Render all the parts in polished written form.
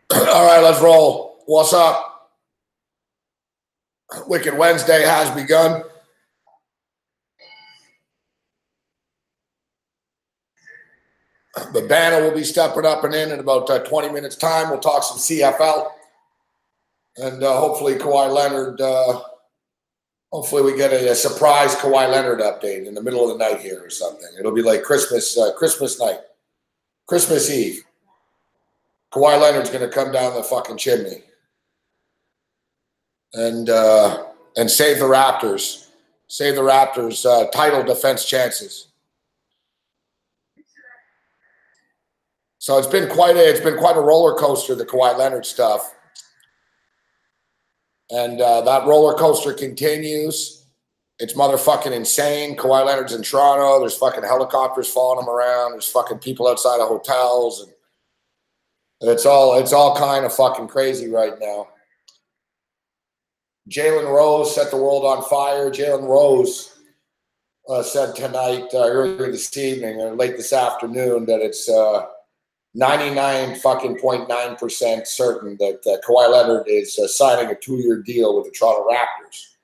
All right, let's roll. What's up? Wicked Wednesday has begun. The banner will be stepping up and in about 20 minutes time. We'll talk some CFL. And hopefully Kawhi Leonard, hopefully we get a surprise Kawhi Leonard update in the middle of the night here or something. It'll be like Christmas night, Christmas Eve. Kawhi Leonard's going to come down the fucking chimney and save the Raptors. Save the Raptors' title defense chances. So it's been quite a roller coaster, the Kawhi Leonard stuff. And that roller coaster continues. It's motherfucking insane. Kawhi Leonard's in Toronto. There's fucking helicopters following him around. There's fucking people outside of hotels. And it's all kind of fucking crazy right now. Jalen Rose set the world on fire. Jalen Rose said tonight, earlier this evening, or late this afternoon, that it's 99.9% certain that Kawhi Leonard is signing a 2-year deal with the Toronto Raptors.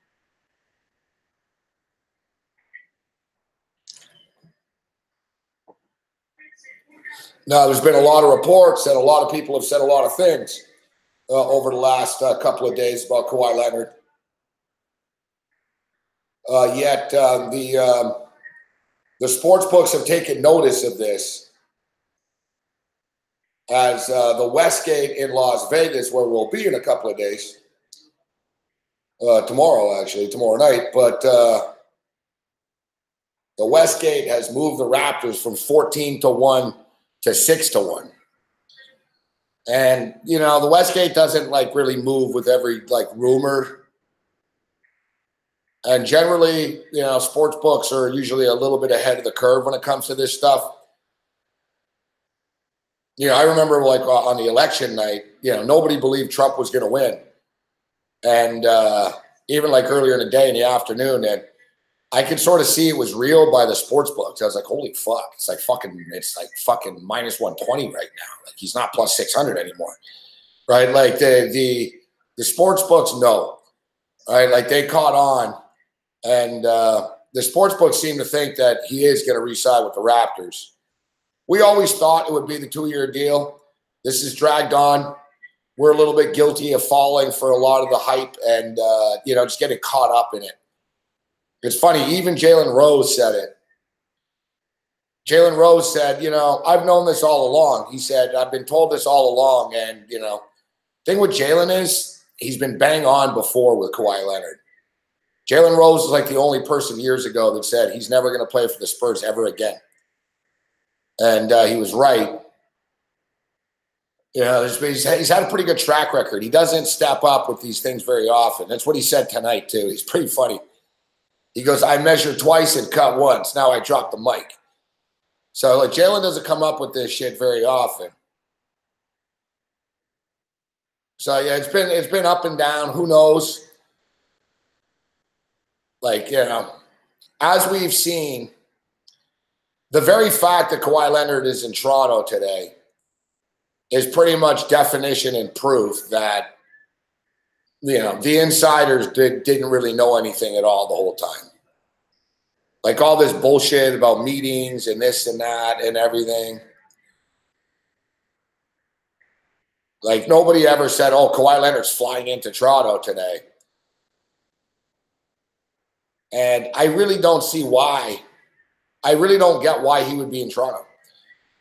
Now, there's been a lot of reports and a lot of people have said a lot of things over the last couple of days about Kawhi Leonard. Yet the sports books have taken notice of this, as the Westgate in Las Vegas, where we'll be in a couple of days, tomorrow night, but the Westgate has moved the Raptors from 14-1 to 6-1. And, you know, the Westgate doesn't really move with every rumor. And generally, you know, sports books are usually a little bit ahead of the curve when it comes to this stuff. You know, I remember on the election night, you know, nobody believed Trump was going to win. And even earlier in the day, in the afternoon, and I could sort of see it was real by the sports books. I was like, holy fuck. It's like fucking minus 120 right now. He's not plus 600 anymore. Right? The sports books know. Right? They caught on. And the sports books seem to think that he is going to re-sign with the Raptors. We always thought it would be the 2-year deal. This is dragged on. We're a little bit guilty of falling for a lot of the hype and, you know, just getting caught up in it. It's funny, even Jalen Rose said it. Jalen Rose said, you know, I've known this all along. He said, I've been told this all along. And, you know, thing with Jalen is he's been bang on before with Kawhi Leonard. Jalen Rose is the only person years ago that said he's never going to play for the Spurs ever again. And he was right. You know, he's had a pretty good track record. He doesn't step up with these things very often. That's what he said tonight, too. He's pretty funny. He goes, I measured twice and cut once. Now I dropped the mic. So Jalen doesn't come up with this shit very often. So yeah, it's been up and down. Who knows? You know, as we've seen, the very fact that Kawhi Leonard is in Toronto today is pretty much definition and proof that, you know, the insiders didn't really know anything at all the whole time. All this bullshit about meetings and this and that and everything. Nobody ever said, oh, Kawhi Leonard's flying into Toronto today. And I really don't see why. I really don't get why he would be in Toronto.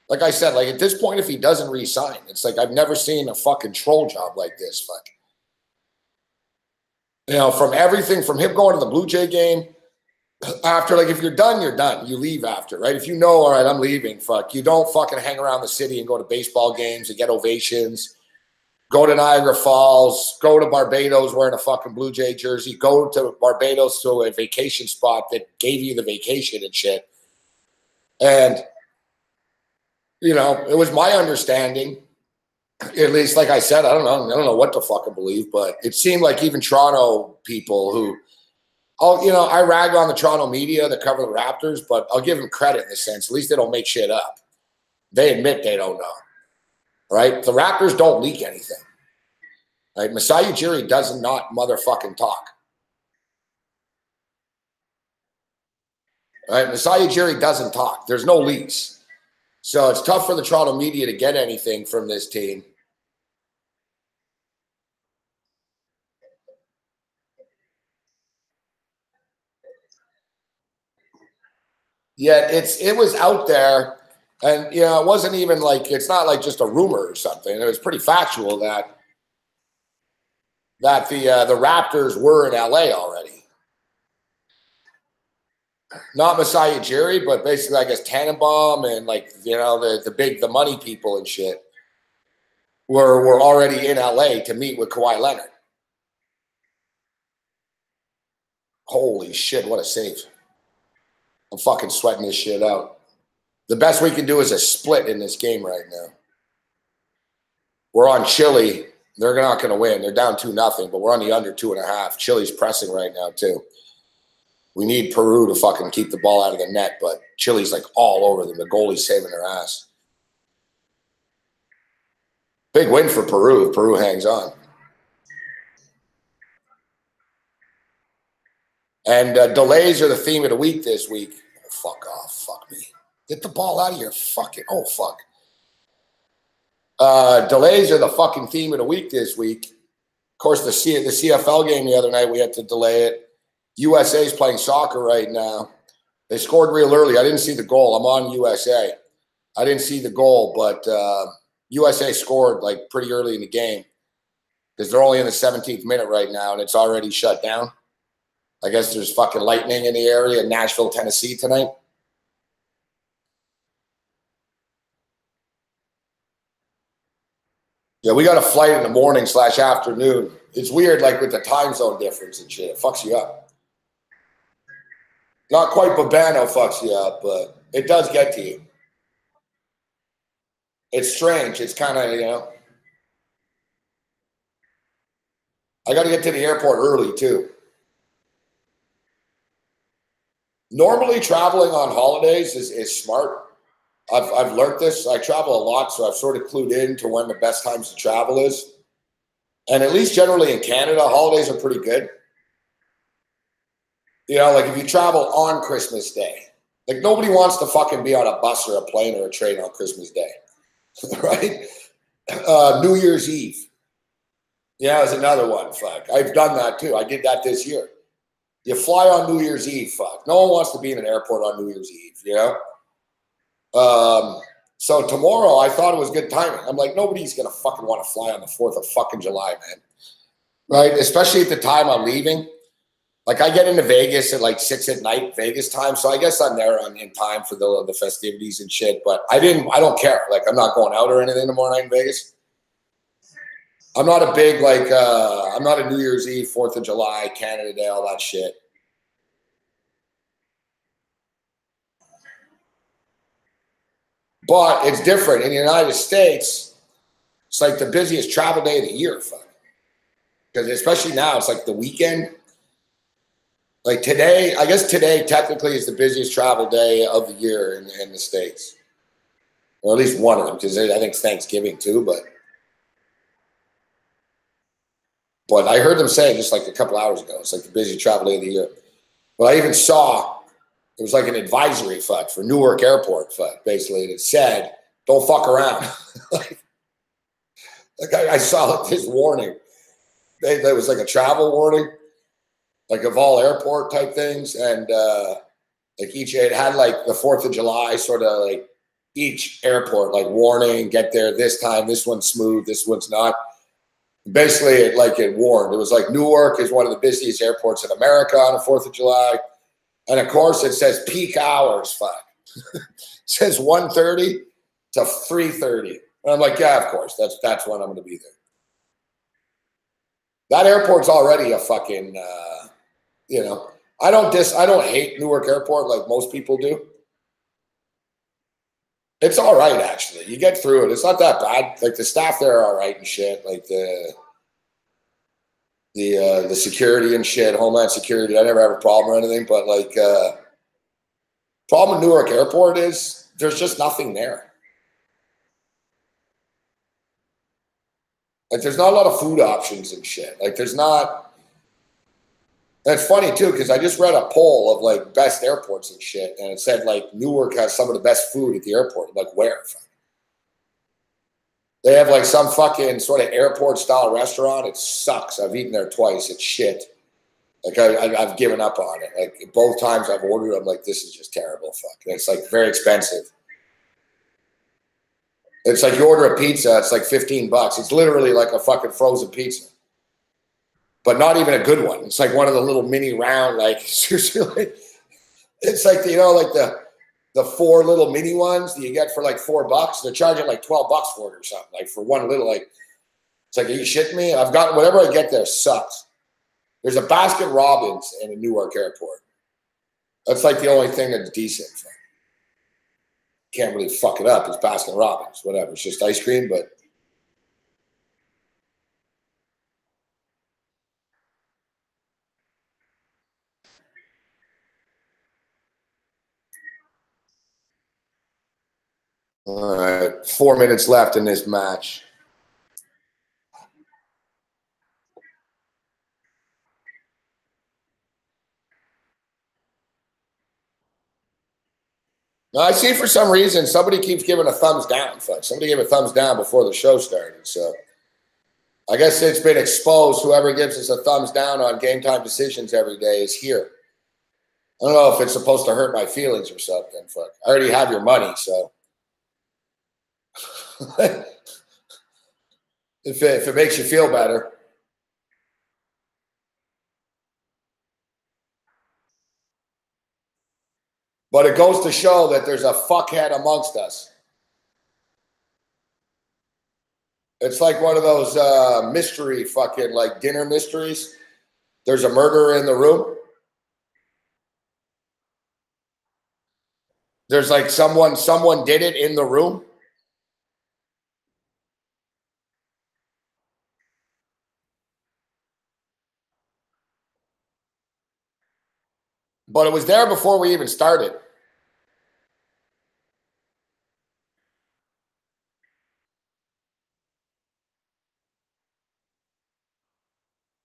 Like I said, at this point, if he doesn't re-sign, it's I've never seen a fucking troll job like this. Fuck. You know, from everything, from him going to the Blue Jay game, after, if you're done, you're done. You leave after, right? If you know, all right, I'm leaving, fuck. You don't fucking hang around the city and go to baseball games and get ovations. Go to Niagara Falls. Go to Barbados wearing a fucking Blue Jay jersey. Go to Barbados to a vacation spot that gave you the vacation and shit. And, you know, it was my understanding At least, like I said, I don't know what to fucking believe, but it seemed like even Toronto people who, I rag on the Toronto media that cover the Raptors, but I'll give them credit in the sense, at least they don't make shit up. They admit they don't know, right? The Raptors don't leak anything, right? Masai Ujiri does not motherfucking talk, right? Masai Ujiri doesn't talk. There's no leaks. So it's tough for the Toronto media to get anything from this team. Yet it was out there, and it wasn't even like, it's not like just a rumor or something. It was pretty factual that the Raptors were in LA already. Not Masai Ujiri, but basically I guess Tannenbaum and the money people and shit were already in LA to meet with Kawhi Leonard. Holy shit, what a save. I'm fucking sweating this shit out. The best we can do is a split in this game right now. We're on Chile. They're not going to win. They're down 2-0, but we're on the under 2.5. Chile's pressing right now, too. We need Peru to fucking keep the ball out of the net, but Chile's like all over them. The goalie's saving their ass. Big win for Peru if Peru hangs on. And delays are the theme of the week this week. Oh, fuck off. Fuck me. Get the ball out of here. Fuck it. Oh, fuck. Delays are the fucking theme of the week this week. Of course, the CFL game the other night, we had to delay it. USA's playing soccer right now. They scored real early. I didn't see the goal. I'm on USA. I didn't see the goal, but USA scored like pretty early in the game because they're only in the 17th minute right now, and it's already shut down. I guess there's fucking lightning in the area in Nashville, Tennessee tonight. Yeah, we got a flight in the morning / afternoon. It's weird, like with the time zone difference and shit. It fucks you up. Not quite Babano fucks you up, but it does get to you. It's strange. It's kind of, I got to get to the airport early, too. Normally, traveling on holidays is smart. I've learned this. I travel a lot, so I've sort of clued in to when the best times to travel is. And at least generally in Canada, holidays are pretty good. Like if you travel on Christmas Day, like nobody wants to fucking be on a bus or a plane or a train on Christmas Day, right? New Year's Eve. Yeah, there's another one. Fuck. I've done that too. I did that this year. You fly on New Year's Eve, fuck. No one wants to be in an airport on New Year's Eve, So tomorrow, I thought it was good timing. I'm like, nobody's going to fucking want to fly on the 4th of fucking July, man. Right? Especially at the time I'm leaving. Like, I get into Vegas at like 6 at night, Vegas time. So I guess I'm there in time for the festivities and shit. But I don't care. Like, I'm not going out or anything tomorrow night in Vegas. I'm not a big, I'm not a New Year's Eve, 4th of July, Canada Day, all that shit. But it's different. In the United States, it's like the busiest travel day of the year, fuck. Because especially now, it's like the weekend. Like today, I guess today technically is the busiest travel day of the year in the States. Or at least one of them, because I think it's Thanksgiving too, but I heard them say just like a couple hours ago, it's like the busiest travel day of the year. But I even saw it was like an advisory fuck for Newark Airport fuck, basically. It said, don't fuck around. like I saw this warning. There was like a travel warning, like of all airport type things. And like it had like the 4th of July sort of like each airport, like warning, get there this time, this one's smooth, this one's not. Basically, it warned. It was like Newark is one of the busiest airports in America on the 4th of July. And of course, it says peak hours, fuck. It says 1:30 to 3:30. And I'm like, yeah, of course. That's when I'm going to be there. That airport's already a fucking, I don't hate Newark Airport like most people do. It's all right, actually. You get through it. It's not that bad. Like the staff there are all right and shit. Like the security and shit, Homeland Security. I never have a problem or anything. But like, problem with Newark Airport is there's just nothing there. Like there's not a lot of food options and shit. Like there's not. That's funny too, because I just read a poll of like best airports and shit, and it said like Newark has some of the best food at the airport. I'm like, where? They have like some fucking sort of airport style restaurant. It sucks. I've eaten there twice. It's shit. Like I've given up on it. Like both times I've ordered, I'm like, this is just terrible. Fuck. And it's like very expensive. It's like you order a pizza, it's like $15. It's literally like a fucking frozen pizza. But not even a good one. It's like one of the little mini round, like seriously, it's like, you know, like the 4 little mini ones that you get for like $4. They're charging like $12 for it or something. Like for one little, like, it's like, are you shitting me? I've got whatever I get there sucks. There's a Baskin Robbins in a Newark Airport. That's like the only thing that's decent. Can't really fuck it up. It's Baskin Robbins, whatever. It's just ice cream, but. All right, 4 minutes left in this match. Now, I see for some reason somebody keeps giving a thumbs down. Somebody gave a thumbs down before the show started. So I guess it's been exposed. Whoever gives us a thumbs down on Game Time Decisions every day is here. I don't know if it's supposed to hurt my feelings or something. Fuck. I already have your money, so. if it makes you feel better. But it goes to show that there's a fuckhead amongst us. It's like one of those mystery fucking like dinner mysteries. There's a murderer in the room. There's like someone did it in the room. But it was there before we even started.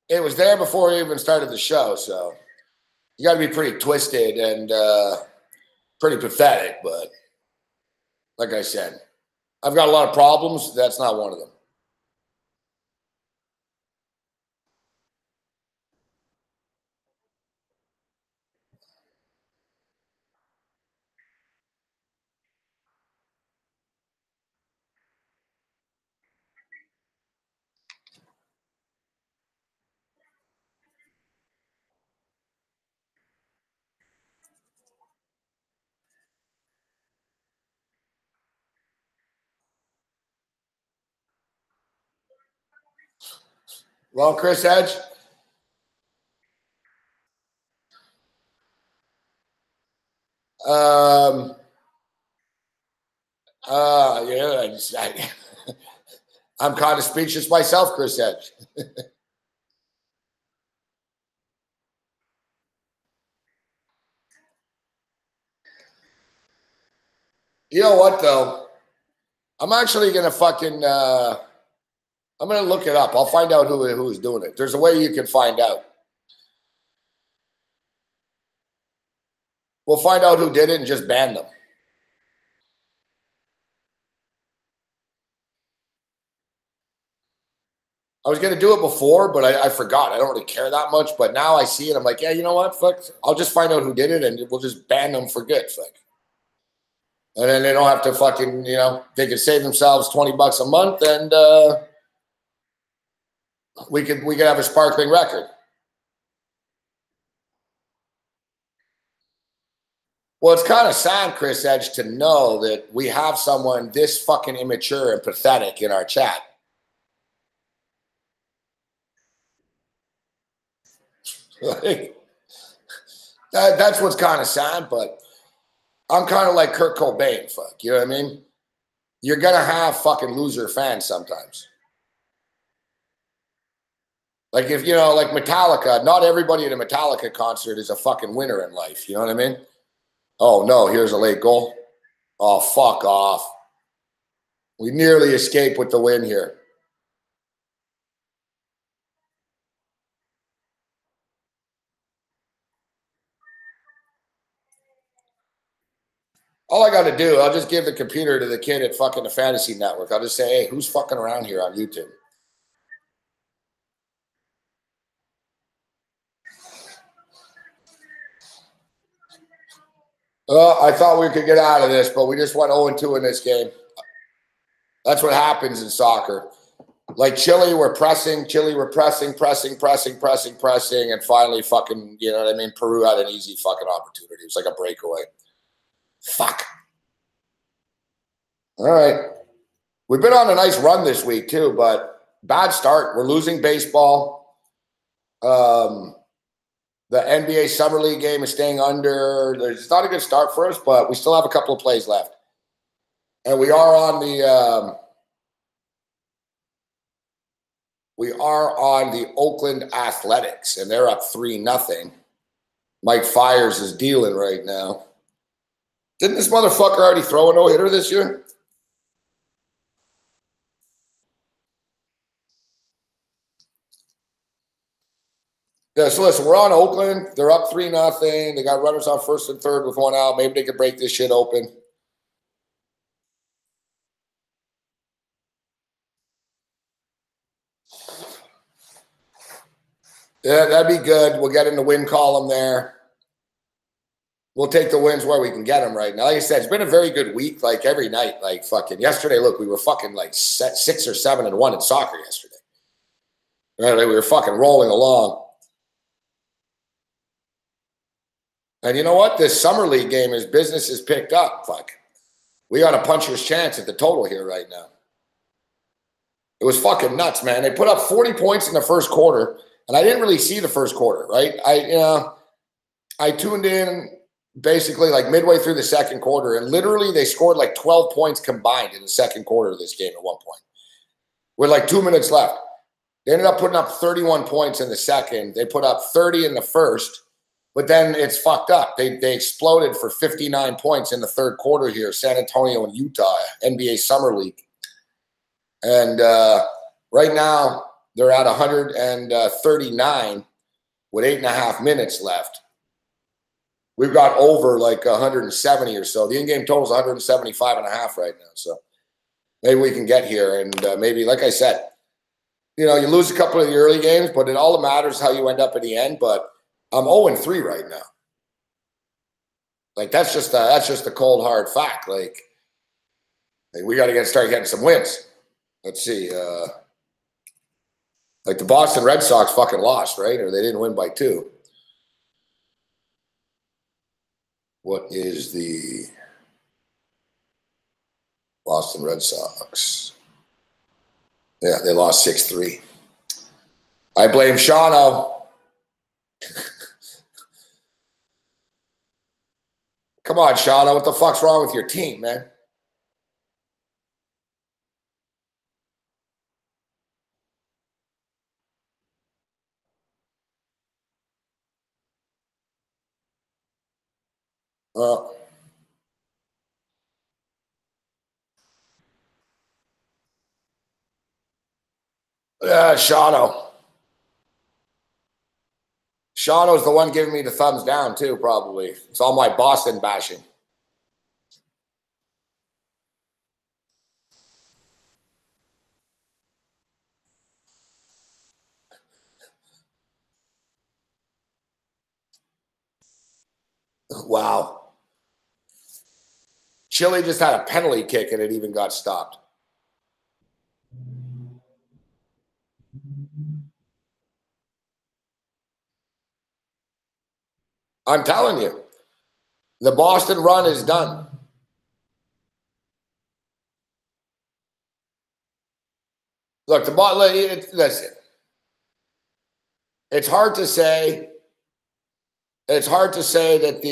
It was there before we even started the show, so you got to be pretty twisted and pretty pathetic. But like I said, I've got a lot of problems. That's not one of them. Well, Chris Edge. Yeah, I'm kind of speechless myself, Chris Edge. You know what, though? I'm actually going to fucking, I'm going to look it up. I'll find out who's doing it. There's a way you can find out. We'll find out who did it and just ban them. I was going to do it before, but I forgot. I don't really care that much. But now I see it. I'm like, yeah, you know what? Fuck. I'll just find out who did it and we'll just ban them for good. Fuck. And then they don't have to fucking, you know, they can save themselves $20 a month and we could have a sparkling record. Well, it's kind of sad, Chris Edge, to know that we have someone this fucking immature and pathetic in our chat. Like, that's what's kind of sad, but I'm kind of like Kurt Cobain, fuck. You know what I mean? you're going to have fucking loser fans sometimes. Like if, you know, like Metallica, not everybody at a Metallica concert is a fucking winner in life. You know what I mean? Oh, no, here's a late goal. Oh, fuck off. We nearly escaped with the win here. All I got to do, I'll just give the computer to the kid at fucking the Fantasy Network. I'll just say, hey, who's fucking around here on YouTube? I thought we could get out of this, but we just went 0-2 in this game. That's what happens in soccer. Like Chile were pressing, pressing, and finally fucking, you know what I mean? Peru had an easy fucking opportunity. It was like a breakaway. Fuck. All right. We've been on a nice run this week too, but bad start. We're losing baseball. The NBA Summer League game is staying under. It's not a good start for us, but we still have a couple of plays left. And we are on the Oakland Athletics, and they're up 3-0. Mike Fiers is dealing right now. Didn't this motherfucker already throw a no-hitter this year? Yeah, so listen, we're on Oakland. They're up 3-0. They got runners on first and third with 1 out. Maybe they could break this shit open. Yeah, that'd be good. We'll get in the win column there. We'll take the wins where we can get them right now. Like I said, it's been a very good week, like every night. Like fucking yesterday, look, we were fucking like 6 or 7-1 in soccer yesterday. Right, we were fucking rolling along. And you know what? This Summer League game, is business is picked up. Fuck. We got a puncher's chance at the total here right now. It was fucking nuts, man. They put up 40 points in the first quarter, and I didn't really see the first quarter, right? I tuned in basically like midway through the second quarter, and literally they scored like 12 points combined in the second quarter of this game at one point. With like 2 minutes left. They ended up putting up 31 points in the second. They put up 30 in the first. But then it's fucked up. They exploded for 59 points in the third quarter here, San Antonio and Utah, NBA Summer League. And right now, they're at 139 with 8.5 minutes left. We've got over like 170 or so. The in-game total is 175.5 right now. So maybe we can get here. And maybe, like I said, you know, you lose a couple of the early games, but it all matters how you end up at the end. But I'm 0-3 right now. Like that's just a cold hard fact. Like we got to start getting some wins. Let's see. Like the Boston Red Sox fucking lost, right? Or they didn't win by 2. What is the Boston Red Sox? Yeah, they lost 6-3. I blame Shawno. Come on, Shawno. What the fuck's wrong with your team, man? Yeah, Shawno. Shawno's the one giving me the thumbs down, too, probably. It's all my Boston bashing. Wow. Chile just had a penalty kick and it even got stopped. I'm telling you, the Boston run is done. Look, listen. It's hard to say. It's hard to say that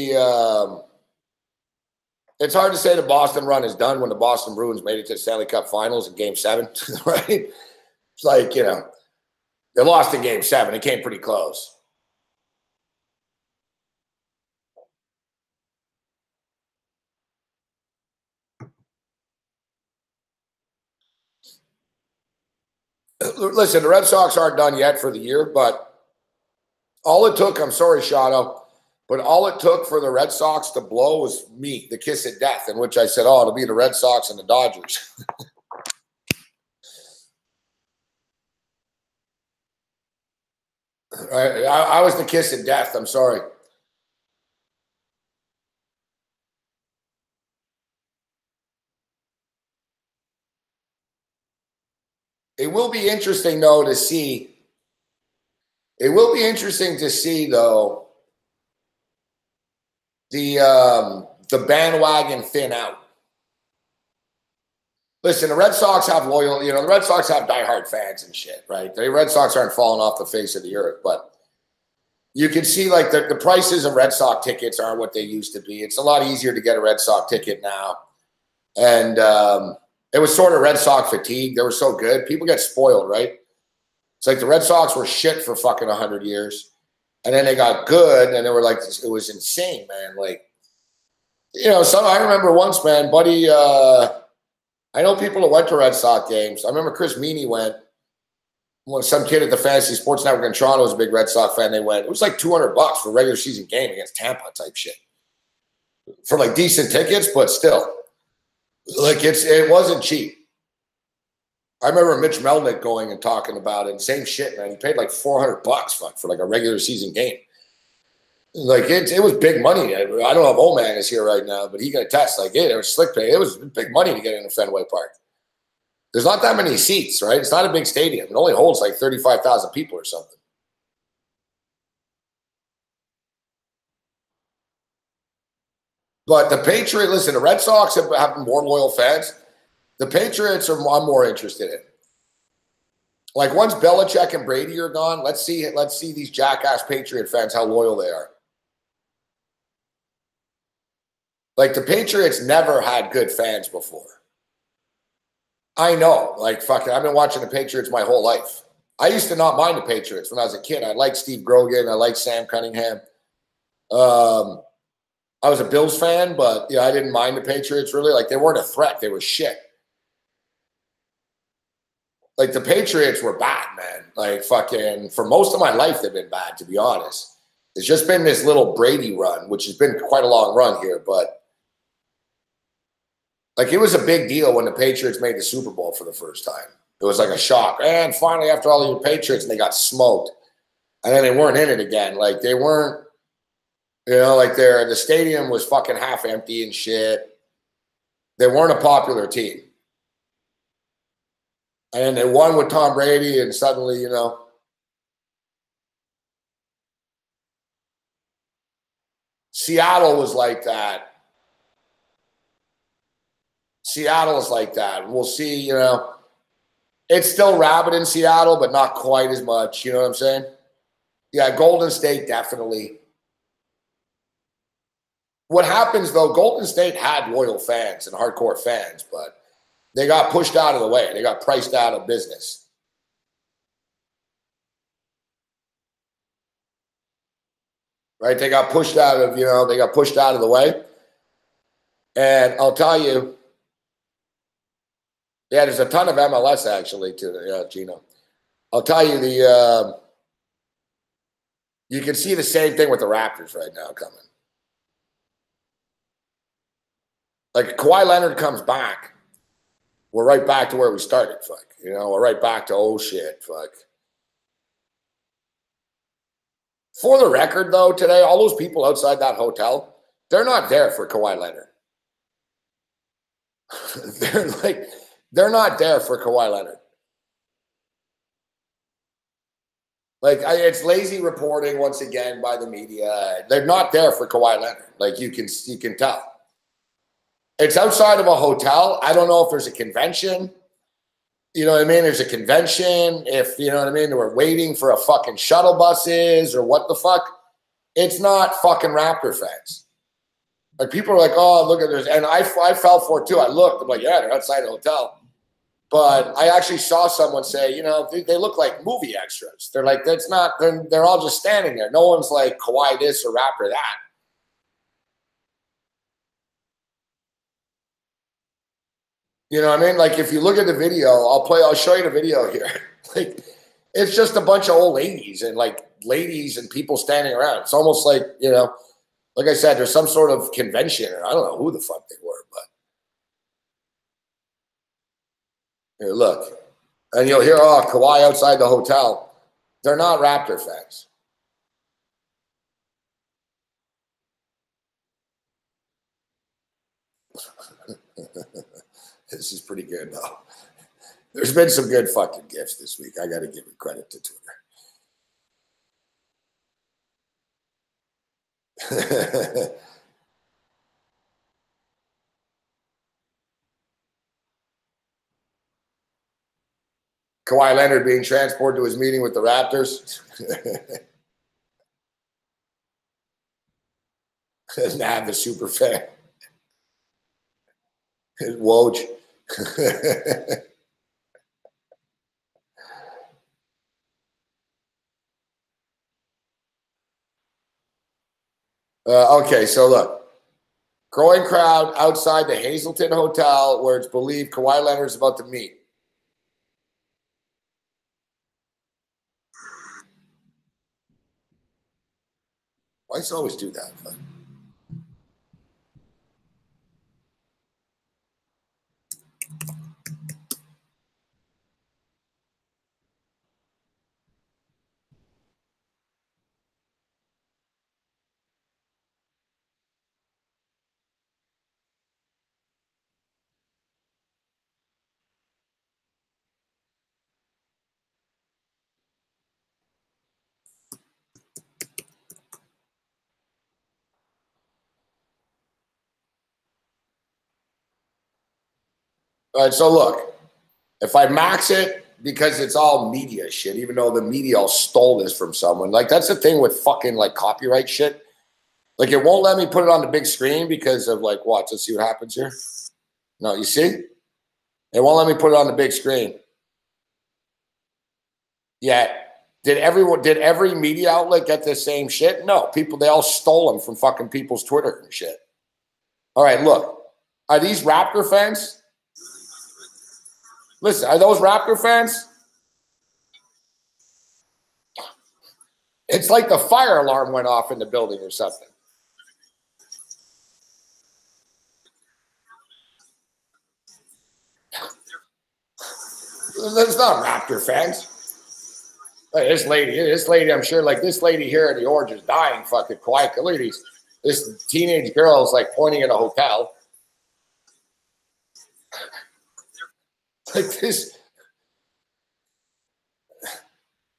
it's hard to say the Boston run is done when the Boston Bruins made it to the Stanley Cup Finals in Game 7, right? It's like, you know, they lost in Game 7. It came pretty close. Listen, the Red Sox aren't done yet for the year, but all it took, I'm sorry, Shadow, but all it took for the Red Sox to blow was me, the kiss of death, in which I said, oh, it'll be the Red Sox and the Dodgers. I was the kiss of death. I'm sorry. It will be interesting, though, to see. It will be interesting to see, though, the bandwagon thin out. Listen, the Red Sox have loyal, you know, the Red Sox have diehard fans and shit, right? The Red Sox aren't falling off the face of the earth, but you can see like the prices of Red Sox tickets aren't what they used to be. It's a lot easier to get a Red Sox ticket now. And it was sort of Red Sox fatigue. They were so good. People get spoiled, right? It's like the Red Sox were shit for fucking 100 years. And then they got good and they were like, it was insane, man. Like, you know, I remember once, man, buddy, I know people that went to Red Sox games. I remember Chris Meany went. When some kid at the Fantasy Sports Network in Toronto was a big Red Sox fan, they went. It was like $200 for a regular season game against Tampa type shit. For like decent tickets, but still. Like it wasn't cheap. I remember Mitch Melnick going and talking about it. And same shit, man. He paid like $400 for like a regular season game. Like it was big money. I don't know if Old Man is here right now, but he can attest. Like it was slick pay. It was big money to get into Fenway Park. There's not that many seats, right? It's not a big stadium. It only holds like 35,000 people or something. But the Patriots, listen, the Red Sox have more loyal fans. The Patriots I'm more interested in. Like once Belichick and Brady are gone, let's see these jackass Patriot fans how loyal they are. Like the Patriots never had good fans before. I know, like fucking, I've been watching the Patriots my whole life. I used to not mind the Patriots when I was a kid. I liked Steve Grogan. I liked Sam Cunningham. I was a Bills fan, but yeah, I didn't mind the Patriots really. Like they weren't a threat. They were shit. Like the Patriots were bad, man. Like fucking for most of my life, they've been bad, to be honest. It's just been this little Brady run, which has been quite a long run here, but like it was a big deal when the Patriots made the Super Bowl for the first time. It was like a shock. And finally, after all your Patriots, and they got smoked. And then they weren't in it again. Like they weren't, you know, like the stadium was fucking half empty and shit. They weren't a popular team. And then they won with Tom Brady, and suddenly, you know. Seattle was like that. Seattle is like that. We'll see, you know. It's still rabid in Seattle, but not quite as much. You know what I'm saying? Yeah, Golden State, definitely. What happens, though, Golden State had loyal fans and hardcore fans, but they got pushed out of the way. They got priced out of business. Right? They got pushed out of, you know, they got pushed out of the way. And I'll tell you, yeah, there's a ton of MLS actually to Gino. I'll tell you you can see the same thing with the Raptors right now coming. Like Kawhi Leonard comes back, we're right back to where we started. Fuck, you know, we're right back to oh shit. Fuck. For the record, though, today all those people outside that hotel, they're not there for Kawhi Leonard. They're not there for Kawhi Leonard. Like it's lazy reporting once again by the media. They're not there for Kawhi Leonard. Like you can tell. It's outside of a hotel. I don't know if there's a convention. You know what I mean? There's a convention. If you know what I mean, we're waiting for a fucking shuttle buses or what the fuck. It's not fucking Raptor fans. Like people are like, oh, look at this. And I fell for it too. I looked, I'm like, yeah, they're outside the hotel. But I actually saw someone say, you know, they look like movie extras. They're like, that's not, they're all just standing there. No one's like Kawhi this or Rapper that. You know what I mean? Like if you look at the video, I'll show you the video here. Like it's just a bunch of old ladies and like ladies and people standing around. It's almost like, you know, like I said, there's some sort of convention, and I don't know who the fuck they were, but here, look. And you'll hear, oh, Kawhi outside the hotel. They're not Raptor fans. This is pretty good, though. There's been some good fucking gifts this week. I got to give credit to Twitter. Kawhi Leonard being transported to his meeting with the Raptors. Nav, the super fan. Woj. Okay, so look. Growing crowd outside the Hazleton Hotel where it's believed Kawhi Leonard is about to meet. Why does it always do that? All right, so look, if I max it because it's all media shit, even though the media all stole this from someone, like that's the thing with fucking like copyright shit. Like it won't let me put it on the big screen because of like what? Let's see what happens here. No, you see? It won't let me put it on the big screen. Yet, did every media outlet get the same shit? No, people, they all stole them from fucking people's Twitter and shit. All right, look. Are these Raptor fans? Listen, are those Raptor fans? It's like the fire alarm went off in the building or something. That's not Raptor fans. Like this lady, I'm sure, like this lady here at the Orange is dying fucking quiet. Look at these. This teenage girl is like pointing at a hotel. Like this.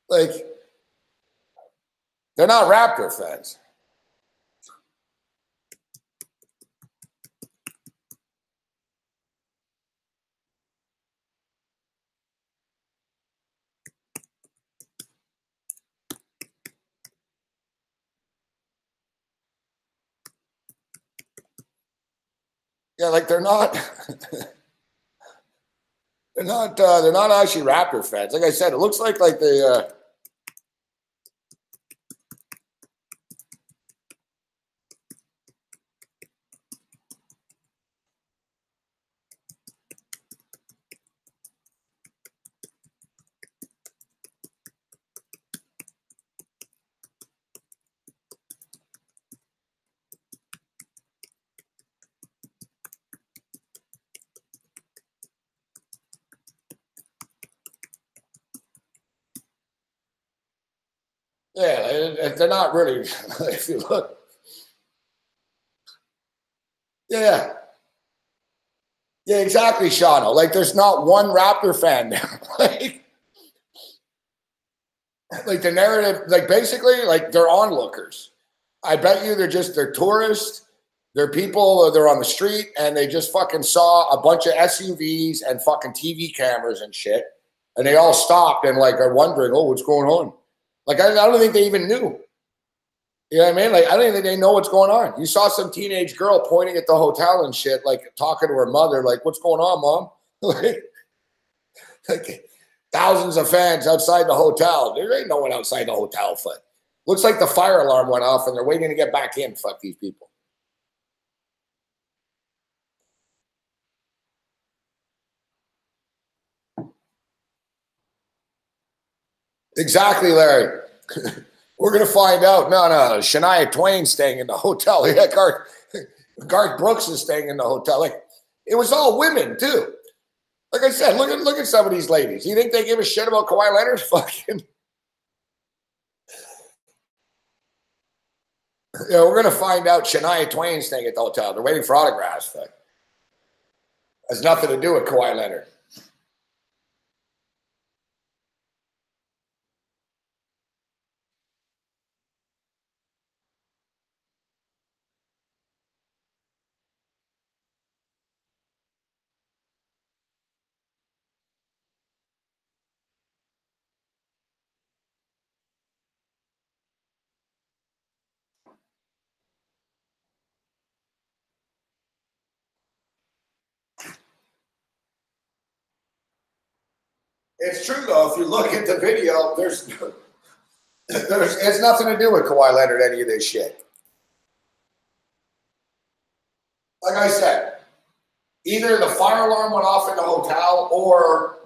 Like, they're not Raptor fans. Yeah, like they're not. They're not actually Raptor fans. Like I said, it looks like they. Yeah, they're not really. If you look. Yeah. Yeah, exactly, Shano. Like, there's not one Raptor fan there. like the narrative, like basically, like they're onlookers. I bet you they're tourists. They're people. They're on the street, and they just fucking saw a bunch of SUVs and fucking TV cameras and shit, and they all stopped and like are wondering, oh, what's going on? Like I don't think they even knew. You know what I mean? Like, I don't even think they know what's going on. You saw some teenage girl pointing at the hotel and shit, like talking to her mother, like, what's going on, mom? like thousands of fans outside the hotel. There ain't no one outside the hotel. Fuck. Looks like the fire alarm went off and they're waiting to get back in. Fuck these people. Exactly, Larry. We're going to find out. No, Shania Twain's staying in the hotel. Yeah, Garth Brooks is staying in the hotel. Like, it was all women, too. Like I said, look at some of these ladies. You think they give a shit about Kawhi Leonard? Fucking. Yeah, we're going to find out Shania Twain's staying at the hotel. They're waiting for autographs. Fuck. Has nothing to do with Kawhi Leonard. It's true, though. If you look at the video, it has nothing to do with Kawhi Leonard, any of this shit. Like I said, either the fire alarm went off in the hotel or,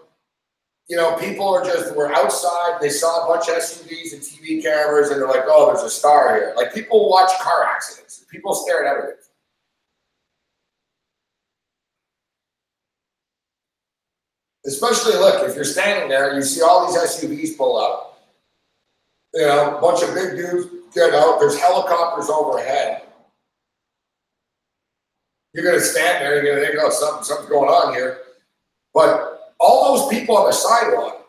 you know, people were outside. They saw a bunch of SUVs and TV cameras and they're like, oh, there's a star here. Like, people watch car accidents. People stare at everything. Especially, look, if you're standing there, you see all these SUVs pull up. You know, a bunch of big dudes get out. There's helicopters overhead. You're going to stand there. You're going to think, oh, something's going on here. But all those people on the sidewalk,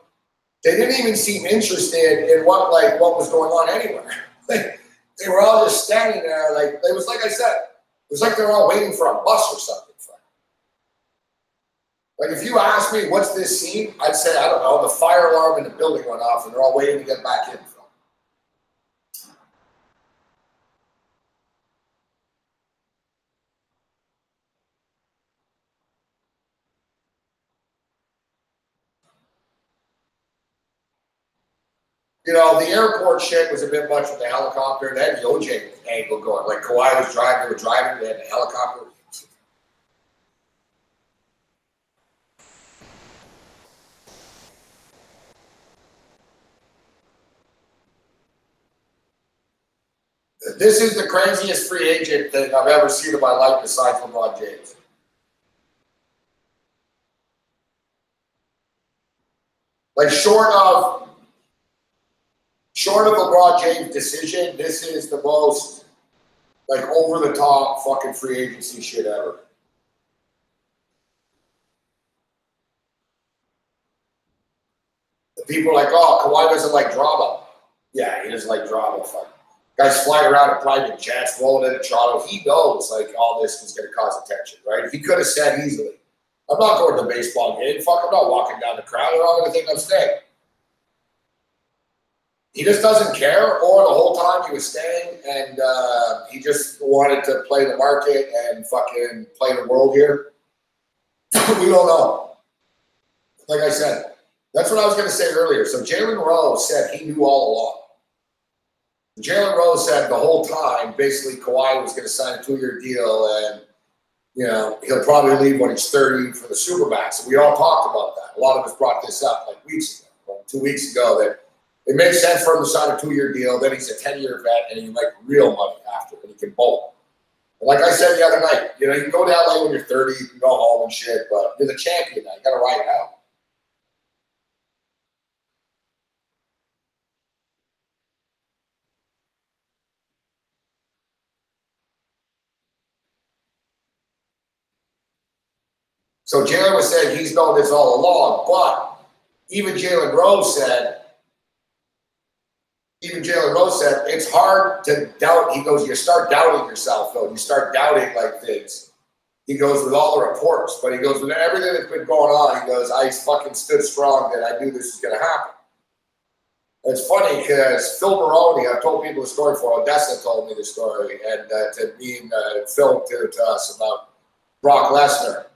they didn't even seem interested in what was going on anywhere. They were all just standing there. Like, it was like I said, it was like they were all waiting for a bus or something. Like, if you ask me what's this scene, I'd say, I don't know, the fire alarm in the building went off and they're all waiting to get back in. You know, the airport shit was a bit much with the helicopter. They had the OJ angle going. Like, Kawhi was driving, they were driving, they had the helicopter. This is the craziest free agent that I've ever seen in my life besides LeBron James. Like, short of LeBron James' decision, this is the most, like, over-the-top fucking free agency shit ever. People are like, oh, Kawhi doesn't like drama. Yeah, he doesn't like drama. Fuck. Guys flying around in private jets, rolling into Toronto. He knows, like, all this was going to cause attention, right? He could have said easily, I'm not going to the baseball game. Fuck, I'm not walking down the crowd. They're all going to think I'm staying. He just doesn't care, or the whole time he was staying, and he just wanted to play the market and fucking play the world here. We don't know. Like I said, that's what I was going to say earlier. So Jalen Rose said he knew all along. Jalen Rose said the whole time, basically, Kawhi was going to sign a 2-year deal, and, you know, he'll probably leave when he's 30 for the Supermax. And we all talked about that. A lot of us brought this up like weeks ago, like 2 weeks ago, that it makes sense for him to sign a 2-year deal. Then he's a 10-year vet, and he can make real money after, and he can bowl. But like I said the other night, you know, you can go to LA when you're 30, you can go home and shit, but you're the champion now. You got to ride it out. So Jalen was saying he's known this all along, but even Jalen Rose said it's hard to doubt. He goes, you start doubting yourself, though. You start doubting, like, things. He goes, with all the reports, but he goes, with everything that's been going on, he goes, I fucking stood strong that I knew this was going to happen. It's funny because Phil Baroni, I've told people the story for Odessa told me the story, and to being filmed to us about Brock Lesnar.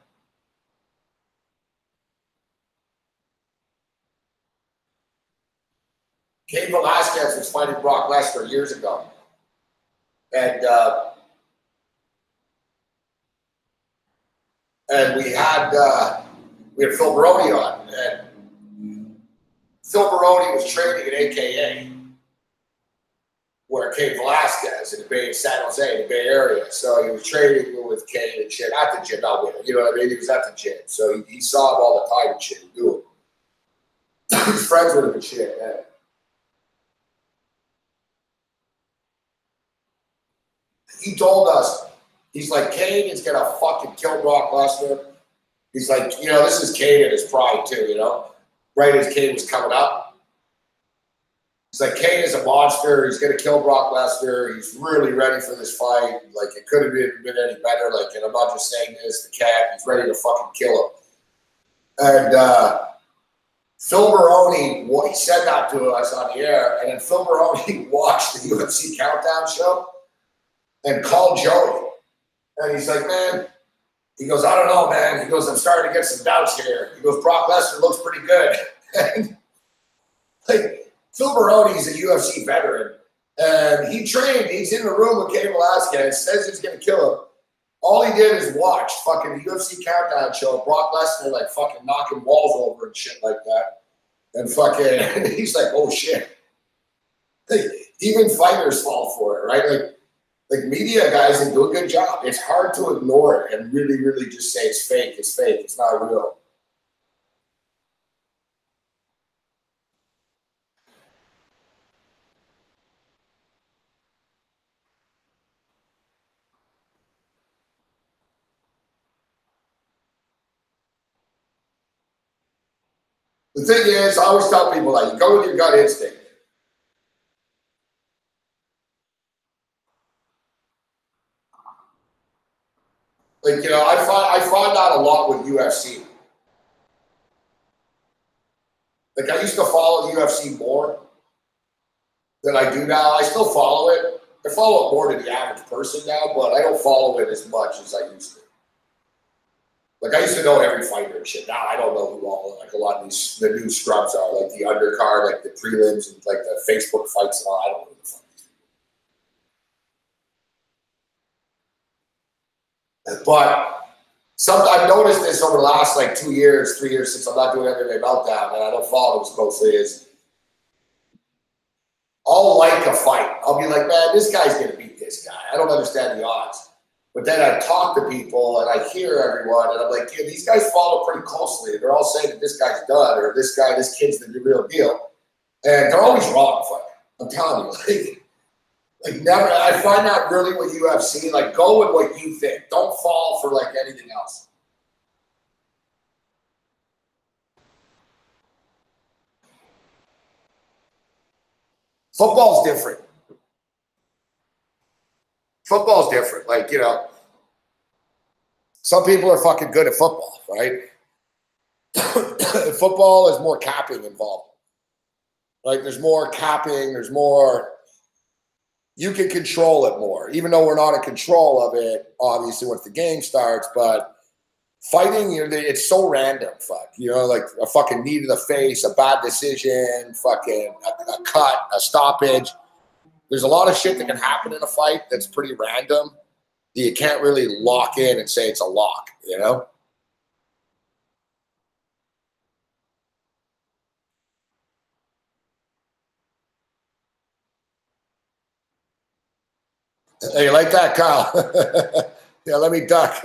Cain Velasquez was fighting Brock Lesnar years ago. And we had Phil Baroni on, and Phil Baroni was training at AKA, where Cain Velasquez in the Bay, San Jose, the Bay Area. So he was training with Cain and shit at the gym, not with him. You know what I mean? He was at the gym, so he saw him all the time and shit. He knew him. He's friends with him and shit. Man. He told us, he's like, Cain is gonna fucking kill Brock Lesnar. He's like, you know, this is Cain in his pride too, you know, right as Cain was coming up. He's like, Cain is a monster. He's gonna kill Brock Lesnar. He's really ready for this fight. Like, it couldn't have been any better. Like, and I'm not just saying this, the cat, he's ready to fucking kill him. And Phil Baroni, he said that to us on the air, and then Phil Baroni watched the UFC Countdown show and called Joey. And he's like, man, he goes, I don't know, man. He goes, I'm starting to get some doubts here. He goes, Brock Lesnar looks pretty good. And like, Phil Baroni's a UFC veteran. And he trained. He's in the room with Cain Velasquez, says he's going to kill him. All he did is watch fucking the UFC Countdown show, Brock Lesnar like fucking knocking walls over and shit like that. And fucking, and he's like, oh shit. Like, even fighters fall for it, right? Like media guys, they do a good job. It's hard to ignore it and really, really just say it's fake. It's fake. It's not real. The thing is, I always tell people, like, you go with your gut instinct. Like, you know, I find that a lot with UFC. Like, I used to follow UFC more than I do now. I still follow it. I follow it more than the average person now, but I don't follow it as much as I used to. Like, I used to know every fighter and shit. Now I don't know who all, like, a lot of these, the new scrubs are, like the undercard, like the prelims, and like the Facebook fights and all. I don't know who the fuck. But I've noticed this over the last like 2 years, 3 years since I'm not doing MMA Meltdown, and I don't follow them as closely, is I'll like a fight. I'll be like, man, this guy's going to beat this guy. I don't understand the odds. But then I talk to people and I hear everyone, and I'm like, yeah, these guys follow pretty closely. They're all saying that this guy's done, or this kid's the real deal. And they're always wrong, fuck. I'm telling you. Like never, I find that really with UFC, like go with what you think. Don't fall for like anything else. Football's different. Football's different. Like, you know, some people are fucking good at football, right? Football is more capping involved. Like there's more capping, there's more, you can control it more, even though we're not in control of it, obviously, once the game starts. But fighting, you know, it's so random, fuck. You know, like a fucking knee to the face, a bad decision, fucking a cut, a stoppage. There's a lot of shit that can happen in a fight that's pretty random. You can't really lock in and say it's a lock, you know? Hey, you like that, Kyle? Yeah, let me duck.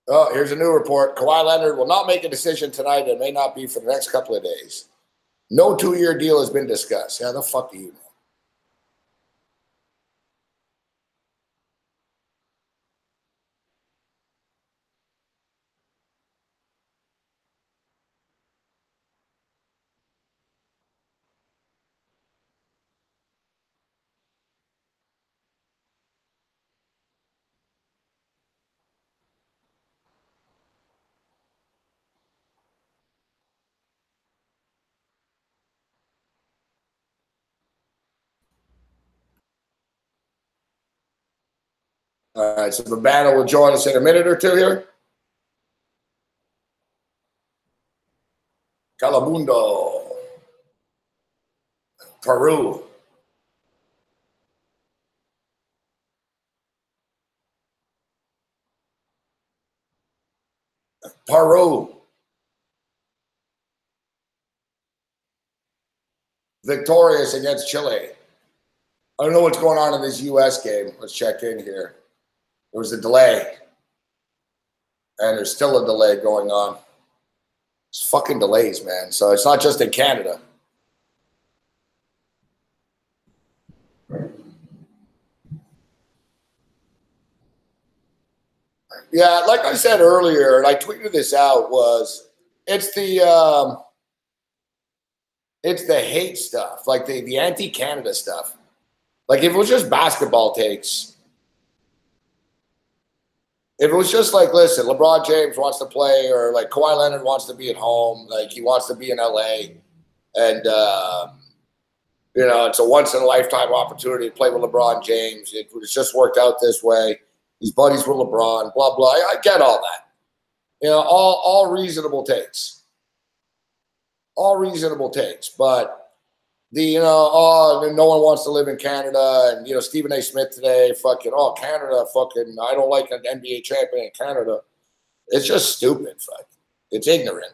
Oh, here's a new report. Kawhi Leonard will not make a decision tonight and may not be for the next couple of days. No 2-year deal has been discussed. Yeah, the fuck do you know? All right, so Babano will join us in a minute or two here. Calabundo. Peru. Peru. Victorious against Chile. I don't know what's going on in this U.S. game. Let's check in here. There was a delay. And there's still a delay going on. It's fucking delays, man. So it's not just in Canada. Yeah, like I said earlier, and I tweeted this out, was it's the hate stuff, like the anti-Canada stuff. Like if it was just basketball takes, if it was just like, listen, LeBron James wants to play, or like Kawhi Leonard wants to be at home, like he wants to be in LA, and it's a once in a lifetime opportunity to play with LeBron James. It's just worked out this way. He's buddies with LeBron, blah blah. I get all that. All reasonable takes. All reasonable takes, but no one wants to live in Canada, and Stephen A. Smith today, Canada, I don't like an NBA champion in Canada. It's just stupid, it's ignorant.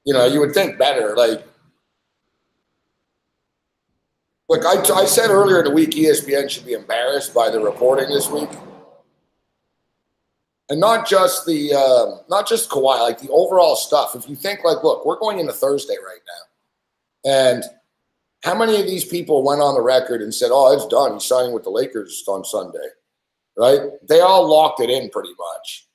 You would think better. Like I said earlier in the week, ESPN should be embarrassed by the reporting this week, and not just Kawhi, like the overall stuff. If you think look, we're going into Thursday right now, and how many of these people went on the record and said, "Oh, it's done. He's signing with the Lakers on Sunday," right? They all locked it in pretty much.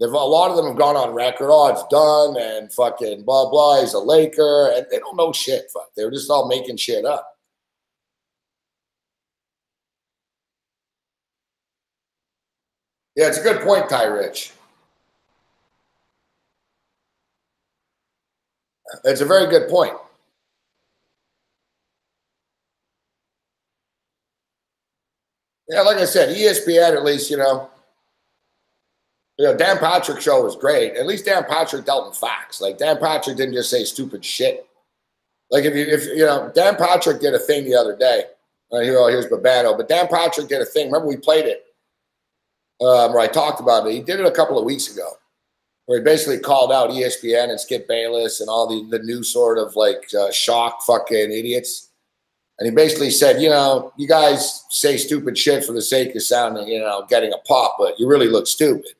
A lot of them have gone on record, "Oh, it's done," and fucking blah blah. He's a Laker, and they don't know shit. They're just all making shit up. Yeah, it's a good point, Ty Rich. It's a very good point. Yeah, like I said, ESPN, at least, Dan Patrick's show was great. At least Dan Patrick dealt in facts. Like Dan Patrick didn't just say stupid shit. Like if Dan Patrick did a thing the other day. Here's Babano, but Dan Patrick did a thing. Remember we played it where I talked about it. He did it a couple of weeks ago, where he basically called out ESPN and Skip Bayless and all the new sort of shock fucking idiots. And he basically said, you guys say stupid shit for the sake of sounding, getting a pop, but you really look stupid.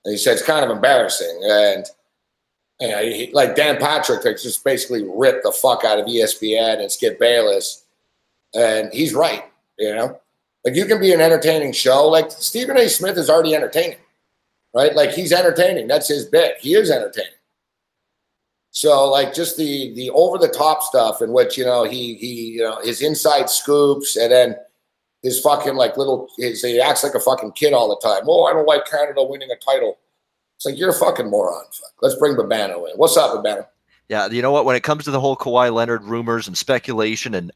And he said, it's kind of embarrassing. And, like Dan Patrick just basically ripped the fuck out of ESPN and Skip Bayless. And he's right, Like you can be an entertaining show. Like Stephen A. Smith is already entertaining, right? Like he's entertaining. That's his bit. He is entertaining. So like just the over the top stuff in which he his inside scoops, and then his fucking he acts like a fucking kid all the time. Oh, I don't like Canada winning a title. It's like you're a fucking moron. Let's bring Babano in. What's up, Babano? Yeah, you know what? When it comes to the whole Kawhi Leonard rumors and speculation and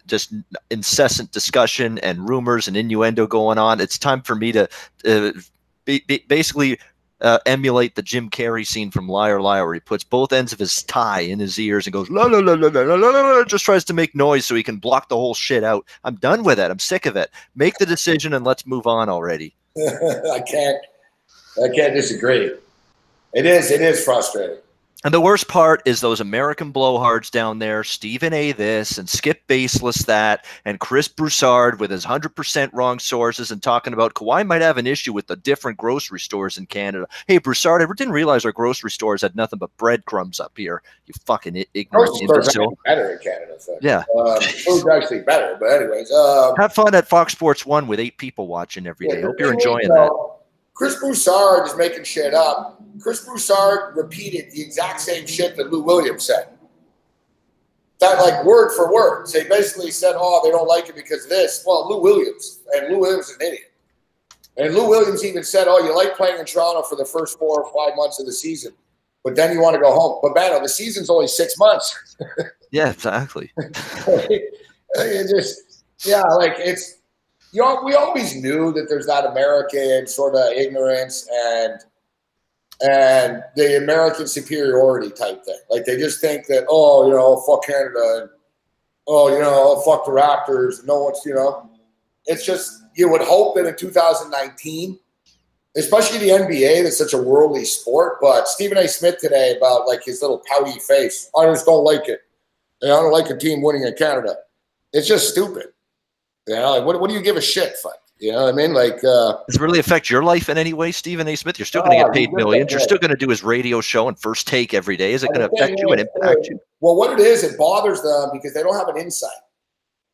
just incessant discussion and rumors and innuendo going on, it's time for me to basically emulate the Jim Carrey scene from Liar Liar, where he puts both ends of his tie in his ears and goes la la la la la la la, just tries to make noise so he can block the whole shit out. I'm done with it. I'm sick of it. Make the decision and let's move on already. I can't disagree. It is frustrating. And the worst part is those American blowhards down there, Stephen A. this and Skip Baseless that, and Chris Broussard with his 100% wrong sources and talking about Kawhi might have an issue with the different grocery stores in Canada. Hey, Broussard, I didn't realize our grocery stores had nothing but breadcrumbs up here. You fucking ignorant imbecile. Better in Canada. So. Yeah. Food's actually better. But anyways. Have fun at Fox Sports 1 with 8 people watching every day. Hope you're enjoying that. Chris Broussard is making shit up. Chris Broussard repeated the exact same shit that Lou Williams said. That, like, word for word. So he basically said, oh, they don't like it because of this. Well, Lou Williams. And Lou Williams is an idiot. And Lou Williams even said, oh, you like playing in Toronto for the first 4 or 5 months of the season, but then you want to go home. But, man, the season's only 6 months. Yeah, exactly. It just, yeah, like, it's, you know, we always knew that there's that American sort of ignorance and the American superiority type thing. Like, they just think that, oh, you know, fuck Canada, and oh, you know, fuck the Raptors. No one's, you know, it's just, you would hope that in 2019, especially the NBA, that's such a worldly sport. But Stephen A. Smith today about, like, his little pouty face. I just don't like it. And I don't like a team winning in Canada. It's just stupid. You know, like, what do you give a shit for? You know what I mean? Like, does it really affect your life in any way, Stephen A. Smith? You're still going to get paid millions. You're still going to do his radio show and First Take every day. Is it going to affect you and impact you? Well, what it is, it bothers them because they don't have an insight,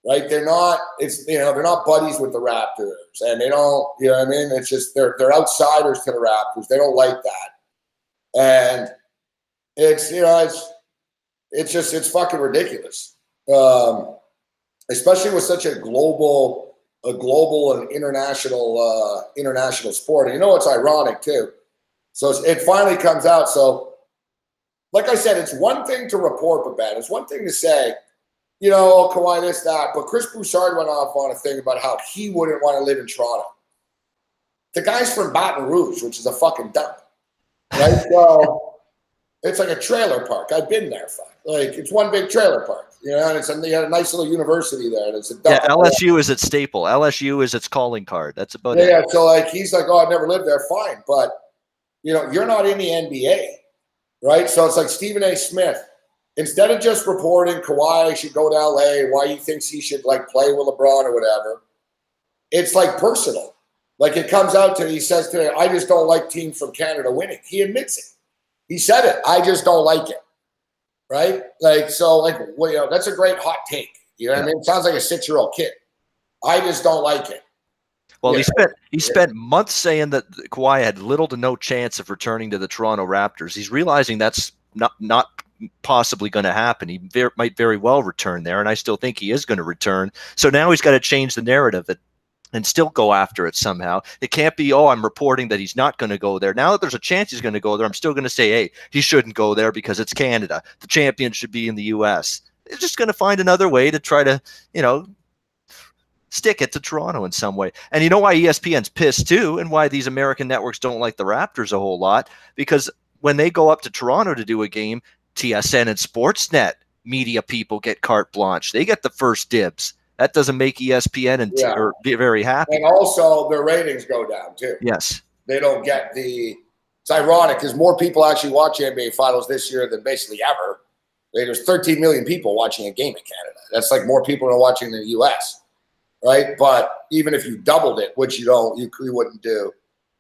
right? They're not. It's, you know, they're not buddies with the Raptors, and they don't. You know what I mean? It's just they're outsiders to the Raptors. They don't like that, and it's, you know, it's fucking ridiculous. Especially with such a global and international sport. And you know, it's ironic too. So it finally comes out. So, like I said, it's one thing to report Babette. It's one thing to say, you know, oh, Kawhi this, that. But Chris Broussard went off on a thing about how he wouldn't want to live in Toronto. The guy's from Baton Rouge, which is a fucking dump, right? So it's like a trailer park. I've been there. Like, it's one big trailer park, you know, and they got a nice little university there. And it's a dump. Yeah, LSU is its staple. LSU is its calling card. That's about it. Yeah, so, like, he's like, oh, I've never lived there. Fine. But, you know, you're not in the NBA, right? So it's like Stephen A. Smith. Instead of just reporting Kawhi should go to LA, why he thinks he should, like, play with LeBron or whatever, it's, like, personal. Like, it comes out to, he says today, I just don't like teams from Canada winning. He admits it. He said it. I just don't like it. Right? Like, so, like, well, you know, that's a great hot take. You know what I mean? It sounds like a 6-year-old kid. I just don't like it. Well, he spent months saying that Kawhi had little to no chance of returning to the Toronto Raptors. He's realizing that's not possibly going to happen. He might very well return there, and I still think he is going to return. So now he's got to change the narrative and still go after it somehow. It can't be, oh, I'm reporting that he's not going to go there. Now that there's a chance he's going to go there, I'm still going to say, hey, he shouldn't go there because it's Canada. The champion should be in the U.S. They're just going to find another way to try to, you know, stick it to Toronto in some way. And you know why ESPN's pissed too, and why these American networks don't like the Raptors a whole lot? Because when they go up to Toronto to do a game, TSN and Sportsnet media people get carte blanche. They get the first dibs. That doesn't make ESPN and be very happy. And also their ratings go down too. Yes. They don't get it's ironic because more people actually watch NBA finals this year than basically ever. There's 13 million people watching a game in Canada. That's like more people are watching than the US. Right? But even if you doubled it, which you don't, you wouldn't do.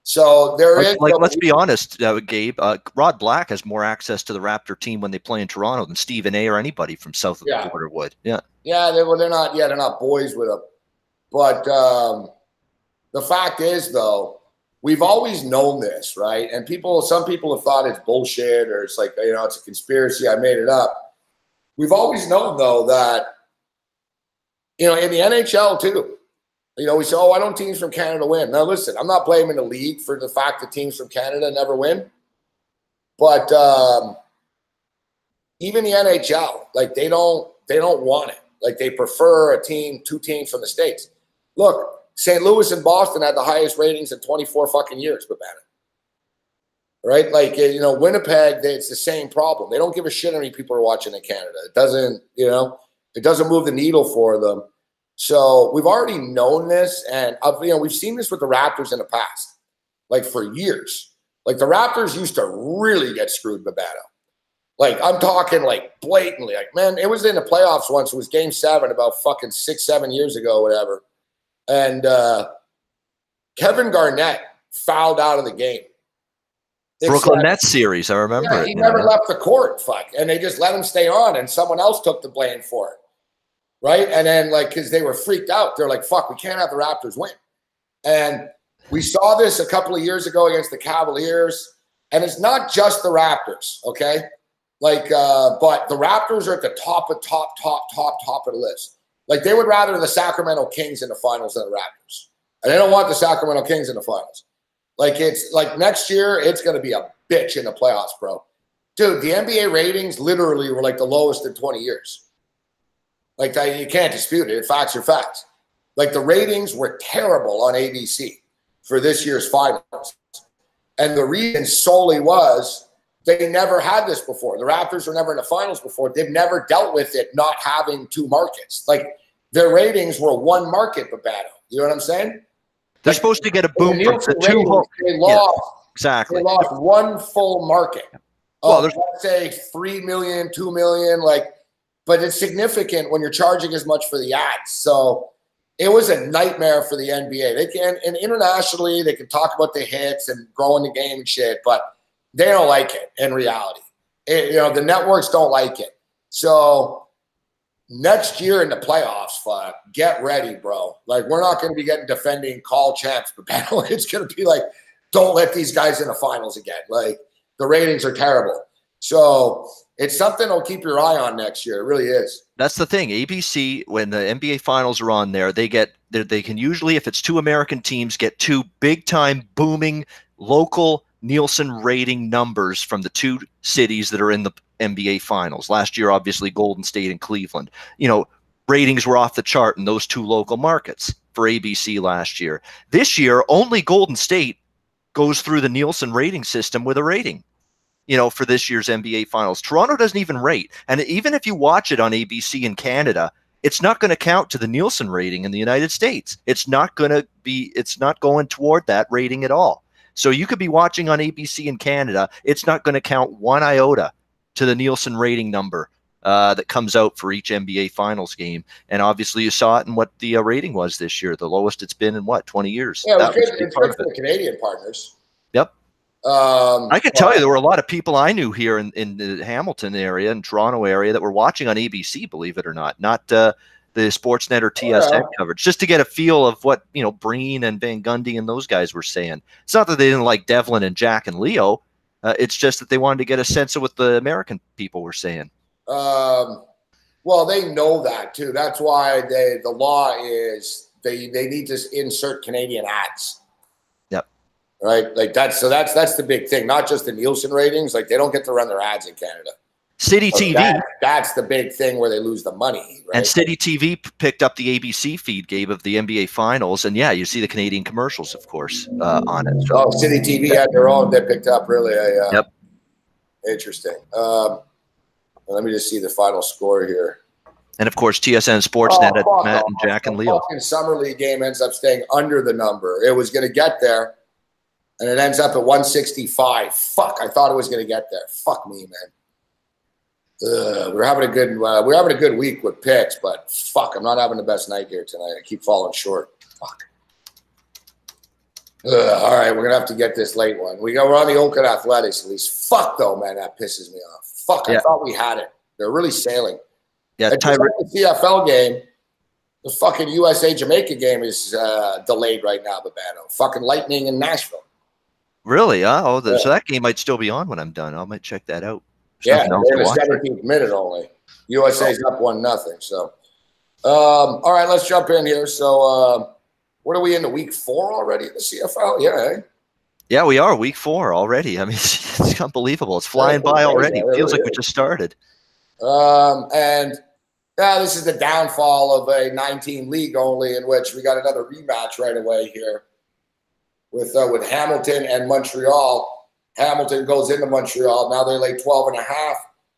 So let's be honest, Gabe. Rod Black has more access to the Raptor team when they play in Toronto than Stephen A. or anybody from south of the border would. Yeah. Yeah, they're not boys with him. But the fact is, though, we've always known this, right? And some people have thought it's bullshit or it's like, you know, it's a conspiracy. I made it up. We've always known, though, that, you know, in the NHL too, you know, we say, oh, why don't teams from Canada win? Now, listen, I'm not blaming the league for the fact that teams from Canada never win. But even the NHL, like, they don't want it. Like, they prefer two teams from the States. Look, St. Louis and Boston had the highest ratings in 24 fucking years, Babette. Right? Like, you know, Winnipeg, it's the same problem. They don't give a shit how many people are watching in Canada. It doesn't, you know, it doesn't move the needle for them. So we've already known this, and you know, we've seen this with the Raptors in the past, like for years. Like, the Raptors used to really get screwed, Babette. Like, I'm talking like blatantly. Like, man, it was in the playoffs once. It was game 7 about fucking 6-7 years ago, whatever. And Kevin Garnett fouled out of the game. Brooklyn Nets series, I remember. Yeah, he never left the court, fuck. And they just let him stay on, and someone else took the blame for it. Right? And then, like, because they were freaked out. They're like, fuck, we can't have the Raptors win. And we saw this a couple of years ago against the Cavaliers. And it's not just the Raptors, okay? Like, but the Raptors are at the top of the list. Like, they would rather the Sacramento Kings in the finals than the Raptors. And they don't want the Sacramento Kings in the finals. Like, it's like next year, it's going to be a bitch in the playoffs, bro. Dude, the NBA ratings literally were like the lowest in 20 years. Like, that, you can't dispute it. Facts are facts. Like, the ratings were terrible on ABC for this year's finals. And the reason solely was they never had this before. The Raptors were never in the finals before. They've never dealt with it not having 2 markets. Like, their ratings were 1 market, Babano. You know what I'm saying? They're supposed to get a boom from the 2 ratings, they lost, exactly. They lost 1 full market. Well, let's say 3 million, 2 million, like, but it's significant when you're charging as much for the ads. So it was a nightmare for the NBA. They can, and internationally, they can talk about the hits and growing the game and shit, but they don't like it in reality. The networks don't like it. So next year in the playoffs, fuck, get ready, bro. Like, we're not going to be getting defending call champs, but it's going to be like, don't let these guys in the finals again. Like, the ratings are terrible. So it's something to keep your eye on next year. It really is. That's the thing. ABC, when the NBA finals are on there, they can usually, if it's 2 American teams, get 2 big time booming local Nielsen rating numbers from the 2 cities that are in the NBA finals. Last year, obviously, Golden State and Cleveland. Ratings were off the chart in those 2 local markets for ABC last year. This year, only Golden State goes through the Nielsen rating system with a rating. For this year's NBA Finals. Toronto doesn't even rate. And even if you watch it on ABC in Canada, it's not going to count to the Nielsen rating in the United States. It's not going toward that rating at all. So you could be watching on ABC in Canada. It's not going to count 1 iota to the Nielsen rating number that comes out for each NBA Finals game. And obviously you saw it in what the rating was this year, the lowest it's been in 20 years. Yeah, it's good for the Canadian partners. Yep. I can tell you there were a lot of people I knew here in the Hamilton area and Toronto area that were watching on ABC, believe it or not the Sportsnet or TSN coverage, just to get a feel of what, Breen and Van Gundy and those guys were saying. It's not that they didn't like Devlin and Jack and Leo. It's just that they wanted to get a sense of what the American people were saying. Well, they know that too. That's why the law is they need to insert Canadian ads. Right, like that's the big thing. Not just the Nielsen ratings; like they don't get to run their ads in Canada. City TV. That's the big thing where they lose the money. Right? And City TV picked up the ABC feed, Gabe, of the NBA Finals, and yeah, you see the Canadian commercials, of course, on it. So. Oh, City TV had their own. They picked up really. Yep. Interesting. Let me just see the final score here. And of course, TSN Sportsnet at Matt and Jack and Leo. The Summer League game ends up staying under the number. It was going to get there. And it ends up at 165. Fuck! I thought it was going to get there. Fuck me, man. We're having a good week with picks, but fuck, I'm not having the best night here tonight. I keep falling short. Fuck. All right, we're gonna have to get this late one. We're on the Oakland Athletics at least. Fuck though, man, that pisses me off. Fuck, I thought we had it. They're really sailing. Yeah, the CFL game. The fucking USA Jamaica game is delayed right now. Babano. Fucking Lightning in Nashville. Really? So that game might still be on when I'm done. I might check that out. They're in the 17th minute only. USA's up 1-0. So, all right, let's jump in here. So, what are we into week 4 already in the CFL? Yeah. Yeah, we are week 4 already. I mean, it's unbelievable. It's flying by already. It feels like we just started. And this is the downfall of a 19 league only, in which we got another rematch right away here. With Hamilton and Montreal. Hamilton goes into Montreal. Now they lay 12.5,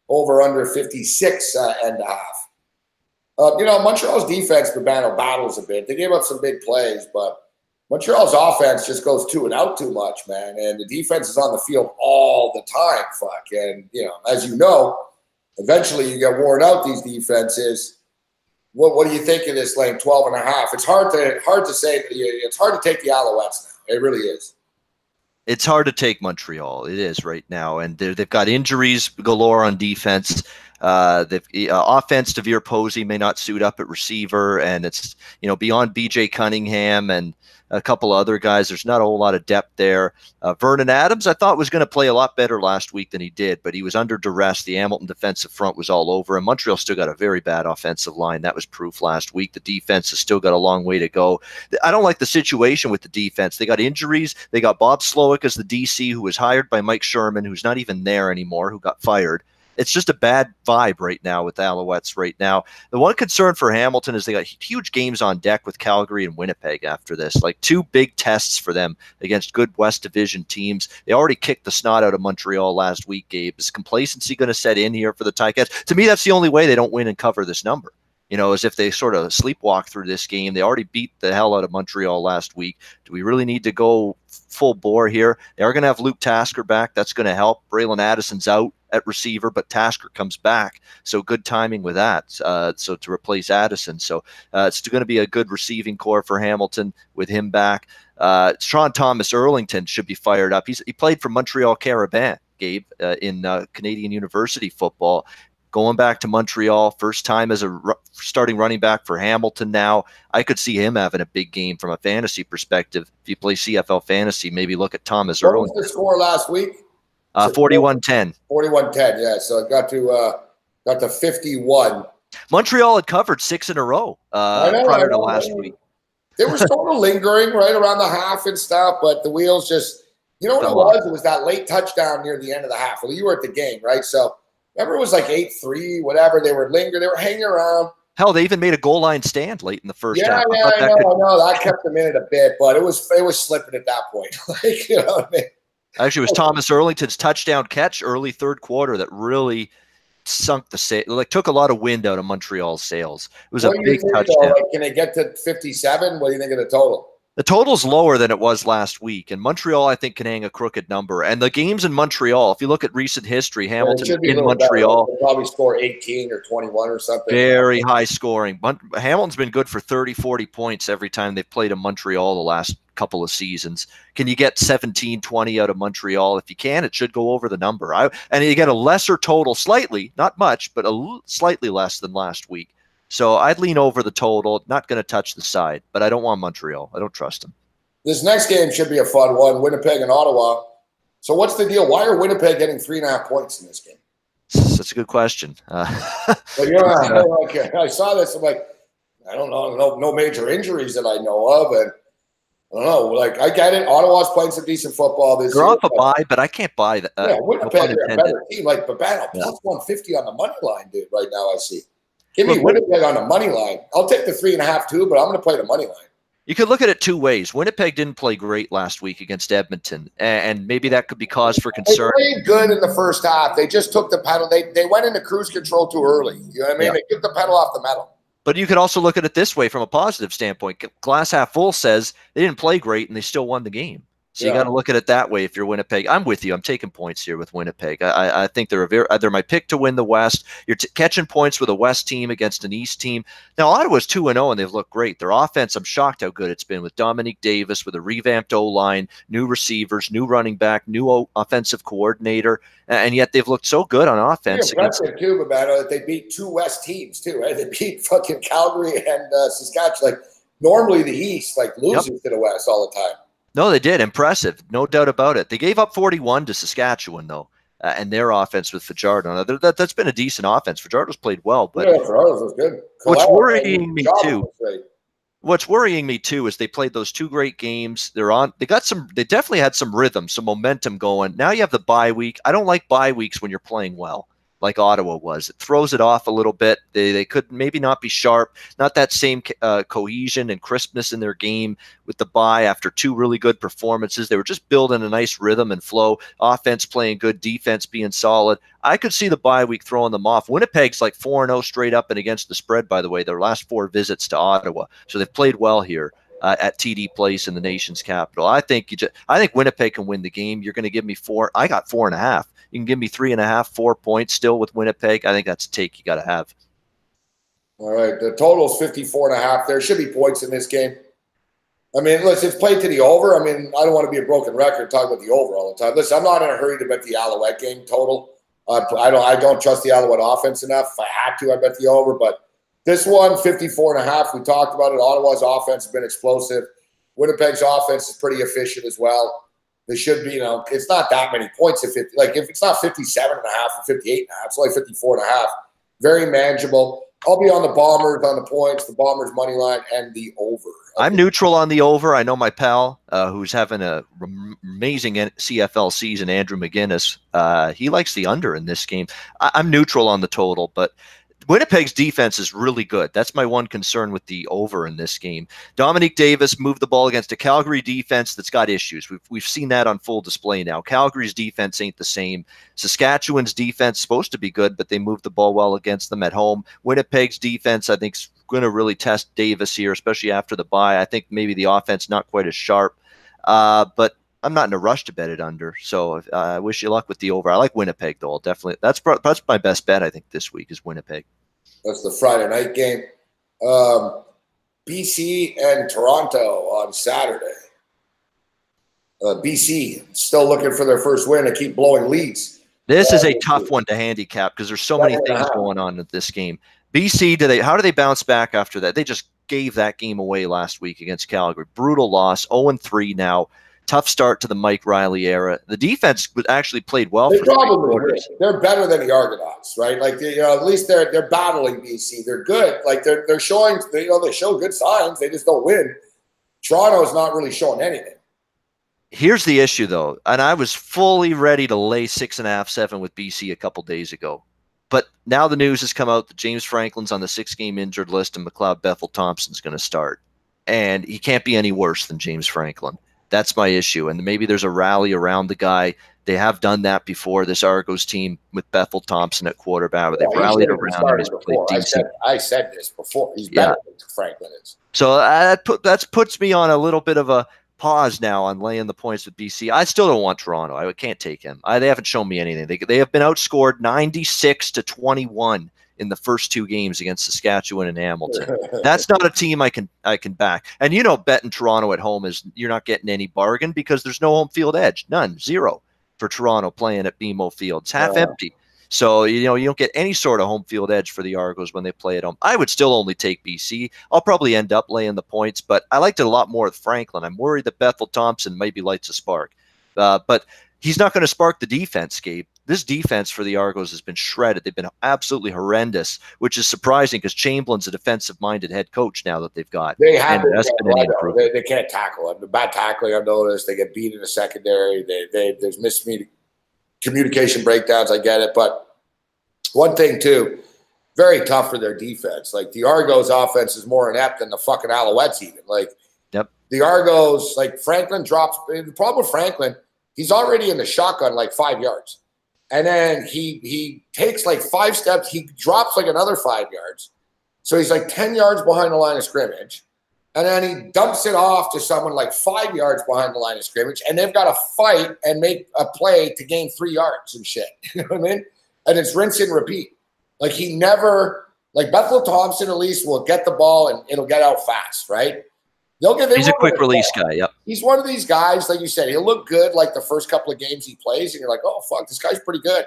over under 56.5. Montreal's defense, the battle battles a bit. They gave up some big plays, but Montreal's offense just goes to and out too much, man. And the defense is on the field all the time, fuck. And, as you know, eventually you get worn out, these defenses. What do you think of this lane, 12.5? It's hard to say. It's hard to take the Alouettes now. It really is. It's hard to take Montreal. It is right now. And they've got injuries galore on defense. Offense, Devere Posey may not suit up at receiver, and it's beyond BJ Cunningham and a couple other guys. There's not a whole lot of depth there. Vernon Adams, I thought, was going to play a lot better last week than he did, but he was under duress. The Hamilton defensive front was all over him. Montreal still got a very bad offensive line. That was proof last week. The defense has still got a long way to go. I don't like the situation with the defense. They got injuries. They got Bob Slowick as the DC, who was hired by Mike Sherman, who's not even there anymore, who got fired. It's just a bad vibe right now with the Alouettes right now. The one concern for Hamilton is they got huge games on deck with Calgary and Winnipeg after this, like two big tests for them against good West Division teams. They already kicked the snot out of Montreal last week, Gabe. Is complacency going to set in here for the Ticats? To me, that's the only way they don't win and cover this number. Is if they sort of sleepwalk through this game. They already beat the hell out of Montreal last week. Do we really need to go full bore here? They are going to have Luke Tasker back. That's going to help. Braylon Addison's out at receiver, but Tasker comes back. So good timing with that. So to replace Addison. So it's going to be a good receiving core for Hamilton with him back. Sean Thomas Erlington should be fired up. He played for Montreal Carabin, Gabe, in Canadian University football. Going back to Montreal, first time as a starting running back for Hamilton now. I could see him having a big game from a fantasy perspective. If you play CFL fantasy, maybe look at Thomas Erlington. What was the score last week? 41-10. 41-10, yeah. So it got to 51. Montreal had covered 6 in a row prior to last week. They were sort of lingering right around the half and stuff, but the wheels just, what it was? It was that late touchdown near the end of the half. Well, you were at the game, right? So remember, it was like 8-3, whatever. They were lingering. They were hanging around. Hell, they even made a goal line stand late in the first half. Yeah, I know. That kept them in it a bit, but it was slipping at that point. You know what I mean? Actually, it was Thomas Erlington's touchdown catch early third quarter that really sunk the sail. Like, took a lot of wind out of Montreal's sails. It was a big touchdown. Can they get to 57? What do you think of the total? The total's lower than it was last week, and Montreal, I think, can hang a crooked number. And the games in Montreal, if you look at recent history, Hamilton in Montreal they'll probably score 18 or 21 or something. Very high scoring. Hamilton's been good for 30, 40 points every time they've played in Montreal the last couple of seasons. Can you get 17, 20 out of Montreal? If you can, it should go over the number. And you get a lesser total, slightly, not much, but slightly less than last week. So I'd lean over the total, not going to touch the side, but I don't want Montreal. I don't trust them. This next game should be a fun one, Winnipeg and Ottawa. So what's the deal? Why are Winnipeg getting 3.5 points in this game? That's a good question. I saw this. I'm like, I don't know, no major injuries that I know of. And I don't know. Like, I get it. Ottawa's playing some decent football this year. They're off a bye, but I can't buy that. Winnipeg are a better team. Like, Babano, plus 150 on the money line, dude, right now I see. Give me Winnipeg on the money line. I'll take the 3.5 too, but I'm going to play the money line. You could look at it two ways. Winnipeg didn't play great last week against Edmonton, and maybe that could be cause for concern. They played good in the first half. They just took the pedal. They went into cruise control too early. You know what I mean? Yeah. They took the pedal off the metal. But you could also look at it this way from a positive standpoint. Glass half full says they didn't play great and they still won the game. So you got to look at it that way if you're Winnipeg. I'm with you. I'm taking points here with Winnipeg. I think they're my pick to win the West. You're catching points with a West team against an East team. Now, Ottawa's 2-0, and they've looked great. Their offense, I'm shocked how good it's been with Dominique Davis, with a revamped O-line, new receivers, new running back, new offensive coordinator, and yet they've looked so good on offense. Impressive, too, Babano, that they beat two West teams, too, right? They beat fucking Calgary and Saskatchewan. Like, normally the East, loses to the West all the time. No, they did. Impressive. No doubt about it. They gave up 41 to Saskatchewan, though, and their offense with Fajardo. That's been a decent offense. Fajardo's played well. But Fajardo's was good. What's worrying me, too, is they played those two great games. They definitely had some rhythm, some momentum going. Now you have the bye week. I don't like bye weeks when you're playing well, like Ottawa was. It throws it off a little bit. They could maybe not be sharp, not that same cohesion and crispness in their game with the bye after two really good performances. They were just building a nice rhythm and flow, offense playing good, defense being solid. I could see the bye week throwing them off. Winnipeg's like 4-0 straight up and against the spread, by the way, their last 4 visits to Ottawa. So they've played well here. at TD Place in the nation's capital. I think I think Winnipeg can win the game. You're going to give me 4. I got 4.5. You can give me 3.5, 4 points still with Winnipeg. I think that's a take you got to have. All right. The total's 54.5. There should be points in this game. I mean, listen, it's played to the over. I mean, I don't want to be a broken record talking about the over all the time. Listen, I'm not in a hurry to bet the Alouette game total. I don't trust the Alouette offense enough. If I had to, I bet the over. But this one, 54.5, we talked about it. Ottawa's offense has been explosive. Winnipeg's offense is pretty efficient as well. There should be, it's not that many points. If it's not 57.5 or 58.5, it's only 54.5. Very manageable. I'll be on the Bombers on the points, the Bombers money line, and the over. I'm neutral on the over. I know my pal, who's having a amazing CFL season, Andrew McGinnis. He likes the under in this game. I'm neutral on the total, but Winnipeg's defense is really good. That's my one concern with the over in this game. Dominique Davis moved the ball against a Calgary defense that's got issues. We've seen that on full display now. Calgary's defense ain't the same. Saskatchewan's defense is supposed to be good, but they moved the ball well against them at home. Winnipeg's defense, I think, is going to really test Davis here, especially after the bye. I think maybe the offense not quite as sharp, but I'm not in a rush to bet it under, so I wish you luck with the over. I like Winnipeg, though. Definitely, that's my best bet, I think, this week is Winnipeg. That's the Friday night game. BC and Toronto on Saturday. BC still looking for their first win and keep blowing leads. This is a tough one to handicap because there's so many things going on in this game. BC, how do they bounce back after that? They just gave that game away last week against Calgary. Brutal loss, 0-3 now. Tough start to the Mike Riley era. The defense actually played well. They probably they're better than the Argonauts, right? Like at least they're battling BC. They're good. Like they're showing they show good signs. They just don't win. Toronto's not really showing anything. Here's the issue, though, and I was fully ready to lay 6.5, 7 with BC a couple days ago. But now the news has come out that James Franklin's on the 6-game injured list and McLeod Bethel-Thompson's going to start. And he can't be any worse than James Franklin. That's my issue. And maybe there's a rally around the guy. They have done that before, this Argos team with Bethel-Thompson at quarterback. They've rallied around him. He's played decent. I said this before. He's better than Franklin is. So that puts me on a little bit of a pause now on laying the points with BC. I still don't want Toronto. I can't take him. They haven't shown me anything. They have been outscored 96-21 in the first 2 games against Saskatchewan and Hamilton. That's not a team I can back. And betting Toronto at home is you're not getting any bargain because there's no home field edge. None. 0 for Toronto playing at BMO Field. It's half empty. So, you don't get any sort of home field edge for the Argos when they play at home. I would still only take BC. I'll probably end up laying the points, but I liked it a lot more with Franklin. I'm worried that Bethel-Thompson maybe lights a spark. But he's not going to spark the defense, Gabe. This defense for the Argos has been shredded. They've been absolutely horrendous, which is surprising because Chamberlain's a defensive-minded head coach now that they've got. They have they can't tackle. The bad tackling, I've noticed. They get beat in the secondary. There's communication breakdowns. I get it. But one thing, too, very tough for their defense. Like, the Argos offense is more inept than the fucking Alouettes even. Like, the Argos, like, Franklin drops – the problem with Franklin, he's already in the shotgun like 5 yards. And then he takes like 5 steps. He drops like another 5 yards. So he's like 10 yards behind the line of scrimmage. And then he dumps it off to someone like 5 yards behind the line of scrimmage. And they've got to fight and make a play to gain 3 yards and shit. You know what I mean? And it's rinse and repeat. Like he never – like Bethel-Thompson at least will get the ball and it'll get out fast, right? He's a quick release guy, yep. He's one of these guys, like you said, he'll look good like the first couple of games he plays, and you're like, oh, fuck, this guy's pretty good.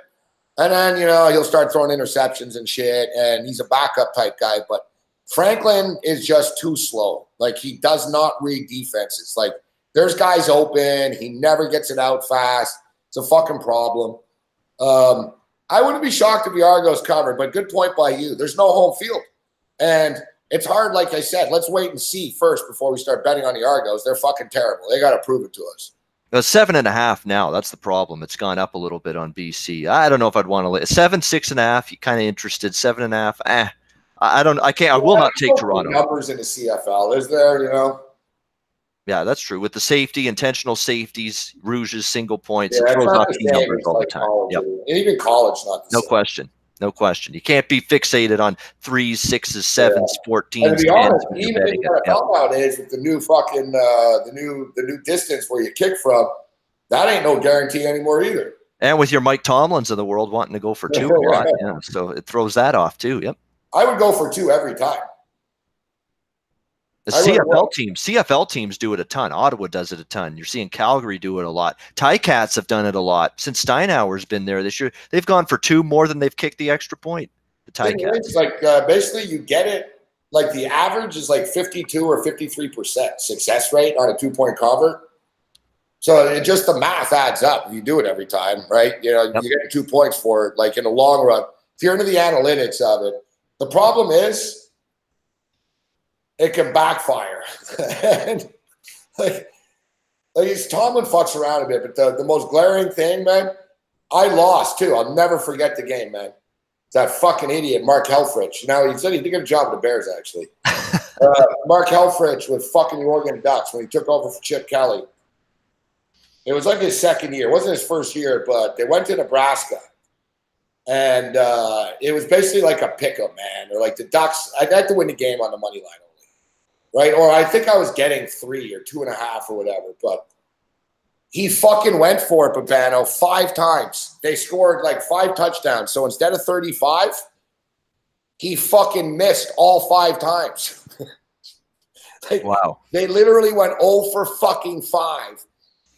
And then, he'll start throwing interceptions and shit, and he's a backup type guy. But Franklin is just too slow. Like, he does not read defenses. Like, there's guys open. He never gets it out fast. It's a fucking problem. I wouldn't be shocked if the Argos covered, but good point by you. There's no home field. And it's hard, like I said. Let's wait and see first before we start betting on the Argos. They're fucking terrible. They got to prove it to us. 7.5 now. That's the problem. It's gone up a little bit on BC. I don't know if I'd want to lay 7, 6.5. You kind of interested? 7.5. I don't. I can't. I will not take Toronto. Numbers in the CFL, is there? Yeah, that's true. With the safety, intentional safeties, rouges, single points, it throws off key numbers all the time. Yep. And even college, not the no same. question. No question. You can't be fixated on 3s, 6s, 7s, 14s. And to be honest, when you're even in betting the it. Yep. NFL nowadays with the new fucking the new distance where you kick from, that ain't no guarantee anymore either. And with your Mike Tomlins of the world wanting to go for 2 a lot, yeah, so it throws that off too. Yep. I would go for 2 every time. The CFL teams do it a ton. Ottawa does it a ton. You're seeing Calgary do it a lot. Ticats have done it a lot since Steinauer's been there this year. They've gone for 2 more than they've kicked the extra point. The Ticats. It's like basically you get it. Like the average is like 52 or 53% success rate on a 2-point convert. So it just the math adds up if you do it every time, right? You know, you get 2 points for it. Like in the long run, if you're into the analytics of it, the problem is it can backfire. And like Tomlin fucks around a bit, but the most glaring thing, man, I lost too. I'll never forget the game, man. That fucking idiot, Mark Helfrich. Now, he said he did a good job with the Bears, actually. Mark Helfrich with fucking the Oregon Ducks when he took over for Chip Kelly. It was like his second year. It wasn't his first year, but they went to Nebraska. And it was basically like a pick-up, man. Or like the Ducks. I'd had to win the game on the money line only, right? Or I think I was getting 3 or 2.5 or whatever. But he fucking went for it, Babano, 5 times. They scored like 5 touchdowns. So instead of 35, he fucking missed all 5 times. Like, wow. They literally went 0 for fucking 5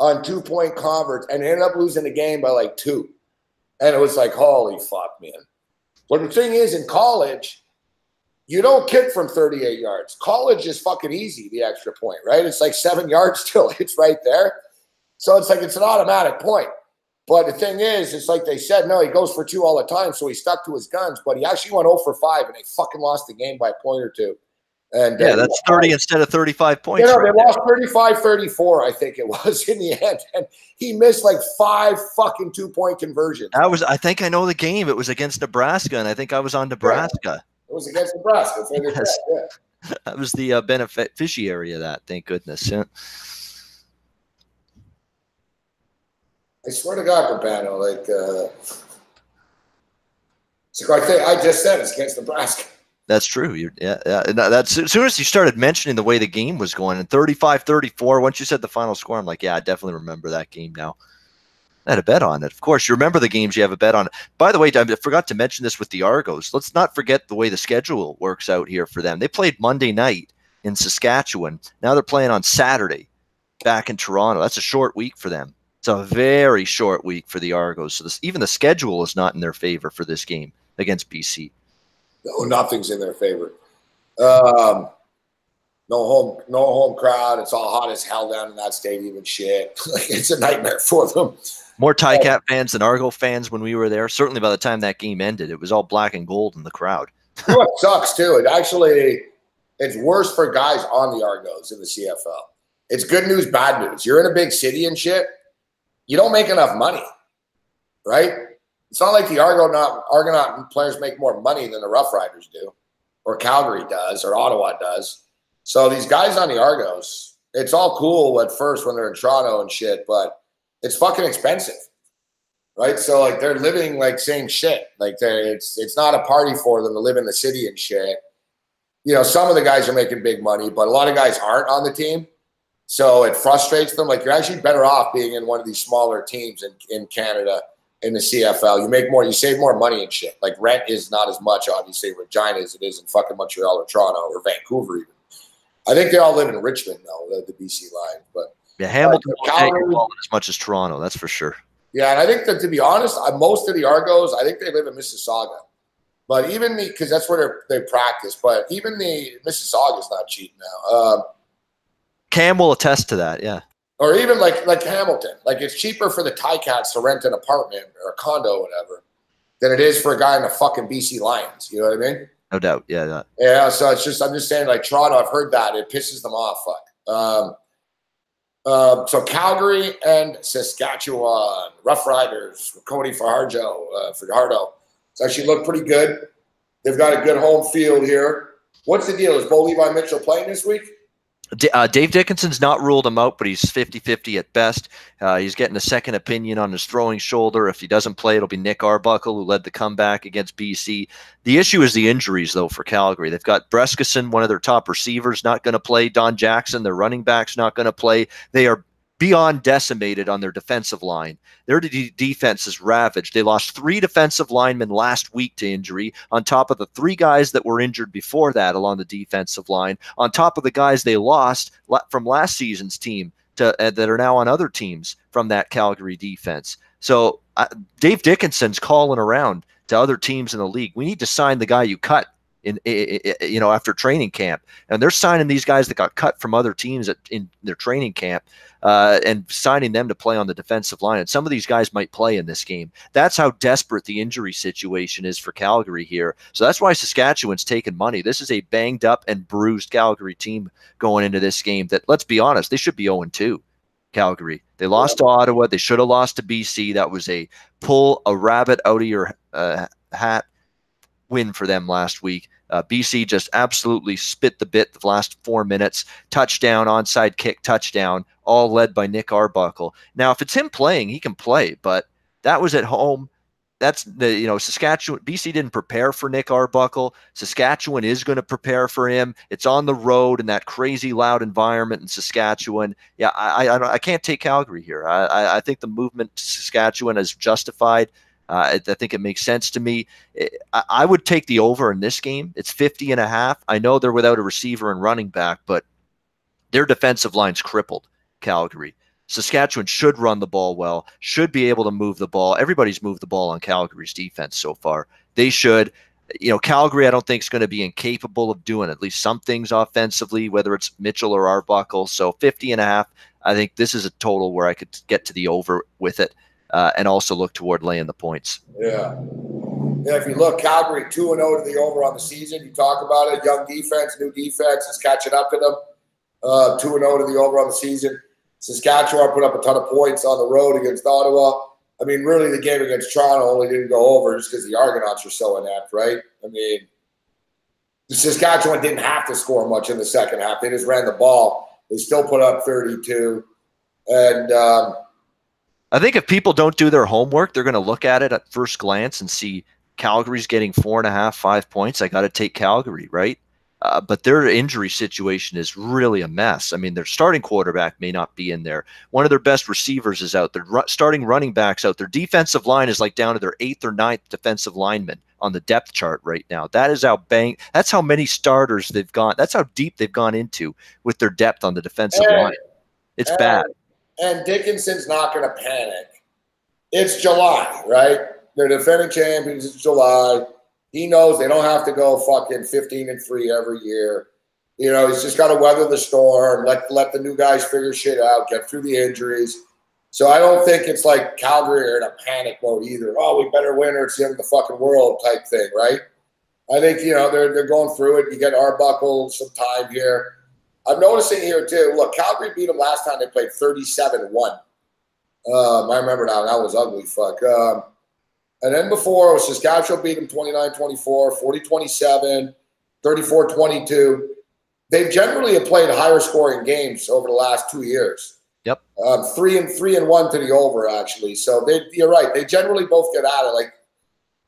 on 2-point converts and ended up losing the game by like 2. And it was like, holy fuck, man. But the thing is, in college, you don't kick from 38 yards. College is fucking easy, the extra point, right? It's like 7 yards still. It's right there. So it's like it's an automatic point. But the thing is, it's like they said, no, he goes for 2 all the time, so he stuck to his guns. But he actually went 0 for 5, and they fucking lost the game by a point or 2. And yeah, that's 30 instead of 35 points. You know, they lost 35-34, I think it was, in the end. And he missed like 5 fucking 2-point conversions. I think I know the game. It was against Nebraska, and I think I was on Nebraska. Yeah. It was against Nebraska. Yes. Yeah. I was the beneficiary of that, thank goodness. Yeah. I swear to God, Babano, like, I just said it's against Nebraska. That's true. That's as soon as you started mentioning the way the game was going, and 35-34, once you said the final score, I'm like, yeah, I definitely remember that game now. I had a bet on it. Of course, you remember the games, you have a bet on it. By the way, I forgot to mention this with the Argos. Let's not forget the way the schedule works out here for them. They played Monday night in Saskatchewan. Now they're playing on Saturday back in Toronto. That's a short week for them. It's a very short week for the Argos. So even the schedule is not in their favor for this game against BC. No, nothing's in their favor. No home crowd. It's all hot as hell down in that stadium and shit. Like, it's a nightmare for them. More Ticat fans than Argo fans when we were there. Certainly by the time that game ended, it was all black and gold in the crowd. You know what sucks too? It's worse for guys on the Argos in the CFL. It's good news, bad news. You're in a big city and shit. You don't make enough money, right? It's not like the Argonaut players make more money than the Rough Riders do, or Calgary does, or Ottawa does. So these guys on the Argos, it's all cool at first when they're in Toronto and shit, but it's fucking expensive, right? So like they're living like same shit. Like it's not a party for them to live in the city and shit. You know, some of the guys are making big money, but a lot of guys aren't on the team. So it frustrates them. Like, you're actually better off being in one of these smaller teams in Canada, in the CFL. You make more, you save more money and shit. Like, rent is not as much, obviously, in Regina as it is in fucking Montreal or Toronto or Vancouver even. I think they all live in Richmond, though, the BC line. But yeah, Hamilton won't take as much as Toronto, that's for sure. Yeah, and I think that, to be honest, most of the Argos, I think they live in Mississauga. But even because that's where they practice. But even the Mississauga is not cheap now. Cam will attest to that, yeah. Or even like Hamilton. Like, it's cheaper for the Ticats to rent an apartment or a condo or whatever than it is for a guy in the fucking BC Lions. You know what I mean? No doubt, yeah. Yeah, so it's just, I'm just saying, like, Toronto, I've heard that. It pisses them off, so Calgary and Saskatchewan, Rough Riders, Cody Fajardo. It's actually looked pretty good. They've got a good home field here. What's the deal? Is Bo Levi Mitchell playing this week? Dave Dickinson's not ruled him out, but he's 50-50 at best. He's getting a second opinion on his throwing shoulder. If he doesn't play, it'll be Nick Arbuckle, who led the comeback against BC. The issue is the injuries, though, for Calgary. They've got Brescacin, one of their top receivers, not going to play. Don Jackson, their running back's not going to play. They are beyond decimated on their defensive line. Their defense is ravaged. They lost 3 defensive linemen last week to injury, on top of the 3 guys that were injured before that along the defensive line, on top of the guys they lost from last season's team that are now on other teams from that Calgary defense. So Dave Dickinson's calling around to other teams in the league. We need to sign the guy you cut after training camp, and they're signing these guys that got cut from other teams in their training camp, and signing them to play on the defensive line. And some of these guys might play in this game. That's how desperate the injury situation is for Calgary here. So that's why Saskatchewan's taking money. This is a banged up and bruised Calgary team going into this game that, let's be honest, they should be 0-2. Calgary. They lost to Ottawa. They should have lost to BC. That was a pull a rabbit out of your hat win for them last week. BC just absolutely spit the bit the last 4 minutes. Touchdown, onside kick, touchdown, all led by Nick Arbuckle. Now, if it's him playing, he can play, but that was at home. That's Saskatchewan. BC didn't prepare for Nick Arbuckle. Saskatchewan is going to prepare for him. It's on the road in that crazy loud environment in Saskatchewan. Yeah, I can't take Calgary here. I think the movement to Saskatchewan is justified. I think it makes sense to me. I would take the over in this game. It's 50.5. I know they're without a receiver and running back, but their defensive line's crippled, Calgary. Saskatchewan should run the ball well, should be able to move the ball. Everybody's moved the ball on Calgary's defense so far. They should. Calgary, I don't think is going to be incapable of doing at least some things offensively, whether it's Mitchell or Arbuckle. So 50.5. I think this is a total where I could get to the over with it. And also look toward laying the points. Yeah. If you look, Calgary 2-0 to the over on the season. You talk about it, young defense, new defense is catching up to them. 2-0 to the over on the season. Saskatchewan put up a ton of points on the road against Ottawa. I mean, really, the game against Toronto only didn't go over just because the Argonauts were so inept, right? I mean, Saskatchewan didn't have to score much in the second half. They just ran the ball. They still put up 32. And I think if people don't do their homework, they're going to look at it at first glance and see Calgary's getting 4.5, 5 points. I got to take Calgary, right? But their injury situation is really a mess. I mean, their starting quarterback may not be in there. One of their best receivers is out. Their starting running backs out. Their defensive line is like down to their 8th or 9th defensive lineman on the depth chart right now. That's how many starters they've gone. That's how deep they've gone into with their depth on the defensive line. It's bad. And Dickinson's not going to panic. It's July, right? They're defending champions. It's July. He knows they don't have to go fucking 15-3 every year. He's just got to weather the storm, let the new guys figure shit out, get through the injuries. So I don't think it's like Calgary are in a panic mode either. Oh, we better win or it's the end of the fucking world type thing, right? I think, they're going through it. You get Arbuckle some time here. I'm noticing here, too. Look, Calgary beat them last time they played 37-1. I remember now. That was ugly, fuck. And then before, Saskatchewan beat them 29-24, 40-27, 34-22. They generally have played higher scoring games over the last 2 years. Yep. 3-1 to the over, actually. So you're right. They generally both get at it. Like,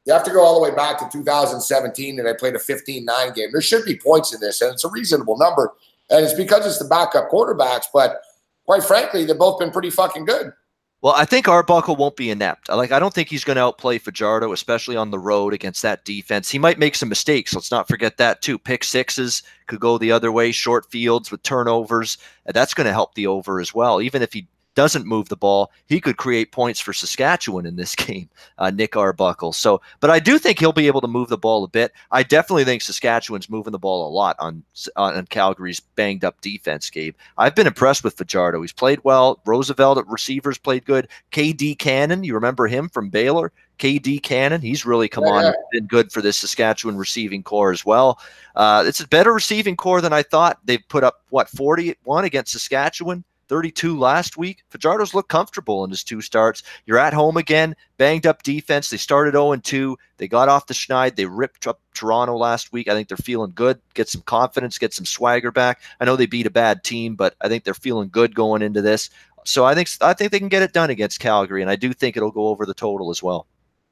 you have to go all the way back to 2017, and they played a 15-9 game. There should be points in this, and it's a reasonable number. And it's because it's the backup quarterbacks, but quite frankly, they've both been pretty fucking good. Well, I think Arbuckle won't be inept. I don't think he's going to outplay Fajardo, especially on the road against that defense. He might make some mistakes. Let's not forget that too. Pick sixes could go the other way, short fields with turnovers. That's going to help the over as well. Even if he doesn't move the ball, he could create points for Saskatchewan in this game, Nick Arbuckle. So, but I do think he'll be able to move the ball a bit. I definitely think Saskatchewan's moving the ball a lot on Calgary's banged up defense, Gabe. I've been impressed with Fajardo. He's played well. Roosevelt at receivers played good. KD Cannon, you remember him from Baylor? KD Cannon, he's really come on and been good for this Saskatchewan receiving core as well. It's a better receiving core than I thought. They've put up, 41 against Saskatchewan? 32 last week. Fajardo's looked comfortable in his 2 starts. You're at home again, banged up defense. They started 0-2. They got off the schneid. They ripped up Toronto last week. I think they're feeling good, get some confidence, get some swagger back. I know they beat a bad team, but I think they're feeling good going into this. So I think they can get it done against Calgary, and I do think it'll go over the total as well.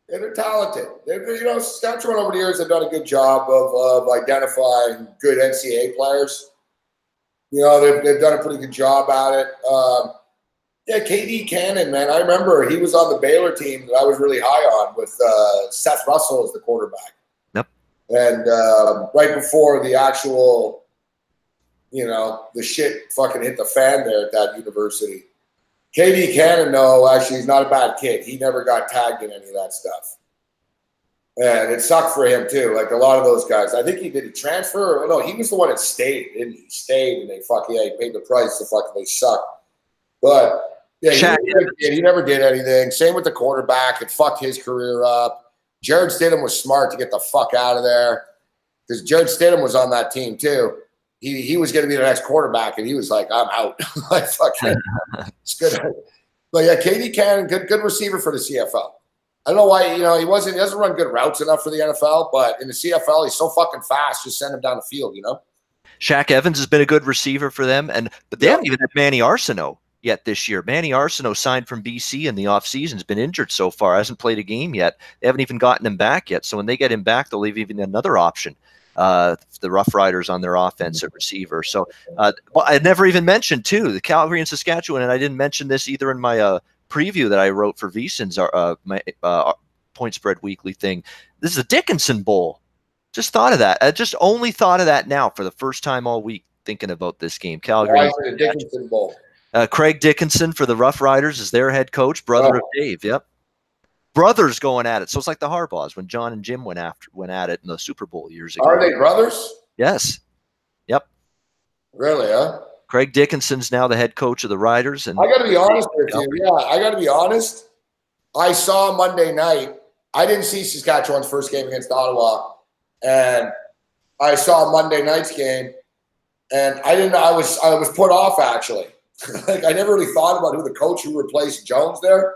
Yeah, they're talented. Saskatchewan over the years have done a good job of identifying good NCAA players. They've done a pretty good job at it. Yeah, KD Cannon, man. I remember he was on the Baylor team that I was really high on with Seth Russell as the quarterback. Yep. And right before the actual, the shit fucking hit the fan there at that university. KD Cannon, though, actually, he's not a bad kid. He never got tagged in any of that stuff. And it sucked for him, too. Like a lot of those guys. I think he did a transfer. No, he was the one that stayed, didn't he? He stayed, and he paid the price. They sucked. But, yeah, he never did anything. Same with the quarterback. It fucked his career up. Jared Stidham was smart to get the fuck out of there because Jared Stidham was on that team, too. He was going to be the next quarterback, and he was like, I'm out. Like, fuck it. It's good. But, yeah, KD Cannon, good receiver for the CFL. I don't know why, he doesn't run good routes enough for the NFL, but in the CFL, he's so fucking fast. Just send him down the field, Shaq Evans has been a good receiver for them, but they haven't even had Manny Arsenault yet this year. Manny Arsenault signed from BC in the offseason, has been injured so far, hasn't played a game yet. They haven't even gotten him back yet. So when they get him back, they'll leave even another option. The Rough Riders on their offense at receiver. So I never even mentioned, too, the Calgary and Saskatchewan, and I didn't mention this either in my preview that I wrote for VSiN's Point Spread Weekly thing. This is a Dickinson Bowl. Just thought of that. I just only thought of that now for the first time all week thinking about this game. Calgary. Why is it a Dickinson Bowl? Craig Dickinson for the Rough Riders is their head coach, brother of Dave. Yep. Brothers going at it. So it's like the Harbaughs when John and Jim went at it in the Super Bowl years ago. Are they brothers? Yes. Yep. Really, huh? Craig Dickinson's now the head coach of the Riders. And I got to be honest with you. Yeah, I got to be honest. I saw Monday night. I didn't see Saskatchewan's first game against Ottawa, and I saw Monday night's game, and I didn't. I was put off actually. Like I never really thought about who the coach who replaced Jones there.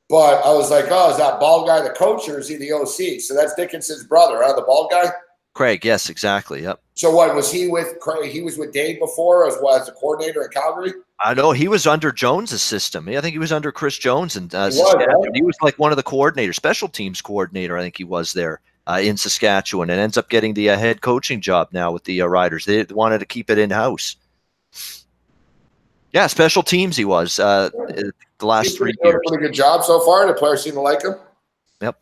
But I was like, oh, is that bald guy the coach or is he the OC? So that's Dickinson's brother, huh? The bald guy? Craig, yes, exactly. Yep. So what, was he with Craig? He was with Dave before as a coordinator in Calgary? I know he was under Jones's system. I think he was under Chris Jones. And he was like one of the coordinators, special teams coordinator, I think he was there in Saskatchewan, and ends up getting the head coaching job now with the Riders. They wanted to keep it in-house. Yeah, special teams he was the last 3 years. Pretty good job so far. The players seem to like him. Yep.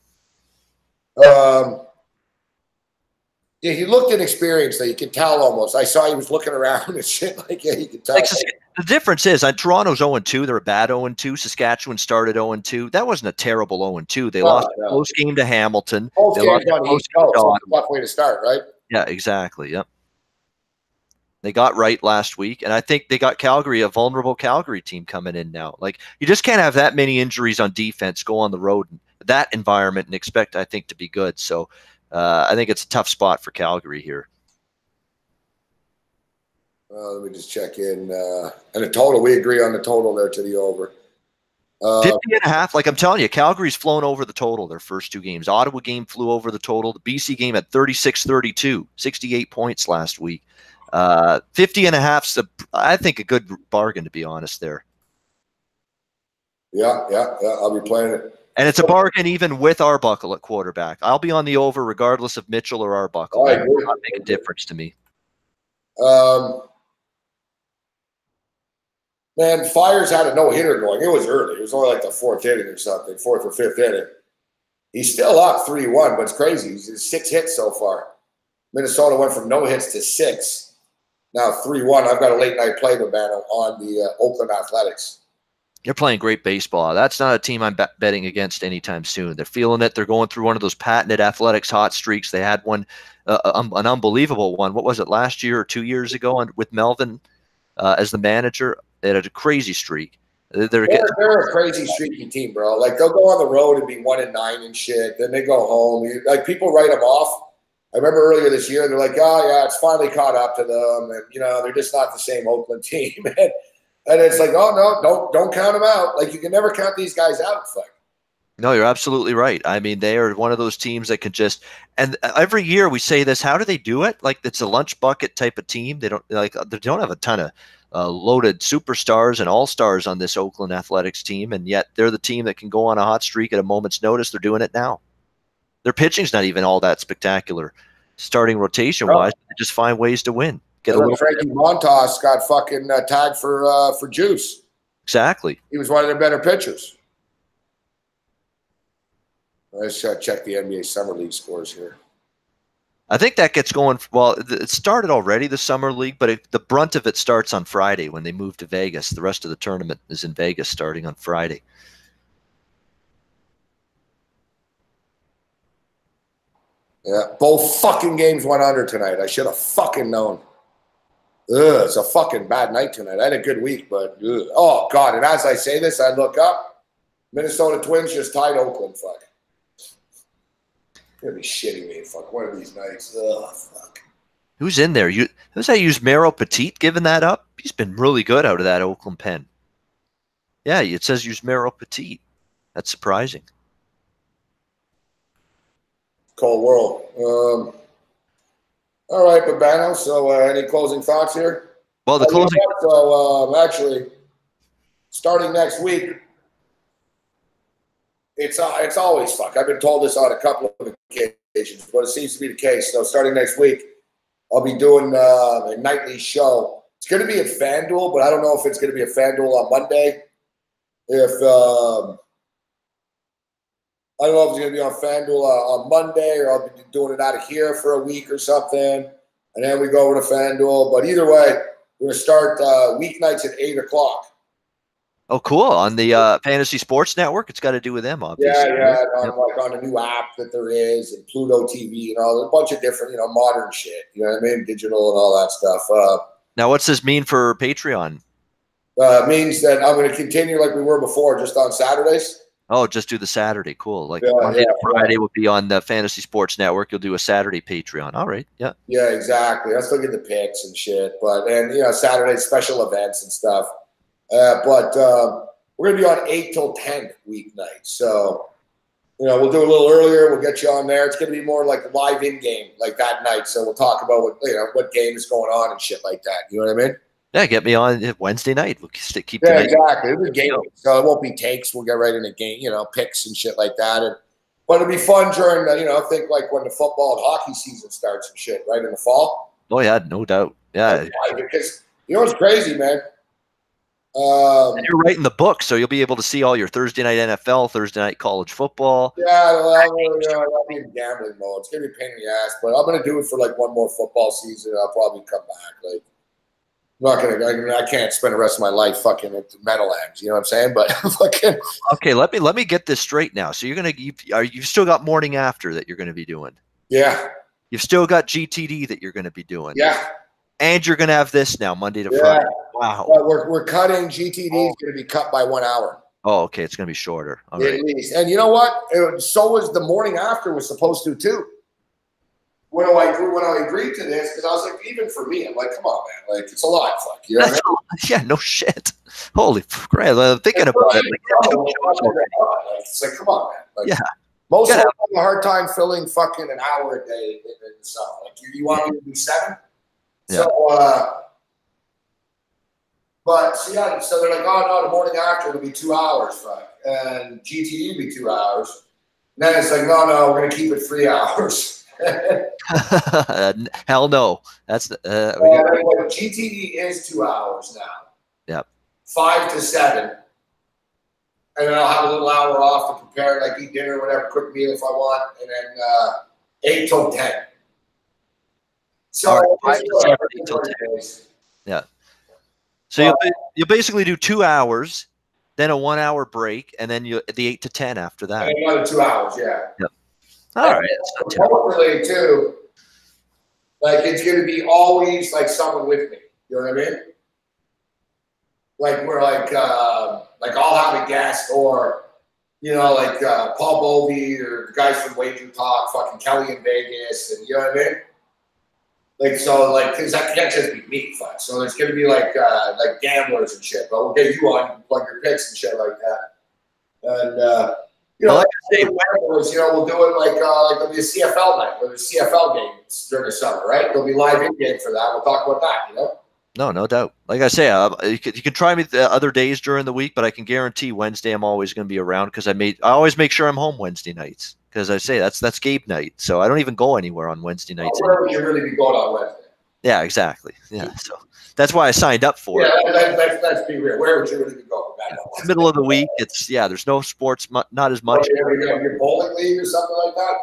Yeah, he looked inexperienced. You could tell almost. I saw he was looking around and shit. Like, yeah, you could tell. The difference is Toronto's 0-2. They're a bad 0-2. Saskatchewan started 0-2. That wasn't a terrible 0-2. They lost a close game to Hamilton. Both they games lost on the East Coast. So it's a tough way to start, right? Yeah, exactly. Yep. They got right last week, and I think they got Calgary, a vulnerable Calgary team coming in now. Like, you just can't have that many injuries on defense, go on the road in that environment and expect, I think, to be good. So I think it's a tough spot for Calgary here. Let me just check in. And the total, we agree on the total there to the over. 50.5. Like I'm telling you, Calgary's flown over the total their first 2 games. Ottawa game flew over the total. The BC game at 36-32, 68 points last week. 50.5's I think a good bargain, to be honest there. Yeah. I'll be playing it. And it's a bargain even with Arbuckle at quarterback. I'll be on the over regardless of Mitchell or Arbuckle. That will not make a difference to me. Man, Fires had a no-hitter going. It was early. It was only like the 4th inning or something, 4th or 5th inning. He's still up 3-1, but it's crazy. He's 6 hits so far. Minnesota went from no hits to 6. Now 3-1. I've got a late-night play with man on the Oakland Athletics. You're playing great baseball. That's not a team I'm betting against anytime soon. They're feeling it. They're going through one of those patented Athletics hot streaks. They had one, an unbelievable one. What was it, last year or 2 years ago with Melvin as the manager? They had a crazy streak. They're a crazy streaky team, bro. Like, they'll go on the road and be 1-9 and shit. Then they go home. Like, people write them off. I remember earlier this year, they're like, oh, yeah, it's finally caught up to them. And, they're just not the same Oakland team. And it's like, oh no, don't count them out. Like you can never count these guys out. Fuck. No, you're absolutely right. I mean, they are one of those teams that can just, and every year we say this, how do they do it? Like it's a lunch bucket type of team. They don't have a ton of loaded superstars and all-stars on this Oakland Athletics team, and yet they're the team that can go on a hot streak at a moment's notice. They're doing it now. Their pitching's not even all that spectacular. Starting rotation-wise, they just find ways to win. Get a little. Frankie Montas got fucking tagged for juice. Exactly. He was one of their better pitchers. Let's check the NBA Summer League scores here. I think that gets going. Well, it started already, the Summer League, but the brunt of it starts on Friday when they move to Vegas. The rest of the tournament is in Vegas starting on Friday. Yeah, both fucking games went under tonight. I should have fucking known. Ugh, it's a fucking bad night tonight. I had a good week, but ugh. Oh, God. And as I say this, I look up. Minnesota Twins just tied Oakland. Fuck. You're going to be shitting me. Fuck. One of these nights. Ugh, fuck. Who's in there? Who's that? Yusmeiro Petit giving that up? He's been really good out of that Oakland pen. Yeah, it says Yusmeiro Petit. That's surprising. Cold world. All right, Babano. So, any closing thoughts here? Well, the closing. So, actually, starting next week, it's always fuck. I've been told this on a couple of occasions, but it seems to be the case. So, starting next week, I'll be doing a nightly show. It's going to be at FanDuel, but I don't know if it's going to be at FanDuel on Monday. I don't know if it's going to be on FanDuel on Monday, or I'll be doing it out of here for a week or something, and then we go over to FanDuel. But either way, we're going to start weeknights at 8 o'clock. Oh, cool. On the Fantasy Sports Network? It's got to do with them, obviously. Yeah. On a new app that there is, and Pluto TV and all. There's a bunch of different, modern shit. You know what I mean? Digital and all that stuff. Now, what's this mean for Patreon? Means that I'm going to continue like we were before, just on Saturdays. Oh, just do the Saturday. Cool. Like Monday to Friday will be on the Fantasy Sports Network. You'll do a Saturday Patreon. All right. Yeah. Yeah, exactly. I still get the picks and shit, and Saturday special events and stuff. But we're gonna be on 8 till 10 weeknights. So we'll do a little earlier. We'll get you on there. It's gonna be more like live in game like that night. So we'll talk about what game is going on and shit like that. You know what I mean? Yeah, get me on Wednesday night. We'll keep the night. Exactly. It'll be game, so it won't be takes. We'll get right into game, picks and shit like that. But it'll be fun during I think like when the football and hockey season starts and shit, right in the fall. Oh yeah, no doubt. Yeah. Because it's crazy, man. And you're writing the book, so you'll be able to see all your Thursday night NFL, Thursday night college football. Yeah, I'll be in gambling mode. It's gonna be a pain in the ass, but I'm gonna do it for like one more football season. I'll probably come back. Like, I can't spend the rest of my life fucking at Meadowlands. You know what I'm saying? But fucking. Okay, let me get this straight now. So you've still got morning after that you're gonna be doing. Yeah. You've still got GTD that you're gonna be doing. Yeah. And you're gonna have this now Monday to Friday. Wow. We're cutting. GTD is going to be cut by 1 hour. Oh, okay. It's going to be shorter. All right. At least. And you know what? So was the morning after was supposed to too. When I agreed to this, because I was like, even for me, I'm like, come on, man. Like, it's a lot. Fuck. You know what I mean? Yeah, no shit. Holy crap. I'm thinking about it. It's like, come on, man. Like, yeah. Most people have a hard time filling fucking an hour a day in the summer. Like, you want me to do 7? Yeah. So, so they're like, oh no, the morning after it'll be 2 hours, fuck. And GTD will be 2 hours. And then it's like, no, we're gonna keep it 3 hours. Hell no. That's GTD is 2 hours now. Yep. 5 to 7. And then I'll have a little hour off to prepare, like eat dinner or whatever, quick meal if I want, and then 8 till 10. So 5 to 7, 8 till 10. Yeah. So you'll basically do 2 hours, then a 1 hour break, and then the 8 to 10 after that. And another 2 hours, yeah. Yep. All right. Hopefully, too, like it's going to be always like someone with me. You know what I mean? Like we're like I'll have a guest, or like Paul Bovey or the guys from Wager Talk, fucking Kelly in Vegas, and you know what I mean? Like, so, like, because that can't just be me, fuck. So there's going to be, like gamblers and shit. But we'll get you on and plug your picks and shit like that. And, you know, Well, we'll do it like there'll be a CFL night where there's CFL games during the summer, right? There'll be live in-game for that. We'll talk about that, you know? No doubt. Like I say, you can try me the other days during the week, but I can guarantee Wednesday I'm always going to be around because I always make sure I'm home Wednesday nights because I say that's Gabe night, so I don't even go anywhere on Wednesday nights. Where would you really be going on Wednesday? Yeah, exactly. Yeah, so that's why I signed up for it. Let's be real. Where would you really be going? Middle of the week, there's no sports, not as much. Your bowling league or something like that?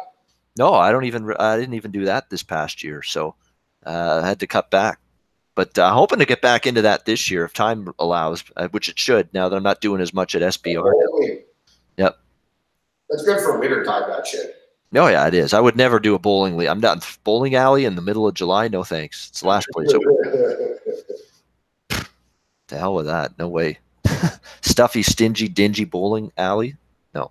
No, I didn't even do that this past year, so I had to cut back. But hoping to get back into that this year if time allows, which it should now that I'm not doing as much at SBR. Yep. That's good for winter time, that shit. Oh, yeah, it is. I would never do a bowling league. I'm not in bowling alley in the middle of July. No, thanks. It's the last place open. The hell with that. No way. Stuffy, stingy, dingy bowling alley? No.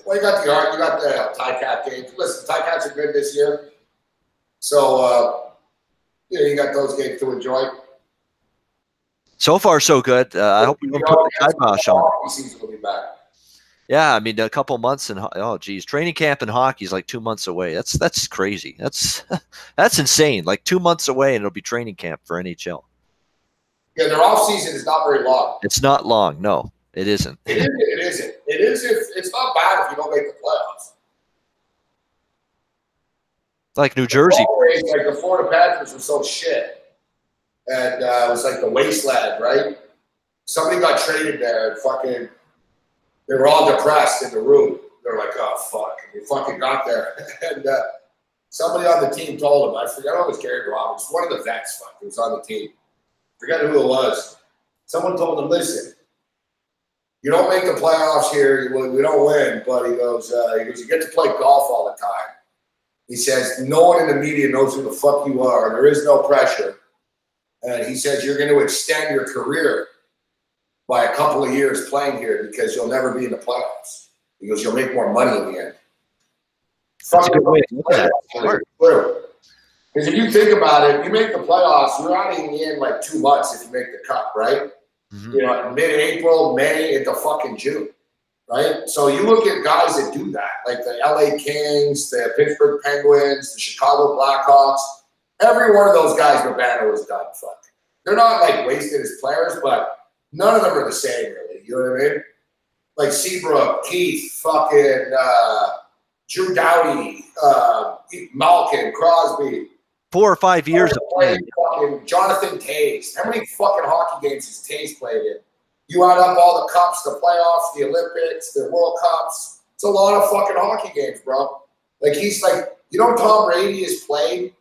Well, you got the Ticats games. Listen, Ticats are good this year. So, you got those games to enjoy. So far, so good. I hope we don't put the kibosh on. Season will be back. Yeah, I mean, a couple months and training camp and hockey is like 2 months away. That's crazy. That's insane. Like 2 months away, and it'll be training camp for NHL. Yeah, their off season is not very long. It's not long. No, it isn't. It isn't. It is if it's not bad if you don't make the playoffs. Like New Jersey. Like the Florida Panthers were so shit. And it was like the wasteland, right? Somebody got traded there and fucking, they were all depressed in the room. They're like, oh, fuck. And we fucking got there. And somebody on the team told him, I forget, it was Gary Roberts, one of the vets, fuck, who was on the team. Forget who it was. Someone told him, listen, you don't make the playoffs here, we don't win, but he goes, you get to play golf all the time. He says, no one in the media knows who the fuck you are. There is no pressure. And he says, you're going to extend your career by a couple of years playing here because you'll never be in the playoffs. He goes, you'll make more money in the end. That's a good way to look at it. Because if you think about it, you make the playoffs, you're only in like 2 months if you make the cut, right? Mm-hmm. You know, mid-April, May into fucking June. Right? So you look at guys that do that, like the LA Kings, the Pittsburgh Penguins, the Chicago Blackhawks. Every one of those guys, Urbano was done. Fuck. They're not like wasted as players, but none of them are the same, really. You know what I mean? Like Seabrook, Keith, fucking Drew Doughty, Malkin, Crosby. 4 or 5 years of playing. Fucking Jonathan Toews. How many fucking hockey games has Toews played in? You add up all the cups, the playoffs, the Olympics, the World Cups. It's a lot of fucking hockey games, bro. Like, he's like, Tom Brady has played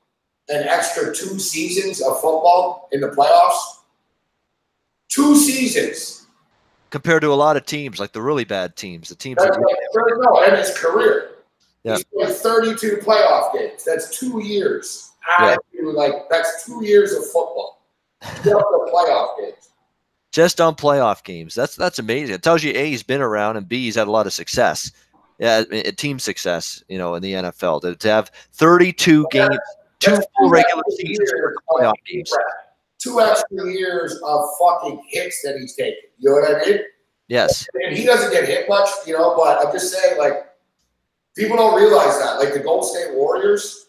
an extra 2 seasons of football in the playoffs. 2 seasons. Compared to a lot of teams, like the really bad teams. The teams and his career. Yeah. He's played 32 playoff games. That's 2 years. That's 2 years of football. Just the playoff games. Just on playoff games. That's amazing. It tells you A, he's been around, and B, he's had a lot of success. Yeah, team success, in the NFL. To have 32 games, 2 full regular seasons for playoff games. 2 extra years of fucking hits that he's taken. You know what I mean? Yes. And he doesn't get hit much, but I'm just saying, like, people don't realize that. Like the Golden State Warriors,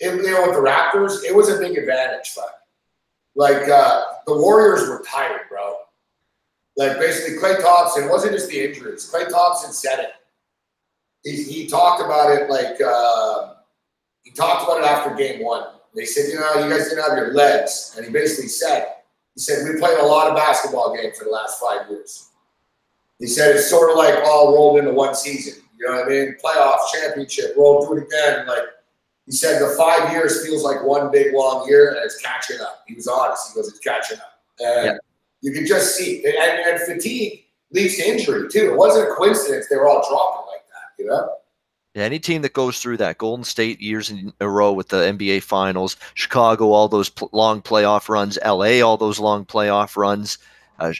with the Raptors, it was a big advantage, Like, the Warriors were tired, bro. Like, basically, Klay Thompson, it wasn't just the injuries. Klay Thompson said it. He talked about it, like, he talked about it after game 1. They said, you guys didn't have your legs. And he basically said, we played a lot of basketball games for the last 5 years. He said, it's sort of like all rolled into one season. You know what I mean? Playoffs, championship, roll, do it again. Like, he said the 5 years feels like one big, long year, and it's catching up. He was honest. He goes, it's catching up. And you can just see. And fatigue leads to injury, too. It wasn't a coincidence they were all dropping like that, Yeah, any team that goes through that, Golden State years in a row with the NBA Finals, Chicago, all those long playoff runs, LA, all those long playoff runs,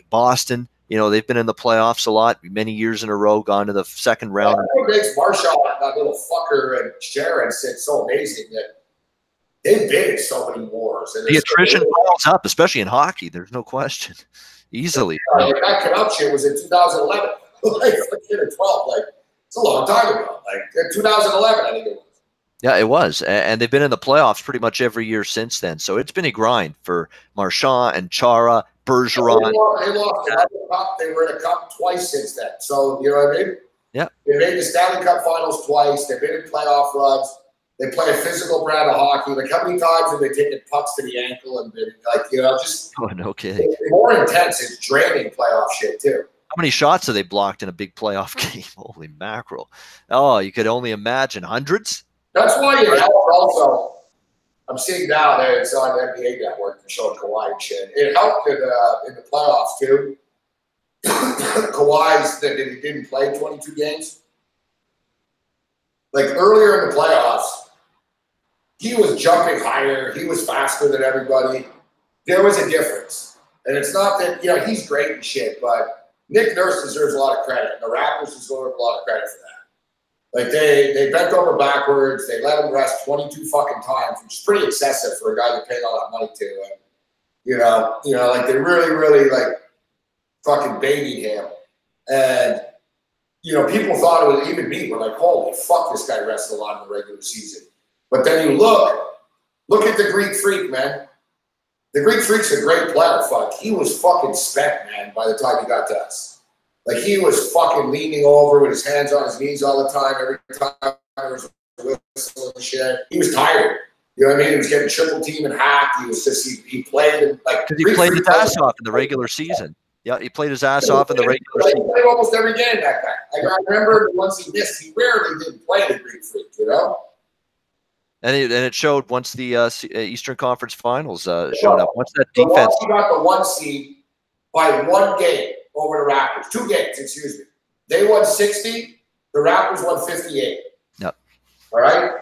Boston, You know, they've been in the playoffs a lot, many years in a row, gone to the second round. What makes Marshall, that little fucker, and Sharon sit so amazing that they've been in so many wars. And the attrition piles up, especially in hockey. There's no question. Easily. Like that Canuck shit was in 2011. Like, or 12. Like, it's a long time ago. Like, in 2011, I think it was. Yeah, it was. And they've been in the playoffs pretty much every year since then. So it's been a grind for Marchand and Chara, Bergeron. They lost another cup. They were in a cup twice since then. So, you know what I mean? Yeah. They made the Stanley Cup finals twice. They've been in playoff runs. They play a physical brand of hockey. Like, how many times have they taken pucks to the ankle and been, like, you know, just no kidding. More intense. It's draining playoff shit, too. How many shots have they blocked in a big playoff game? Holy mackerel. Oh, you could only imagine. Hundreds? That's why it helped also. I'm seeing now that it's on the NBA Network and showing Kawhi and shit. It helped in the playoffs, too. Kawhi's that he didn't play 22 games. Like, earlier in the playoffs, he was jumping higher. He was faster than everybody. There was a difference. And it's not that, you know, he's great and shit, but Nick Nurse deserves a lot of credit. And the Raptors deserve a lot of credit for that. Like, they bent over backwards. They let him rest 22 fucking times, which is pretty excessive for a guy they paid all that money to. And, you know, like, they really, really, like, fucking babied him. And, you know, people thought it was, even me, were like, holy fuck, this guy rested a lot in the regular season. But then you look at the Greek Freak, man. The Greek Freak's a great player, fuck. He was fucking spent, man, by the time he got to us. Like, he was fucking leaning over with his hands on his knees all the time. Every time there was a whistle and shit. He was tired. You know what I mean? He was getting triple team and hacked. He was just, he played. And, like, because he played his ass off in the regular season. Yeah, he played his ass off in the regular season. He played almost every game, that guy. Like, I remember once he missed, he rarely didn't play the Greek Freak, you know? And it showed once the Eastern Conference Finals showed up. Once that defense. He got the 1 seed by 1 game over the Raptors. 2 games, excuse me. They won 60. The Raptors won 58. Yep. All right?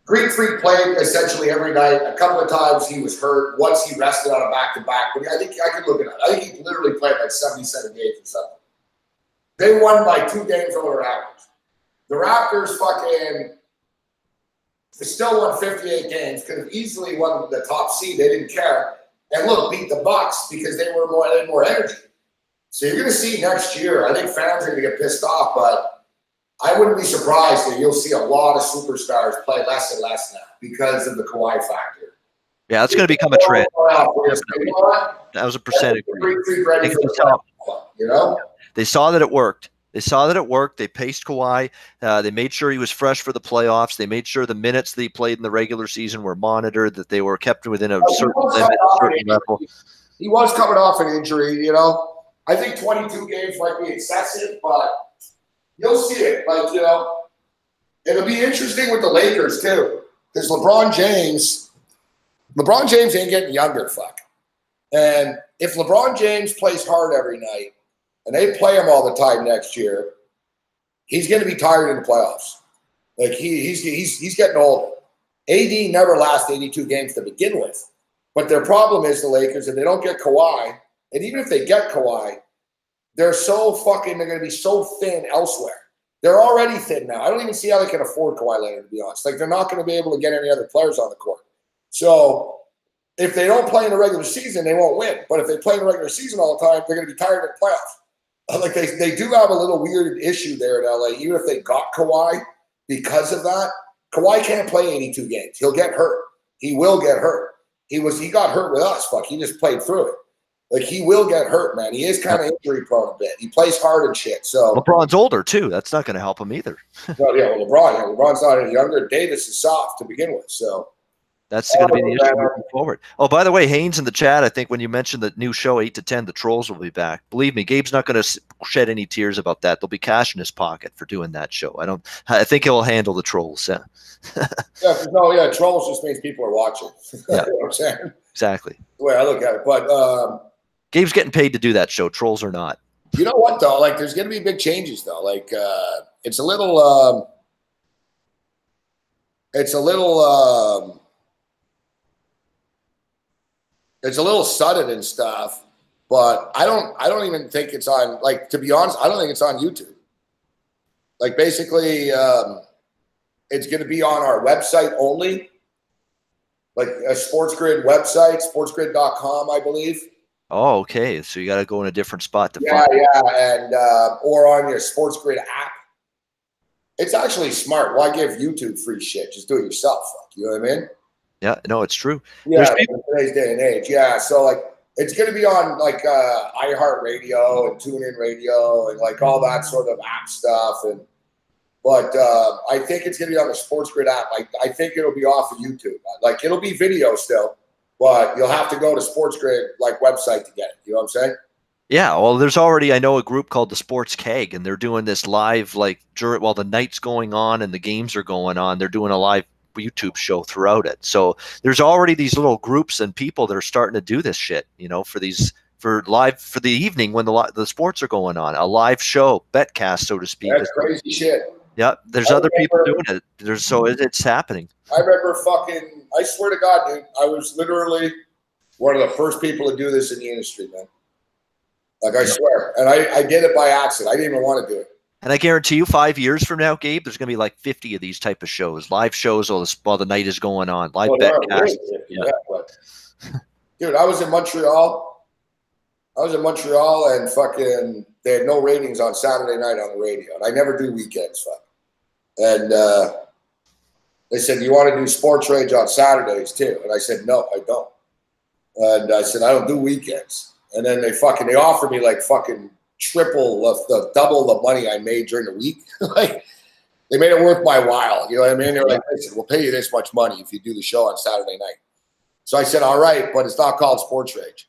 Greek Freak played essentially every night. A couple of times he was hurt. Once he rested on a back-to-back. But I think I could look at it. I think he literally played like 77 games or something. They won by 2 games over the Raptors. The Raptors fucking they still won 58 games. Could have easily won the top seed. They didn't care. And look, beat the Bucks because they had more energy. So you're going to see next year. I think fans are going to get pissed off, but I wouldn't be surprised that you'll see a lot of superstars play less and less now because of the Kawhi factor. Yeah, that's going to become a trend. That was a percentage. You know, they saw that it worked. They paced Kawhi. They made sure he was fresh for the playoffs. They made sure the minutes that he played in the regular season were monitored, that they were kept within a certain limit, a certain level. He was coming off an injury, you know. I think 22 games might be excessive, but you'll see it. Like, you know, it'll be interesting with the Lakers, too, because LeBron James ain't getting younger, fuck. And if LeBron James plays hard every night, and they play him all the time next year, he's going to be tired in the playoffs. Like, he's getting older. AD never lasts 82 games to begin with. But their problem is the Lakers, if they don't get Kawhi, and even if they get Kawhi, they're going to be so thin elsewhere. They're already thin now. I don't even see how they can afford Kawhi Leonard, to be honest. Like, they're not going to be able to get any other players on the court. So if they don't play in the regular season, they won't win. But if they play in the regular season all the time, they're going to be tired in the playoffs. Like, they do have a little weird issue there in LA, even if they got Kawhi because of that. Kawhi can't play 82 games. He'll get hurt. He will get hurt. He got hurt with us, fuck. He just played through it. Like, he will get hurt, man. He is kind of injury prone a bit. He plays hard and shit. So LeBron's older too. That's not going to help him either. LeBron's not any younger. Davis is soft to begin with. So that's going to be the issue moving forward. Oh, by the way, Haynes in the chat, I think when you mentioned the new show 8 to 10, the Trolls will be back. Believe me, Gabe's not going to shed any tears about that. There'll be cash in his pocket for doing that show. I think he'll handle the Trolls. Yeah. Trolls just means people are watching. Yeah. You know what I'm saying? Exactly. The way I look at it. But Gabe's getting paid to do that show. Trolls or not. You know what, though? Like, there's going to be big changes, though. Like, it's a little sudden and stuff. but I don't even think it's on, like, to be honest, I don't think it's on YouTube. Like, basically, it's going to be on our website only, like a Sports Grid website, sportsgrid.com, I believe. Oh, okay. So you got to go in a different spot to Yeah, find it. yeah, and or on your Sports Grid app. It's actually smart. Why give YouTube free shit? Just do it yourself. Fuck, you know what I mean? Yeah, no, it's true. Yeah, in today's day and age. Yeah, so like it's going to be on like iHeartRadio and TuneIn Radio and like all that sort of app stuff. And but I think it's going to be on the Sports Grid app. I think it'll be off of YouTube. Like it'll be video still, but you'll have to go to Sports Grid like website to get it. You know what I'm saying? Yeah, well, there's already, I know, a group called the Sports Keg, and they're doing this live, like, while the night's going on and the games are going on, they're doing a live YouTube show throughout it. So there's already these little groups and people that are starting to do this shit, you know, for the evening when the sports are going on, a live show, betcast, so to speak. That's crazy shit. Yeah, there's other people doing it. It's happening. I remember I swear to God, dude, I was literally one of the first people to do this in the industry, man. Like, I swear. And I did it by accident. I didn't even want to do it. And I guarantee you 5 years from now, Gabe, there's going to be like 50 of these type of shows, live shows while the night is going on, live betcasts. Yeah. Dude, I was in Montreal. And fucking they had no ratings on Saturday night on the radio. And I never do weekends, fuck. And they said, you want to do Sports Rage on Saturdays too? And I said, no, I don't. And I said, I don't do weekends. And then they offered me like fucking double the money I made during the week. Like they made it worth my while. You know what I mean? They were like, listen, we'll pay you this much money if you do the show on Saturday night. So I said, all right, but it's not called Sports Rage.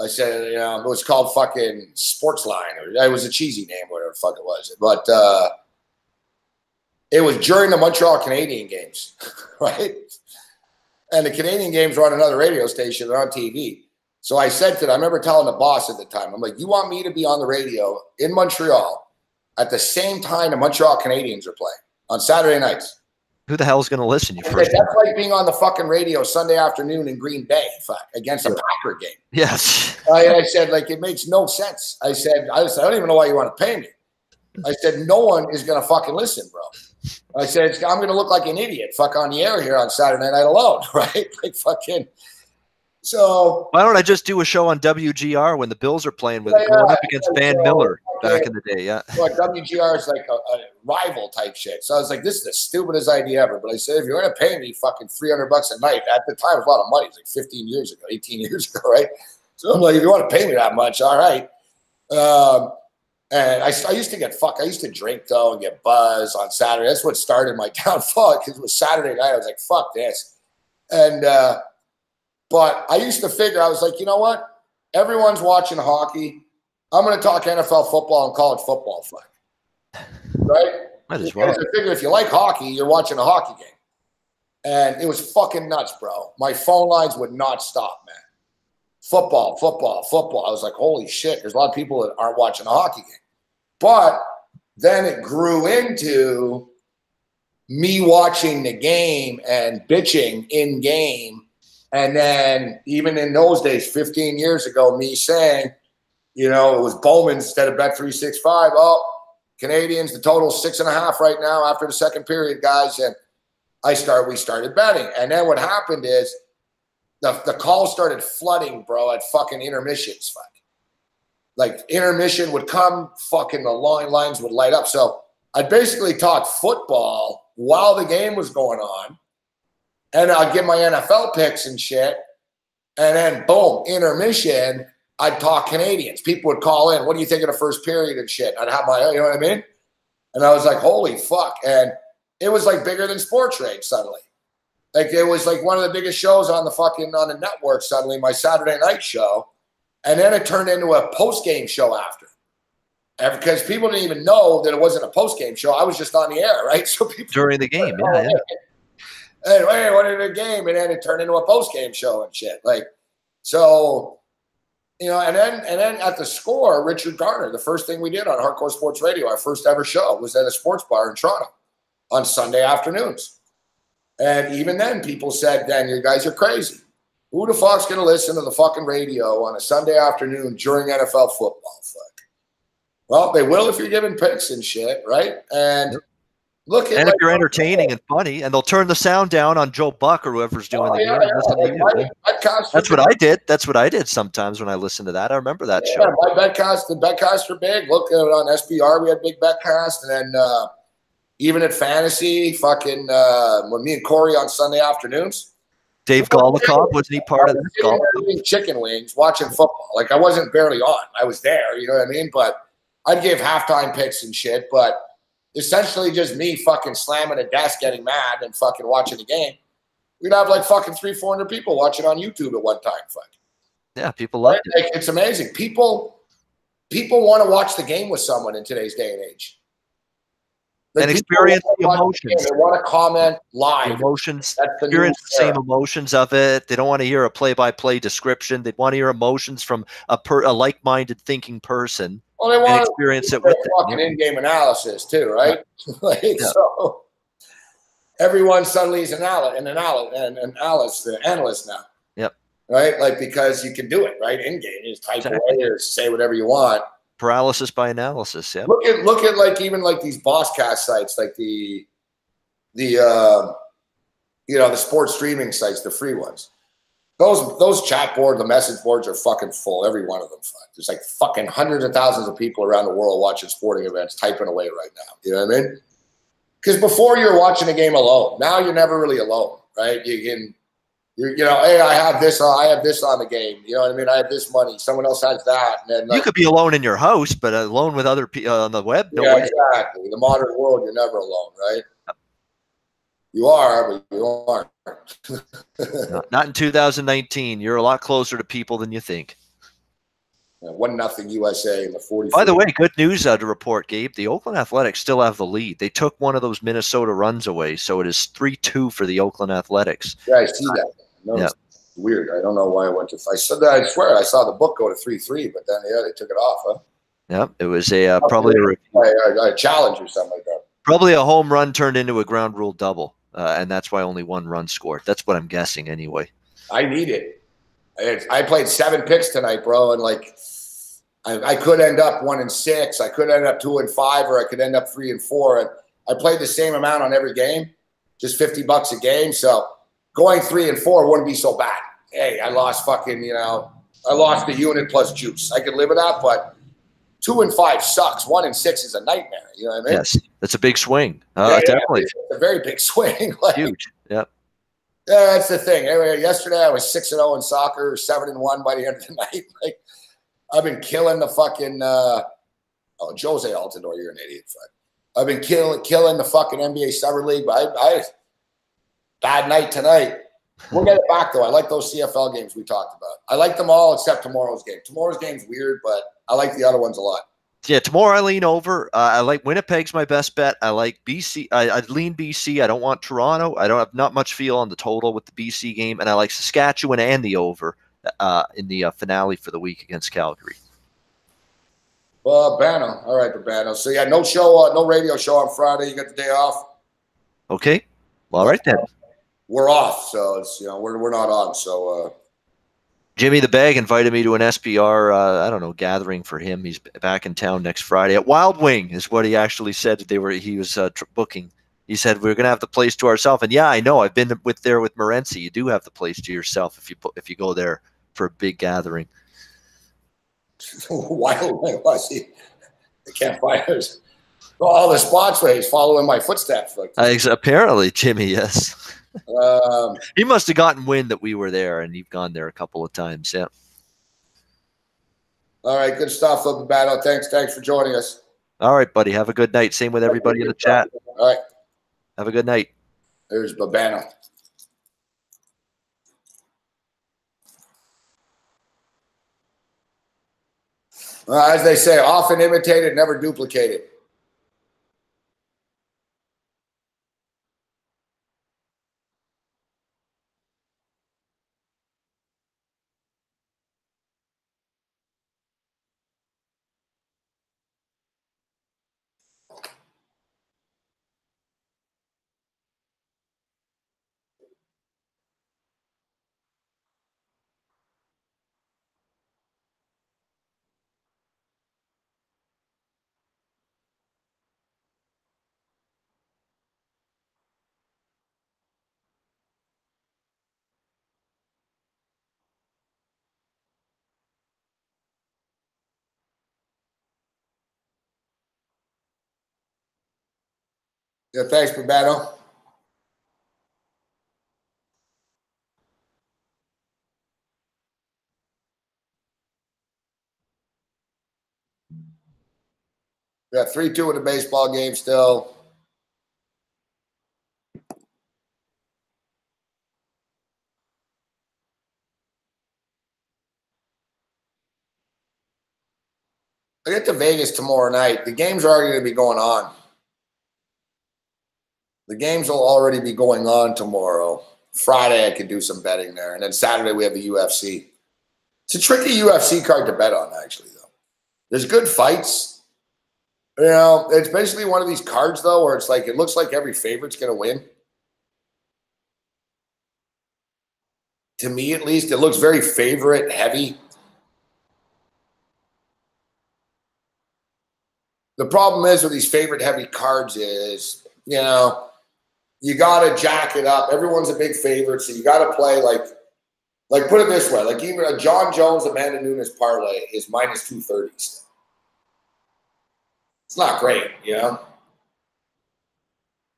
I said, you know, it was called fucking Sportsline, or it was a cheesy name, whatever the fuck it was. But it was during the Montreal Canadian games, right? And the Canadian games were on another radio station. They're on TV. So I said to them, I remember telling the boss at the time, I'm like, you want me to be on the radio in Montreal at the same time the Montreal Canadiens are playing on Saturday nights? Who the hell is going to listen? That's like being on the fucking radio Sunday afternoon in Green Bay against a Packer game. Yes. I said, like, it makes no sense. I said, I don't even know why you want to pay me. I said, no one is going to fucking listen, bro. I said, I'm going to look like an idiot on the air here on Saturday night alone, right? Like fucking. So why don't I just do a show on WGR when the Bills are playing going up against Van Miller back in the day? Yeah. Well, WGR is like a rival type shit. So I was like, this is the stupidest idea ever. But I said, if you're going to pay me fucking $300 a night, at the time it was a lot of money. It was like 15 years ago, 18 years ago, right? So I'm like, if you want to pay me that much, all right. And I used to get I used to drink though and get buzzed on Saturday. That's what started my downfall because it was Saturday night. I was like, fuck this. And but I used to figure, I was like, you know what? Everyone's watching hockey. I'm going to talk NFL football and college football, fuck. Right? Might as well. I figure if you like hockey, you're watching a hockey game. And it was fucking nuts, bro. My phone lines would not stop, man. Football. I was like, holy shit, there's a lot of people that aren't watching a hockey game. But then it grew into me watching the game and bitching in game. And then even in those days, 15 years ago, me saying, you know, it was Bowman instead of Bet365. Oh, Canadians, the total 6.5 right now after the second period, guys. And we started betting. And then what happened is the calls started flooding, bro, at fucking intermissions. Fuck. Like intermission would come, fucking the lines would light up. So I basically talked football while the game was going on. And I'd give my NFL picks and shit. And then, boom, intermission, I'd talk Canadians. People would call in. What do you think of the first period and shit? I'd have you know what I mean? And I was like, holy fuck. And it was like bigger than Sports Rage suddenly. Like it was like one of the biggest shows on the network suddenly, my Saturday night show. And then it turned into a post-game show after. And because people didn't even know that it wasn't a post-game show. I was just on the air, right? So people during the game, yeah. Hey, what in the game? And then it turned into a post-game show and shit. Like, so, you know, and then at the Score, Richard Garner, the first thing we did on Hardcore Sports Radio, our first ever show, was at a sports bar in Toronto on Sunday afternoons. And even then, people said, Dan, you guys are crazy. Who the fuck's going to listen to the fucking radio on a Sunday afternoon during NFL football? Fuck. Well, they will if you're giving picks and shit, right? And look at, and if you're entertaining and funny, and they'll turn the sound down on Joe Buck or whoever's doing the game. That's what I did. That's what I did sometimes when I listened to that. I remember that show. My betcast, the betcasts are big. Look at it on SBR. We had big betcast, and then even at fantasy, fucking when me and Corey on Sunday afternoons. Dave Golikov, wasn't he part of this? Eating chicken wings, watching football. Like I wasn't barely on. I was there. You know what I mean? But I'd give halftime picks and shit. But essentially, just me fucking slamming a desk, getting mad, and fucking watching the game. We'd have like fucking 300-400 people watching on YouTube at one time. Fuck. Yeah, people love it. Like, it's amazing. People want to watch the game with someone in today's day and age. And experience the emotions. They want to comment live. Emotions, experience the same emotions of it. They don't want to hear a play-by-play description. They want to hear emotions from a like-minded thinking person. Well, they want to experience it with fucking in-game analysis too, right? So everyone suddenly is an analyst now. Yep. Right, like because you can do it right in game. You just type away or say whatever you want. Paralysis by analysis. Yeah. Look at like even like these Bosscast sites, like the sports streaming sites, the free ones. Those chat boards, the message boards are fucking full. Every one of them. There's like fucking hundreds of thousands of people around the world watching sporting events, typing away right now. You know what I mean? Because before you're watching a game alone. Now you're never really alone, right? Hey, I have this on the game. You know what I mean? I have this money. Someone else has that. And then, you could be alone in your house, but alone with other people on the web. No way. Exactly. In the modern world, you're never alone, right? You are, but you aren't. Not in 2019. You're a lot closer to people than you think. 1-0 USA in the 40. By the way, good news to report, Gabe. The Oakland Athletics still have the lead. They took one of those Minnesota runs away, so it is 3-2 for the Oakland Athletics. Yeah, I see that. No, yeah. It's weird. I don't know why I went to. I said that. I swear I saw the book go to 3-3, but then they took it off. Huh? Yeah, it was probably a challenge or something like that. Probably a home run turned into a ground rule double, and that's why only one run scored. That's what I'm guessing, anyway. I need it. I played 7 picks tonight, bro, and like I could end up 1-6. I could end up 2-5, or I could end up 3-4. And I played the same amount on every game, just $50 a game. So going 3-4 wouldn't be so bad. Hey, I lost I lost the unit plus juice. I could live with that, but 2-5 sucks. 1-6 is a nightmare. You know what I mean? Yes, that's a big swing. Definitely, it's a very big swing. Huge. Yep. Yeah, that's the thing. Anyway, yesterday I was 6-0 in soccer, 7-1 by the end of the night. Like I've been killing the fucking. Jose Altidore, you're an idiot. I've been killing the fucking NBA Summer League. But I bad night tonight. We'll get it back though. I like those CFL games we talked about. I like them all except tomorrow's game. Tomorrow's game's weird, but I like the other ones a lot. Yeah, tomorrow I lean over. I like Winnipeg's my best bet. I like BC. I lean BC. I don't want Toronto. I don't have not much feel on the total with the BC game, and I like Saskatchewan and the over in the finale for the week against Calgary. Well, Bano. All right, Bano. So yeah, no show, no radio show on Friday. You got the day off. Okay. Well, all right then. We're off, so it's we're not on. So Jimmy the Bag invited me to an SBR I don't know gathering for him. He's back in town next Friday at Wild Wing is what he actually said. He was booking. He said we're gonna have the place to ourselves. And yeah, I know. I've been with Morency. You do have the place to yourself if you go there for a big gathering. Wild Wing was he? The campfires. Well, all the spots where he's following my footsteps. Apparently, Jimmy, yes. He must have gotten wind that we were there, and you've gone there a couple of times. Yeah. All right, good stuff, Babano. Thanks for joining us. All right, buddy. Have a good night. Same with everybody in the chat. All right. Have a good night. There's Babano. As they say, often imitated, never duplicated. Yeah, thanks, Babano. We got 3-2 in the baseball game still. I get to Vegas tomorrow night. The games are already going to be going on. The games will already be going on tomorrow. Friday, I could do some betting there. And then Saturday, we have the UFC. It's a tricky UFC card to bet on, actually, though. There's good fights. You know, it's basically one of these cards, though, where it's like it looks like every favorite's going to win. To me, at least, it looks very favorite heavy. The problem is with these favorite heavy cards is, you know, you got to jack it up. Everyone's a big favorite, so you got to play like put it this way, like even a John Jones, Amanda Nunes parlay is minus 230 still. It's not great, you know.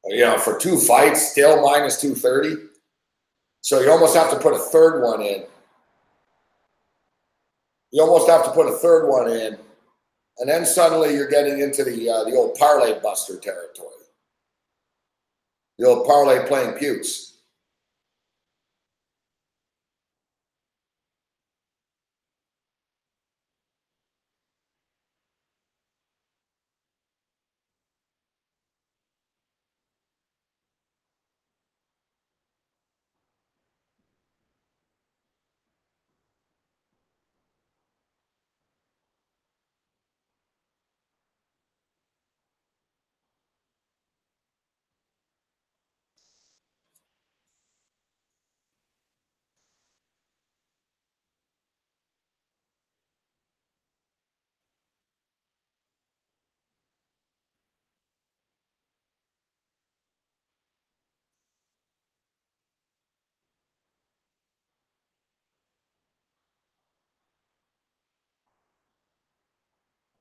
You know, for two fights, still minus 230. So you almost have to put a third one in. You almost have to put a third one in, and then suddenly you're getting into the old parlay buster territory. The old parlay playing putes.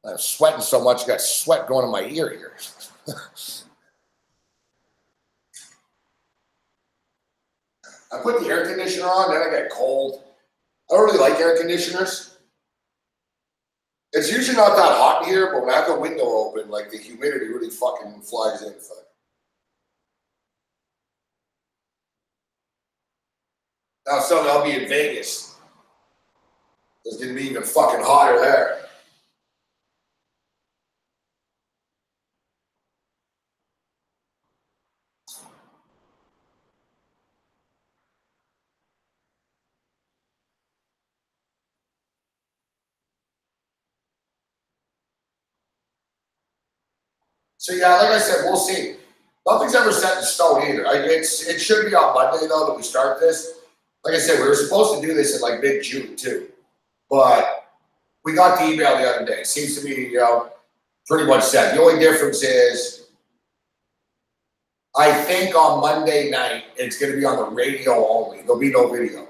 I'm sweating so much, I got sweat going in my ear here. I put the air conditioner on, then I get cold. I don't really like air conditioners. It's usually not that hot in here, but when I have the window open, like the humidity really fucking flies in. Now suddenly I'll be in Vegas. It's gonna be even fucking hotter there. So yeah, like I said, we'll see. Nothing's ever set in stone either. It should be on Monday though that we start this. Like I said, we were supposed to do this in like mid-June too, but we got the email the other day. It seems to be, you know, pretty much set. The only difference is, I think on Monday night it's going to be on the radio only. There'll be no video.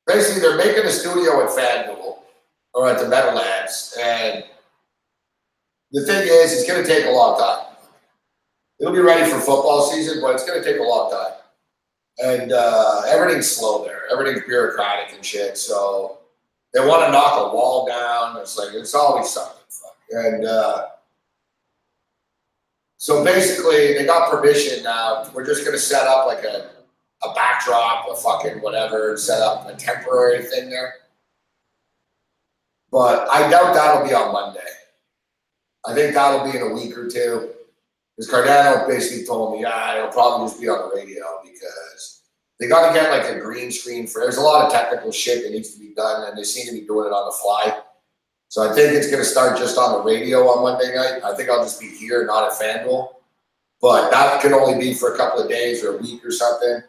Basically, they're making a studio at FanDuel or at the Meadowlands, and the thing is, it's going to take a long time. It'll be ready for football season, but it's going to take a long time. And everything's slow there. Everything's bureaucratic and shit. So they want to knock a wall down. It's like, it's always something. And so basically, they got permission now. We're just going to set up like a backdrop, a fucking whatever, set up a temporary thing there. But I doubt that'll be on Monday. I think that'll be in a week or two. Because Cardano basically told me, yeah, it'll probably just be on the radio because they got to get like a green screen for. There's a lot of technical shit that needs to be done, and they seem to be doing it on the fly. So I think it's going to start just on the radio on Monday night. I think I'll just be here, not at FanDuel. But that can only be for a couple of days or a week or something.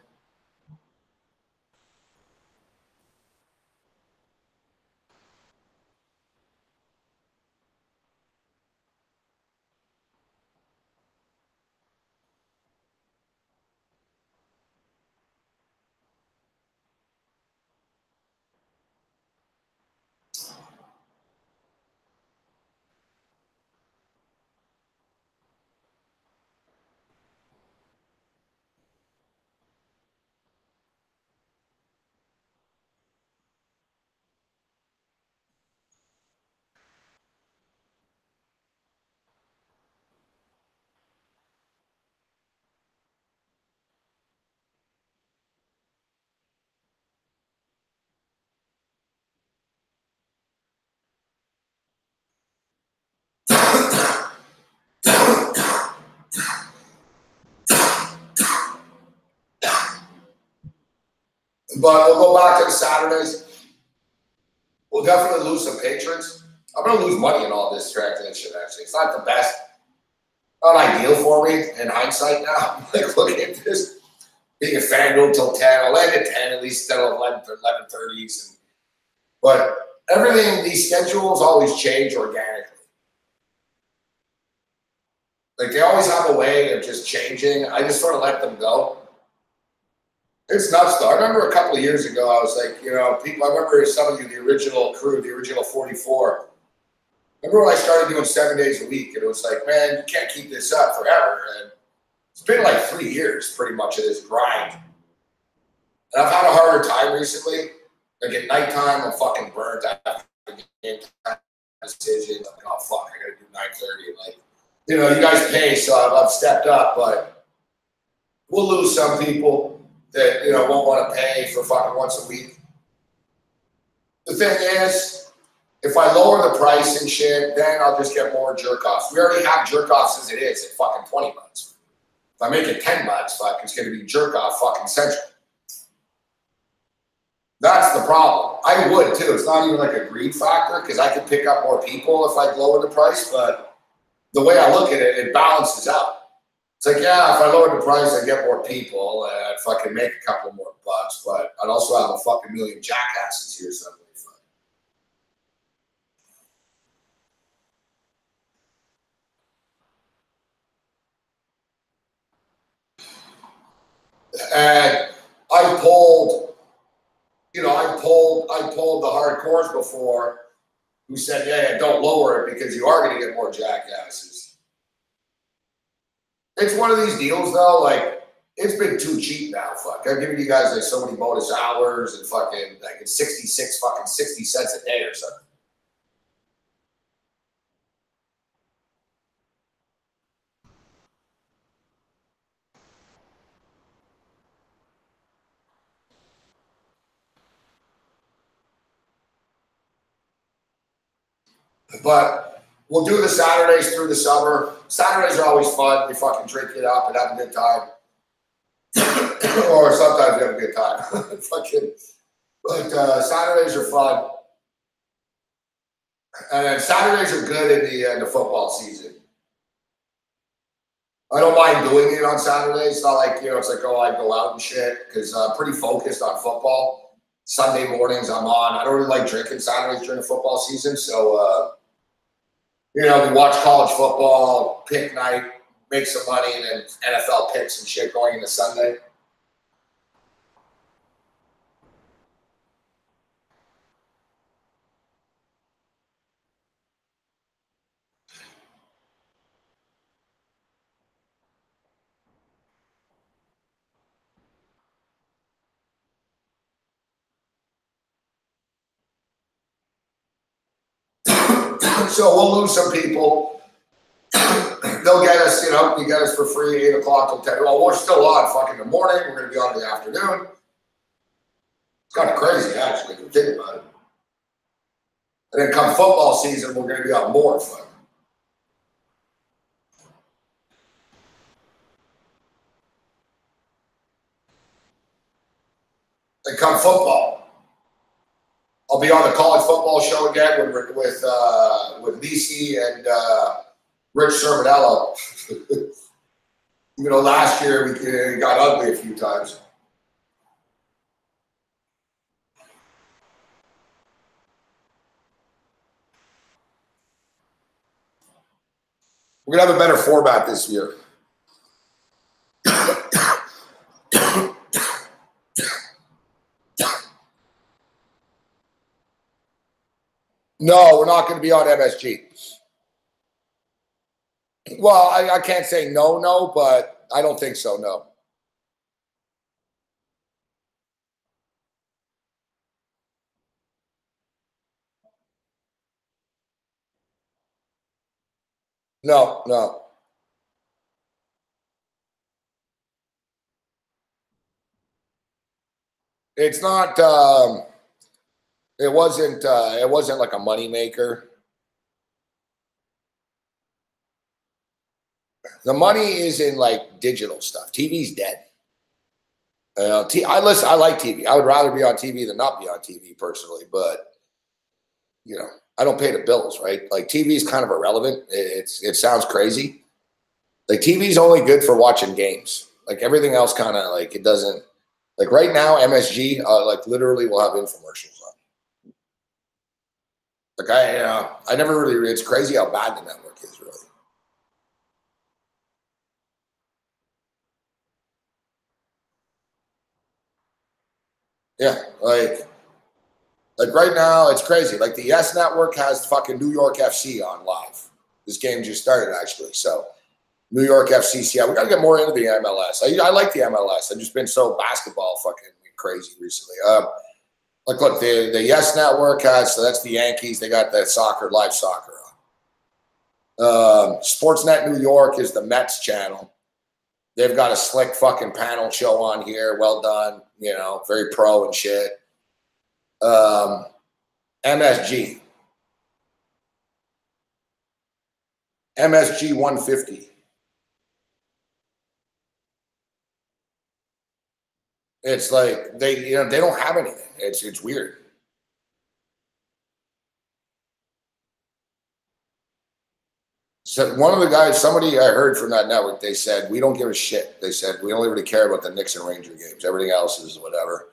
But we'll go back to the Saturdays. We'll definitely lose some patrons. I'm going to lose money in all this translation, actually. It's not the best, not ideal for me in hindsight now. Like, looking at this, being a FanDuel till 10. I'll end at 10 at least instead of 11:30s. But everything, these schedules always change organically. Like, they always have a way of just changing. I just sort of let them go. It's nuts, though. I remember a couple of years ago, I was like, you know, people, I remember some of you, the original crew, the original 44. Remember when I started doing 7 days a week, and it was like, man, you can't keep this up forever. And it's been like 3 years, pretty much, of this grind. And I've had a harder time recently. Like, at nighttime, I'm fucking burnt after the game time decision. Like, oh, fuck, I got to do 9:30. Like, you know, you guys pay, so I've stepped up, but we'll lose some people that, you know, won't want to pay for fucking once a week. The thing is, if I lower the price and shit, then I'll just get more jerk offs. We already have jerk offs as it is at fucking $20. If I make it $10, fuck, it's going to be jerk off fucking central. That's the problem. I would too. It's not even like a greed factor because I could pick up more people if I lower the price, but the way I look at it, it balances out. It's like, yeah, if I lower the price, I get more people and I'd fucking make a couple more bucks, but I'd also have a fucking million jackasses here suddenly. And I pulled, you know, I pulled the hardcores before who said, yeah, don't lower it because you are going to get more jackasses. It's one of these deals though, like, it's been too cheap now, fuck. I've given you guys like so many bonus hours and fucking like it's 60 cents a day or something. But we'll do the Saturdays through the summer. Saturdays are always fun. We fucking drink it up and have a good time. Or sometimes we have a good time. Fucking, but Saturdays are fun. And then Saturdays are good in the football season. I don't mind doing it on Saturdays. It's not like, you know, it's like, oh, I go out and shit because I'm pretty focused on football. Sunday mornings I'm on. I don't really like drinking Saturdays during the football season. So, you know, we watch college football, pick night, make some money, and then NFL picks and shit going into Sunday. So we'll lose some people. They'll get us, you know, you get us for free 8 o'clock till 10. Well, we're still on fucking in the morning. We're going to be on in the afternoon. It's kind of crazy, actually, if you think about it. And then come football season, we're going to be on more fun. And come football, I'll be on the college football show again with Lisi and Rich Cerminello. You know, last year we got ugly a few times. We're gonna have a better format this year. No, we're not going to be on MSG. Well, I can't say no, but I don't think so, no. No. It's not, it wasn't like a money maker. The money is in like digital stuff. TV's dead. I listen. I like TV. I would rather be on TV than not be on TV personally, but I don't pay the bills, right? Like TV is kind of irrelevant. It sounds crazy. Like TV is only good for watching games. Like everything else, kind of like it doesn't. Like right now, MSG like literally will have infomercials on. Like I never really. It's crazy how bad the network is, really. Yeah, like right now, it's crazy. Like the Yes Network has fucking New York FC on live. This game just started actually, so New York FC. Yeah, we got to get more into the MLS. I like the MLS. I've just been so basketball fucking crazy recently. Like, look, the Yes Network has, so that's the Yankees. They got that live soccer on. Sportsnet New York is the Mets channel. They've got a slick fucking panel show on here. Well done, very pro and shit. MSG 150. It's like they don't have anything. It's weird. So one of the guys, somebody I heard from that network, they said we don't give a shit. They said we only really care about the Knicks and Ranger games. Everything else is whatever.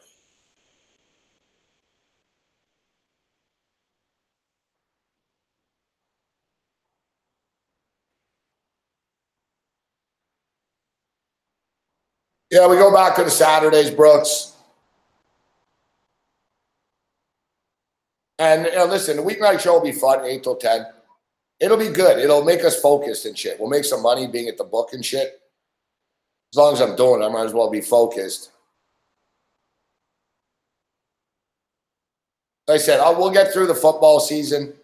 Yeah, we go back to the Saturdays, Brooks. And listen, the weeknight show will be fun, 8 till 10. It'll be good. It'll make us focused and shit. We'll make some money being at the book and shit. As long as I'm doing it, I might as well be focused. Like I said, we'll get through the football season.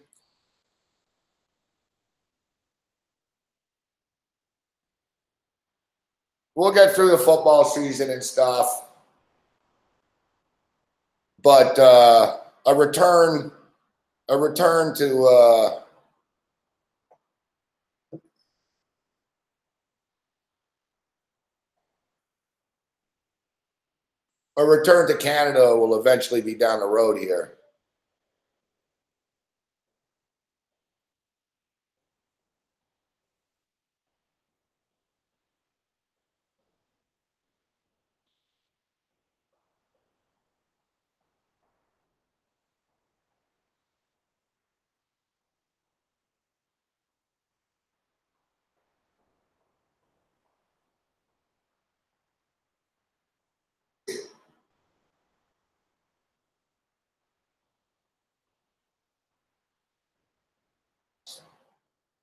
We'll get through the football season and stuff. But a return to Canada will eventually be down the road here.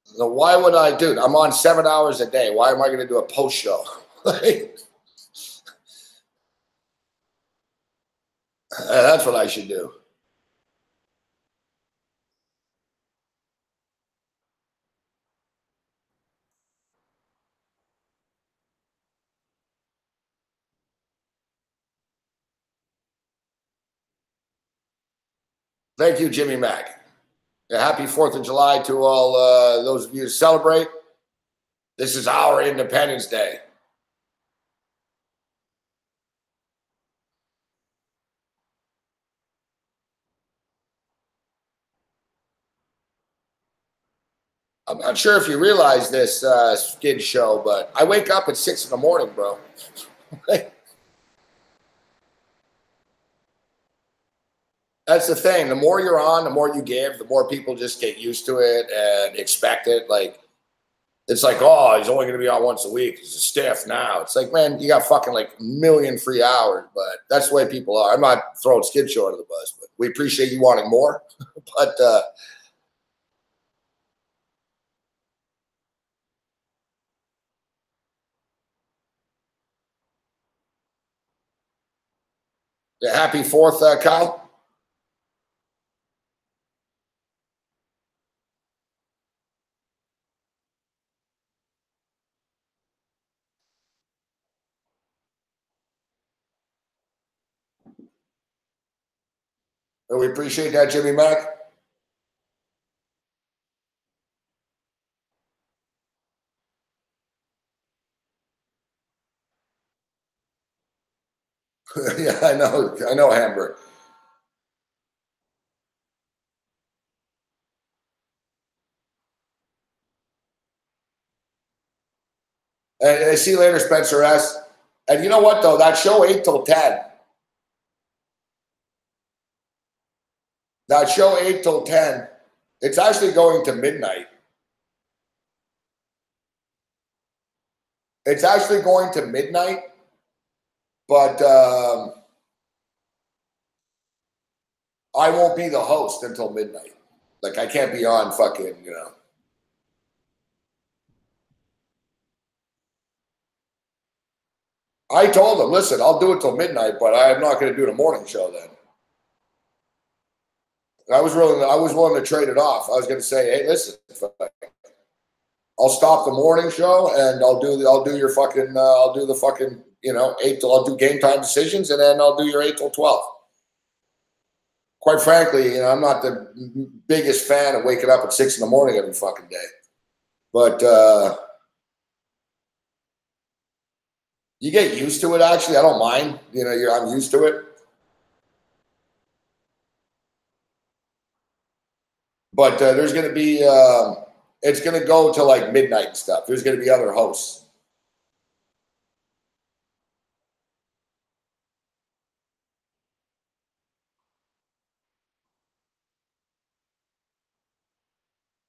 So why would I, dude? I'm on 7 hours a day. Why am I going to do a post show? That's what I should do. Thank you, Jimmy Mack. Happy 4th of July to all those of you who celebrate. This is our Independence Day. I'm not sure if you realize this, Skid Show, but I wake up at 6 in the morning, bro. That's the thing. The more you're on, the more you give, the more people just get used to it and expect it. Like, it's like, oh, he's only going to be on once a week. He's a stiff now. It's like, man, you got fucking like a million free hours, but that's the way people are. I'm not throwing Skid Show under the bus, but we appreciate you wanting more. But happy 4th, Kyle. And we appreciate that, Jimmy Mack. Yeah, I know Hamburg. And see you later, Spencer S. And you know what though? That show 8 till 10. That show 8 till 10. It's actually going to midnight. It's actually going to midnight, but I won't be the host until midnight. Like I can't be on fucking, you know. I told him, listen, I'll do it till midnight, but I'm not going to do the morning show then. I was willing to trade it off. I was going to say, hey, listen, I'll stop the morning show and I'll do the fucking, you know, I'll do game time decisions and then I'll do your 8 till 12. Quite frankly, you know, I'm not the biggest fan of waking up at 6 in the morning every fucking day, but you get used to it. Actually, I don't mind. You know, I'm used to it. But there's going to be, it's going to go to like midnight and stuff. There's going to be other hosts.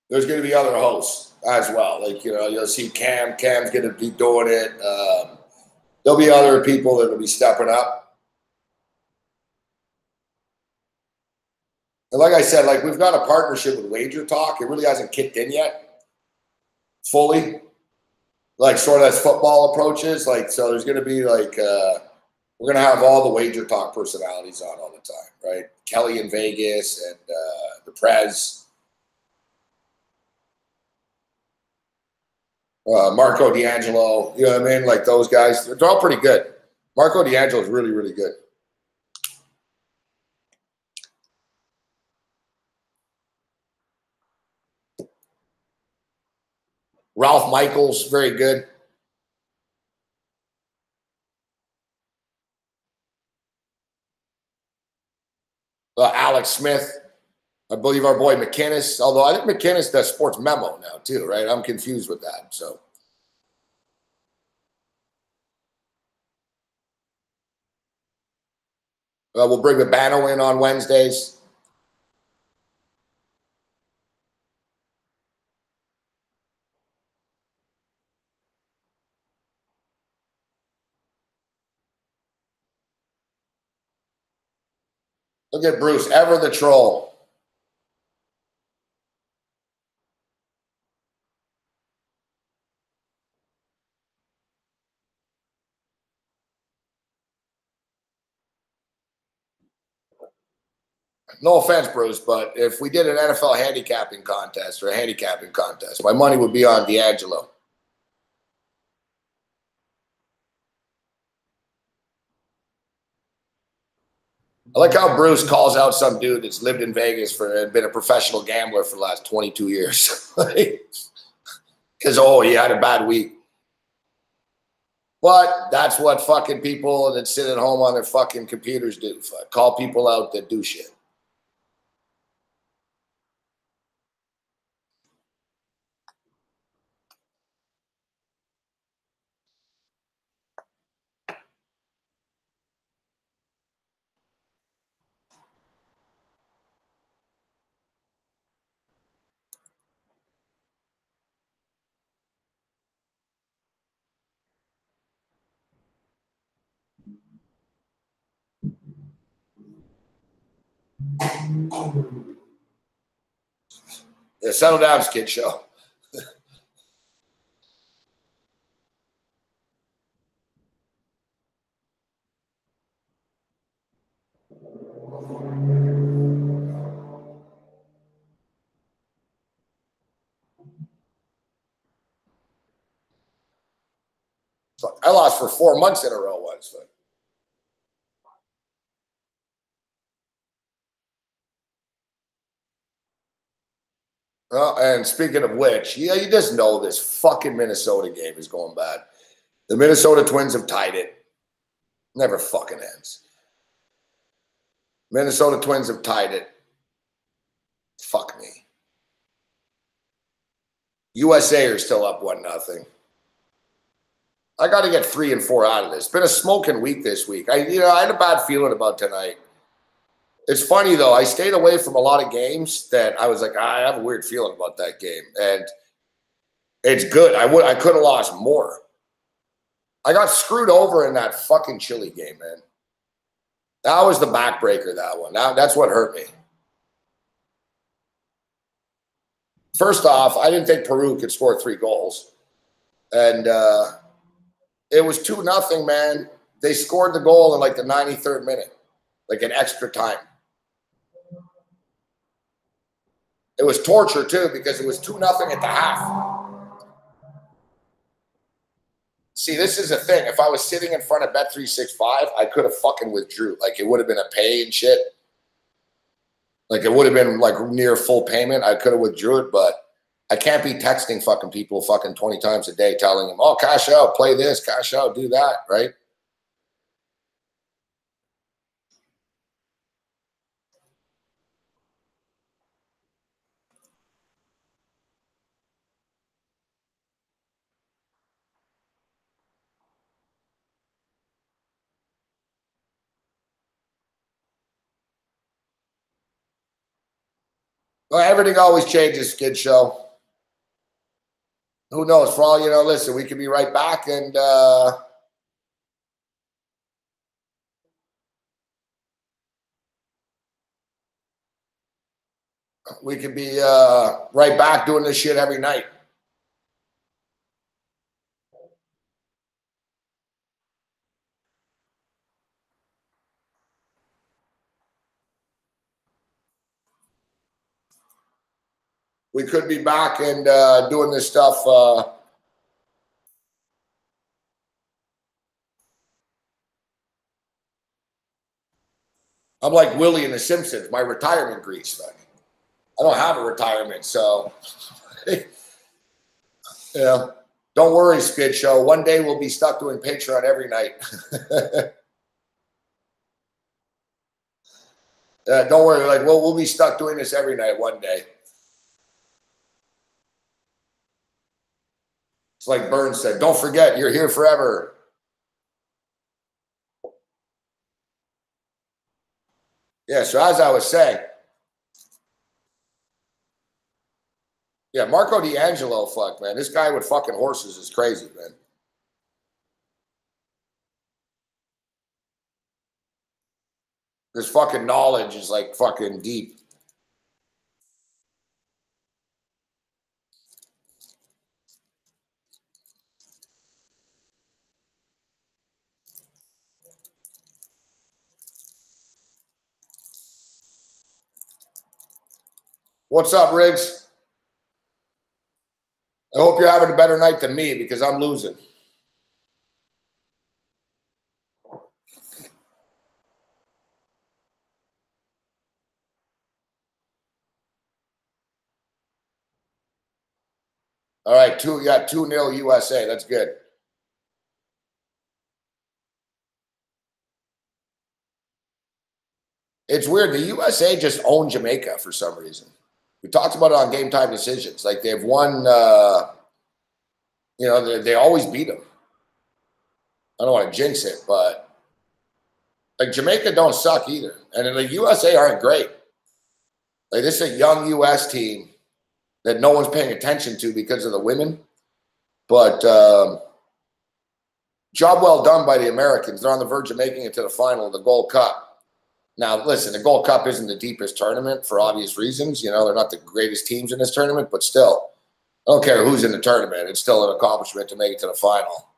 There's going to be other hosts as well. Like, you know, you'll see Cam. Cam's going to be doing it. There'll be other people that will be stepping up. And like I said, like we've got a partnership with Wager Talk. It really hasn't kicked in yet fully. Like sort of as football approaches. Like, so there's going to be like, we're going to have all the Wager Talk personalities on all the time, right? Kelly in Vegas and the Prez. Marco D'Angelo, you know what I mean? Like those guys, they're all pretty good. Marco D'Angelo is really, really good. Ralph Michaels, very good. Alex Smith, I believe our boy McKinnis, although I think McKinnis does Sports Memo now too, right? I'm confused with that. So we'll bring the Bano in on Wednesdays. Look at Bruce, ever the troll. No offense, Bruce, but if we did an NFL handicapping contest or a handicapping contest, my money would be on D'Angelo. I like how Bruce calls out some dude that's lived in Vegas and been a professional gambler for the last 22 years. Because, oh, he had a bad week. But that's what fucking people that sit at home on their fucking computers do. Call people out that do shit. Yeah, settle down, Skid Show. I lost for 4 months in a row once. And speaking of which, yeah, you just know this fucking Minnesota game is going bad. The Minnesota Twins have tied it. Never fucking ends. Minnesota Twins have tied it. Fuck me. USA are still up 1-0. I got to get 3 and 4 out of this. It's been a smoking week this week. I had a bad feeling about tonight. It's funny though. I stayed away from a lot of games that I was like, I have a weird feeling about that game, and it's good. I could have lost more. I got screwed over in that fucking Chile game, man. That was the backbreaker. That one. That's what hurt me. First off, I didn't think Peru could score 3 goals, and it was 2-0, man. They scored the goal in like the 93rd minute, like an extra time. It was torture too because it was 2-0 at the half. See, this is the thing. If I was sitting in front of Bet365, I could have fucking withdrew. Like, it would have been a pay and shit. Like, it would have been like near full payment. I could have withdrew it, but I can't be texting fucking people fucking 20 times a day telling them, oh, cash out, play this, cash out, do that, right? Well, everything always changes, Skid Show. Who knows? For all you know, listen, we could be right back, and we could be right back doing this shit every night. We could be back and doing this stuff. I'm like Willie in The Simpsons, my retirement grease thing. I don't have a retirement, so yeah. Don't worry, Skid Show. One day we'll be stuck doing Patreon every night. Don't worry, like we'll be stuck doing this every night one day. It's like Burns said, don't forget, you're here forever. Yeah, so as I was saying, yeah, Marco D'Angelo, fuck, man. This guy with fucking horses is crazy, man. His fucking knowledge is like fucking deep. What's up, Riggs? I hope you're having a better night than me because I'm losing. All right, 2-0 USA. That's good. It's weird. The USA just own Jamaica for some reason. We talked about it on Game Time Decisions. Like they've won, they always beat them. I don't want to jinx it, but like Jamaica don't suck either. And then the USA aren't great. Like this is a young US team that no one's paying attention to because of the women. But job well done by the Americans. They're on the verge of making it to the final of the Gold Cup. Now, listen, the Gold Cup isn't the deepest tournament for obvious reasons. You know, they're not the greatest teams in this tournament, but still, I don't care who's in the tournament. It's still an accomplishment to make it to the final.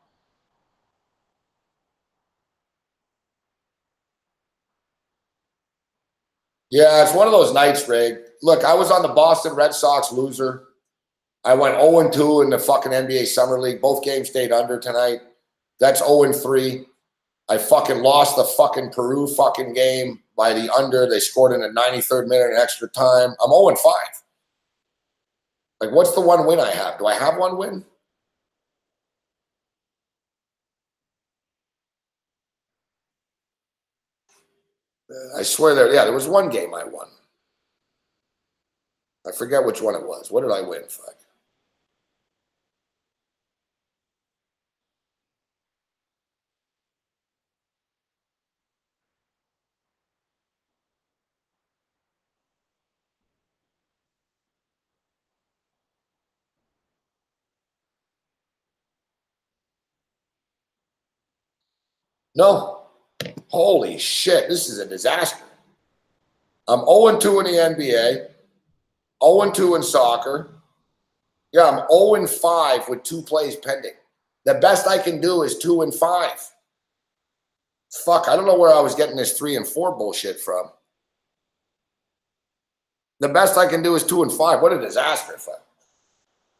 Yeah, it's one of those nights, Rig. Look, I was on the Boston Red Sox loser. I went 0-2 in the fucking NBA Summer League. Both games stayed under tonight. That's 0-3. I fucking lost the fucking Peru fucking game by the under. They scored in the 93rd minute in extra time. I'm 0-5. Like, what's the one win I have? Do I have one win? I swear there was one game I won. I forget which one it was. What did I win? Fuck. No. Holy shit, this is a disaster. I'm 0-2 in the NBA, 0-2 in soccer. Yeah, I'm 0-5 with 2 plays pending. The best I can do is 2-5. Fuck, I don't know where I was getting this 3-4 bullshit from. The best I can do is 2-5. What a disaster. Fuck.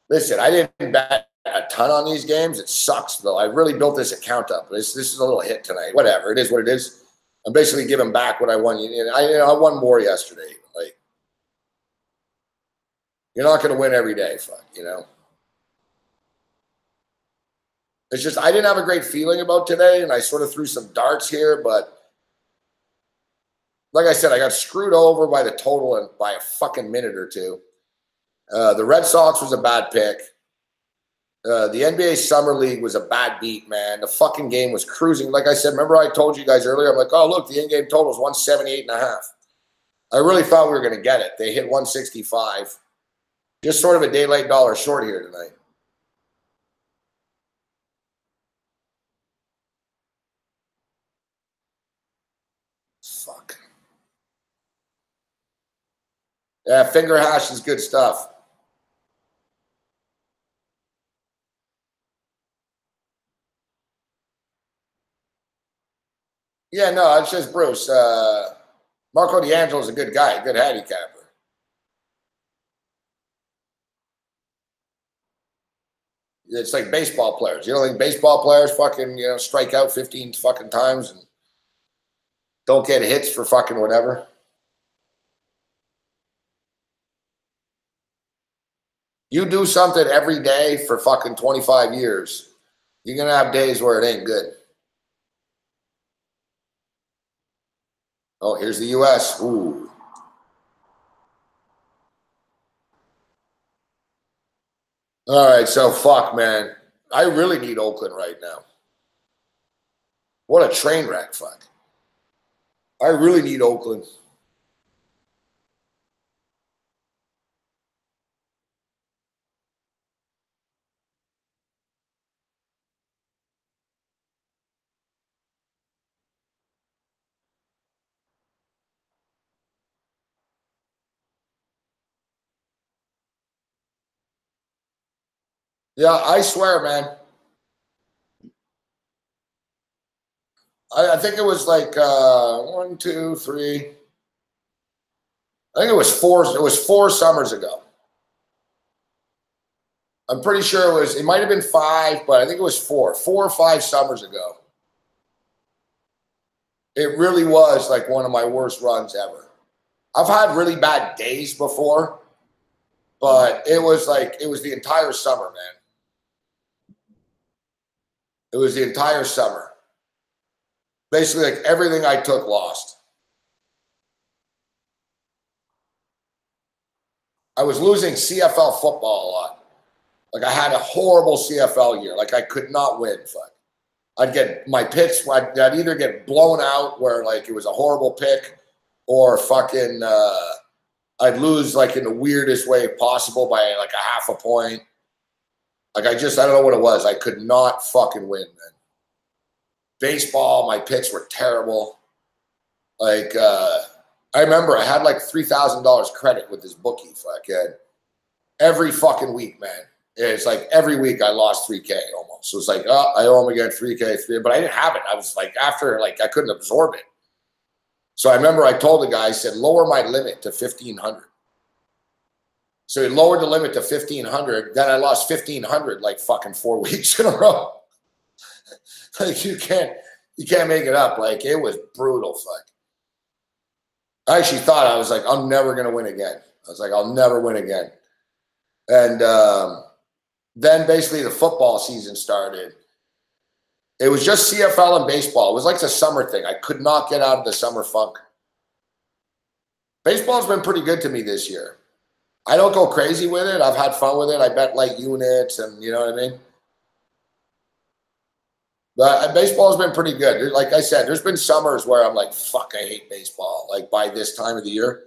Listen, I didn't bet a ton on these games. It sucks, though. I really built this account up. This is a little hit tonight. Whatever. It is what it is. I'm basically giving back what I won. I won more yesterday. Like, you're not going to win every day. Fuck, It's just I didn't have a great feeling about today, and I sort of threw some darts here, but like I said, I got screwed over by the total and by a fucking minute or two. The Red Sox was a bad pick. The NBA Summer League was a bad beat, man. The fucking game was cruising. Like I said, remember I told you guys earlier, I'm like, oh, look, the in-game total is 178.5. I really thought we were going to get it. They hit 165. Just sort of a daylight dollar short here tonight. Fuck. Yeah, finger hash is good stuff. Yeah, no, it's just Bruce. Marco D'Angelo is a good guy, good handicapper. It's like baseball players. You don't think baseball players fucking, strike out 15 fucking times and don't get hits for fucking whatever? You do something every day for fucking 25 years, you're going to have days where it ain't good. Oh, here's the U.S. Ooh. All right, so fuck, man. I really need Oakland right now. What a train wreck, fuck. I really need Oakland. Yeah, I swear, man. I think it was like 1, 2, 3. I think it was 4. It was 4 summers ago. I'm pretty sure it might have been 5, but I think it was 4 or 5 summers ago. It really was like one of my worst runs ever. I've had really bad days before, but it was the entire summer, man. It was the entire summer. Basically, like everything I took lost. I was losing CFL football a lot. Like I had a horrible CFL year. Like I could not win. Fuck. I'd get my picks. I'd either get blown out where like it was a horrible pick, or fucking I'd lose like in the weirdest way possible by like a half a point. Like I don't know what it was. I could not fucking win, man. Baseball, my picks were terrible. Like I remember I had like $3,000 credit with this bookie. Fucking every fucking week, man. It's like every week I lost 3K almost. So it's like, oh, I owe him again 3K, but I didn't have it. I was like, after, like, I couldn't absorb it. So I remember I told the guy, I said, lower my limit to 1,500. So he lowered the limit to 1,500. Then I lost 1,500 like fucking 4 weeks in a row. Like you can't make it up. Like it was brutal. Fuck. I actually thought, I was like, I'm never going to win again. I was like, I'll never win again. And then basically the football season started. It was just CFL and baseball. It was like the summer thing. I could not get out of the summer funk. Baseball's been pretty good to me this year. I don't go crazy with it. I've had fun with it. I bet light units and you know what I mean? But baseball's been pretty good. Like I said, there's been summers where I'm like, fuck, I hate baseball. Like by this time of the year.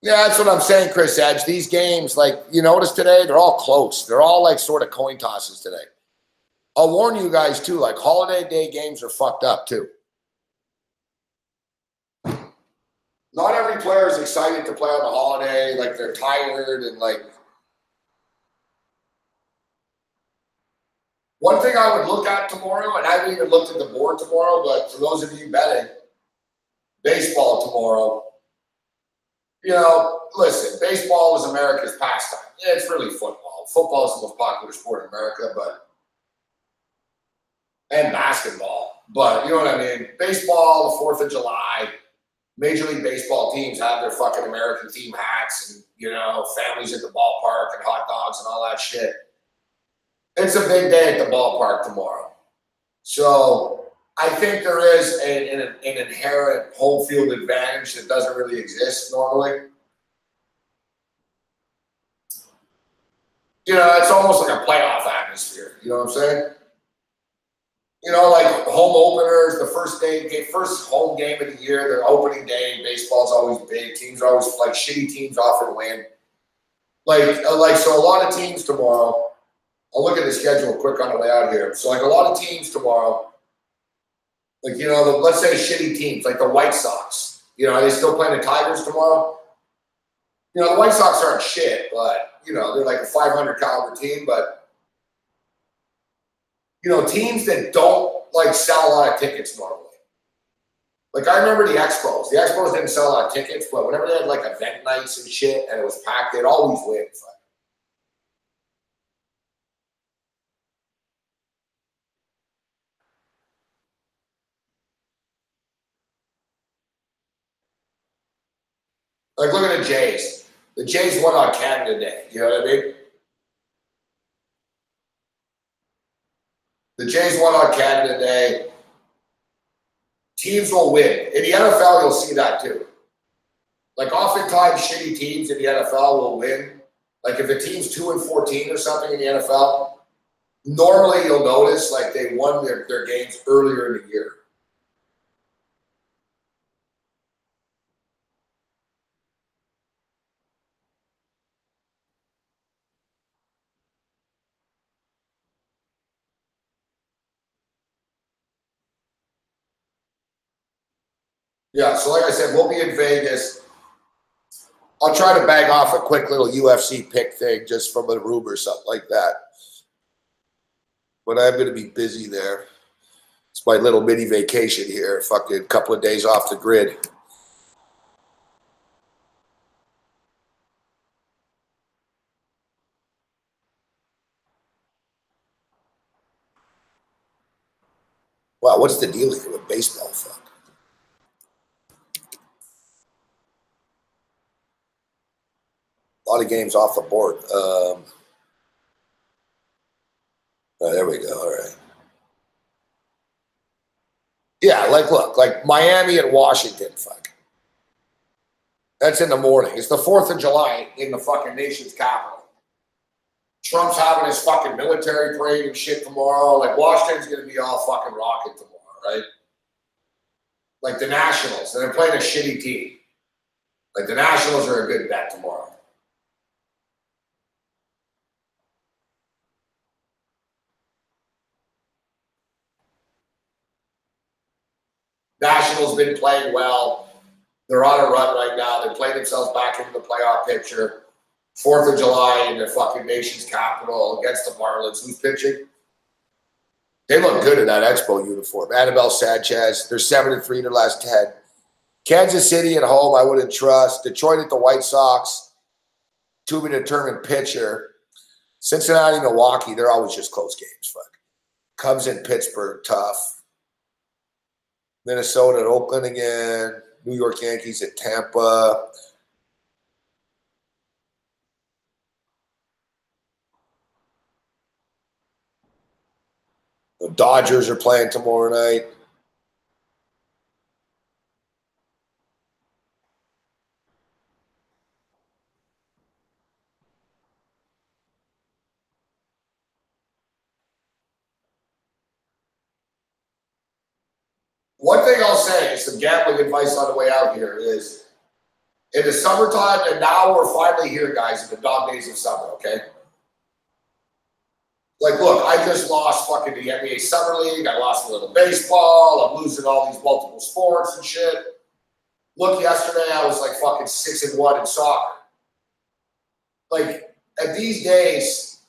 Yeah, that's what I'm saying, Chris Edge. These games, like you notice today, they're all close. They're all like sort of coin tosses today. I'll warn you guys too, like holiday day games are fucked up too. Not every player is excited to play on the holiday, like they're tired and like. One thing I would look at tomorrow, and I haven't even looked at the board tomorrow, but for those of you betting, baseball tomorrow. You know, listen, baseball is America's pastime. Yeah, it's really football. Football is the most popular sport in America, but and basketball. But you know what I mean? Baseball, the 4th of July, Major League Baseball teams have their fucking American team hats and, you know, families at the ballpark and hot dogs and all that shit. It's a big day at the ballpark tomorrow. So I think there is an inherent home field advantage that doesn't really exist normally. You know, it's almost like a playoff atmosphere. You know what I'm saying? You know, like home openers, the first home game of the year, their opening day, baseball's always big. Teams are always like shitty teams often win. So a lot of teams tomorrow. I'll look at the schedule quick on the way out here. So like a lot of teams tomorrow, like, you know, let's say shitty teams like the White Sox. You know, are they still playing the Tigers tomorrow? You know, the White Sox aren't shit, but, you know, they're like a 500 caliber team. But, you know, teams that don't like sell a lot of tickets normally. Like I remember the Expos. The Expos didn't sell a lot of tickets, but whenever they had like event nights and shit and it was packed, they'd always win. Like, look at the Jays. The Jays won on Canada Day. You know what I mean? The Jays won on Canada Day. Teams will win. In the NFL, you'll see that too. Like, oftentimes, shitty teams in the NFL will win. Like, if a team's 2-14 or something in the NFL, normally you'll notice, like, they won their games earlier in the year. Yeah, so like I said, we'll be in Vegas. I'll try to bag off a quick little UFC pick thing just from a room or something like that. But I'm going to be busy there. It's my little mini vacation here. Fucking couple of days off the grid. Wow, what's the deal here with baseball? Fuck. A lot of games off the board. Oh, there we go. All right. Yeah, like look, like Miami and Washington. Fuck. That's in the morning. It's the 4th of July in the fucking nation's capital. Trump's having his fucking military parade and shit tomorrow. Like Washington's gonna be all fucking rocking tomorrow, right? Like the Nationals, and they're playing a shitty team. Like the Nationals are a good bet tomorrow. Nationals been playing well. They're on a run right now. They played themselves back into the playoff picture. 4th of July in the fucking nation's capital against the Marlins. Who's pitching? They look good in that Expo uniform. Anibal Sanchez. They're 7-3 in their last 10. Kansas City at home, I wouldn't trust. Detroit at the White Sox. To be determined pitcher. Cincinnati, Milwaukee, they're always just close games. Fuck. Cubs in Pittsburgh, tough. Minnesota at Oakland again. New York Yankees at Tampa. The Dodgers are playing tomorrow night. One thing I'll say is some gambling advice on the way out here is in the summertime, and now we're finally here, guys, in the dog days of summer, okay? Like, look, I just lost fucking the NBA Summer League. I lost a little baseball. I'm losing all these multiple sports and shit. Look, yesterday I was like fucking 6-1 in soccer. Like, at these days,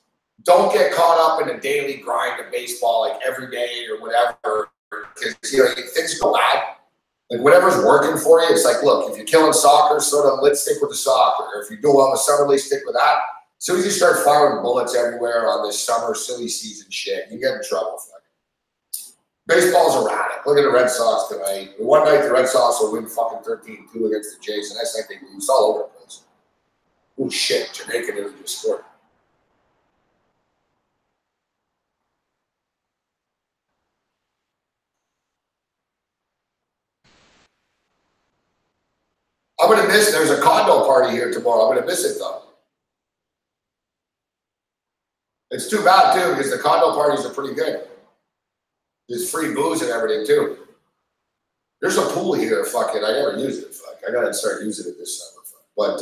don't get caught up in the daily grind of baseball, like every day or whatever, because, you know, things go bad. Like, whatever's working for you, it's like, look, if you're killing soccer, sort of, let's stick with the soccer. Or if you do well in the Summer League, stick with that. As soon as you start firing bullets everywhere on this summer silly season shit, you get in trouble. Baseball's erratic. Look at the Red Sox tonight. One night the Red Sox will win fucking 13-2 against the Jays, and next night they lose all over the place. Oh shit, Jamaica nearly just scored. I'm gonna miss. There's a condo party here tomorrow. I'm gonna miss it though. It's too bad too because the condo parties are pretty good. There's free booze and everything too. There's a pool here. Fuck it, I never used it. Fuck, I gotta start using it this summer. Fuck. But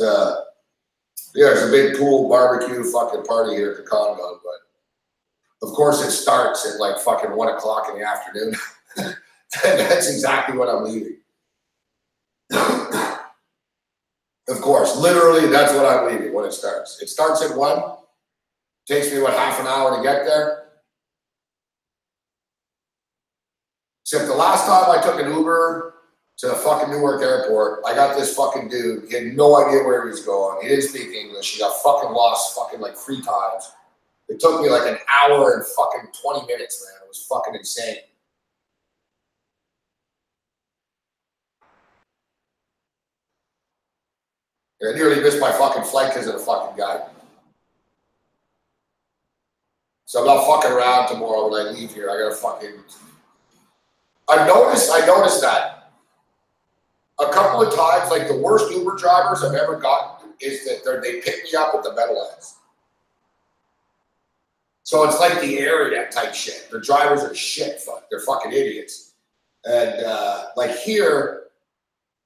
yeah, there's a big pool barbecue fucking party here at the condo. But of course, it starts at like fucking 1 o'clock in the afternoon. And that's exactly what I'm leaving. Of course, literally, that's what I'm leaving when it starts. It starts at 1. Takes me, what, half an hour to get there? Except the last time I took an Uber to the fucking Newark airport, I got this fucking dude. He had no idea where he was going. He didn't speak English. He got fucking lost fucking like 3 times. It took me like an hour and fucking 20 minutes, man. It was fucking insane. I nearly missed my fucking flight because of the fucking guy. So I'm not fucking around tomorrow when I leave here. I gotta fucking. I noticed that a couple of times, like the worst Uber drivers I've ever gotten is that they pick me up at the Meadowlands. So it's like the area type shit. The drivers are shit. Fuck, they're fucking idiots. And like here,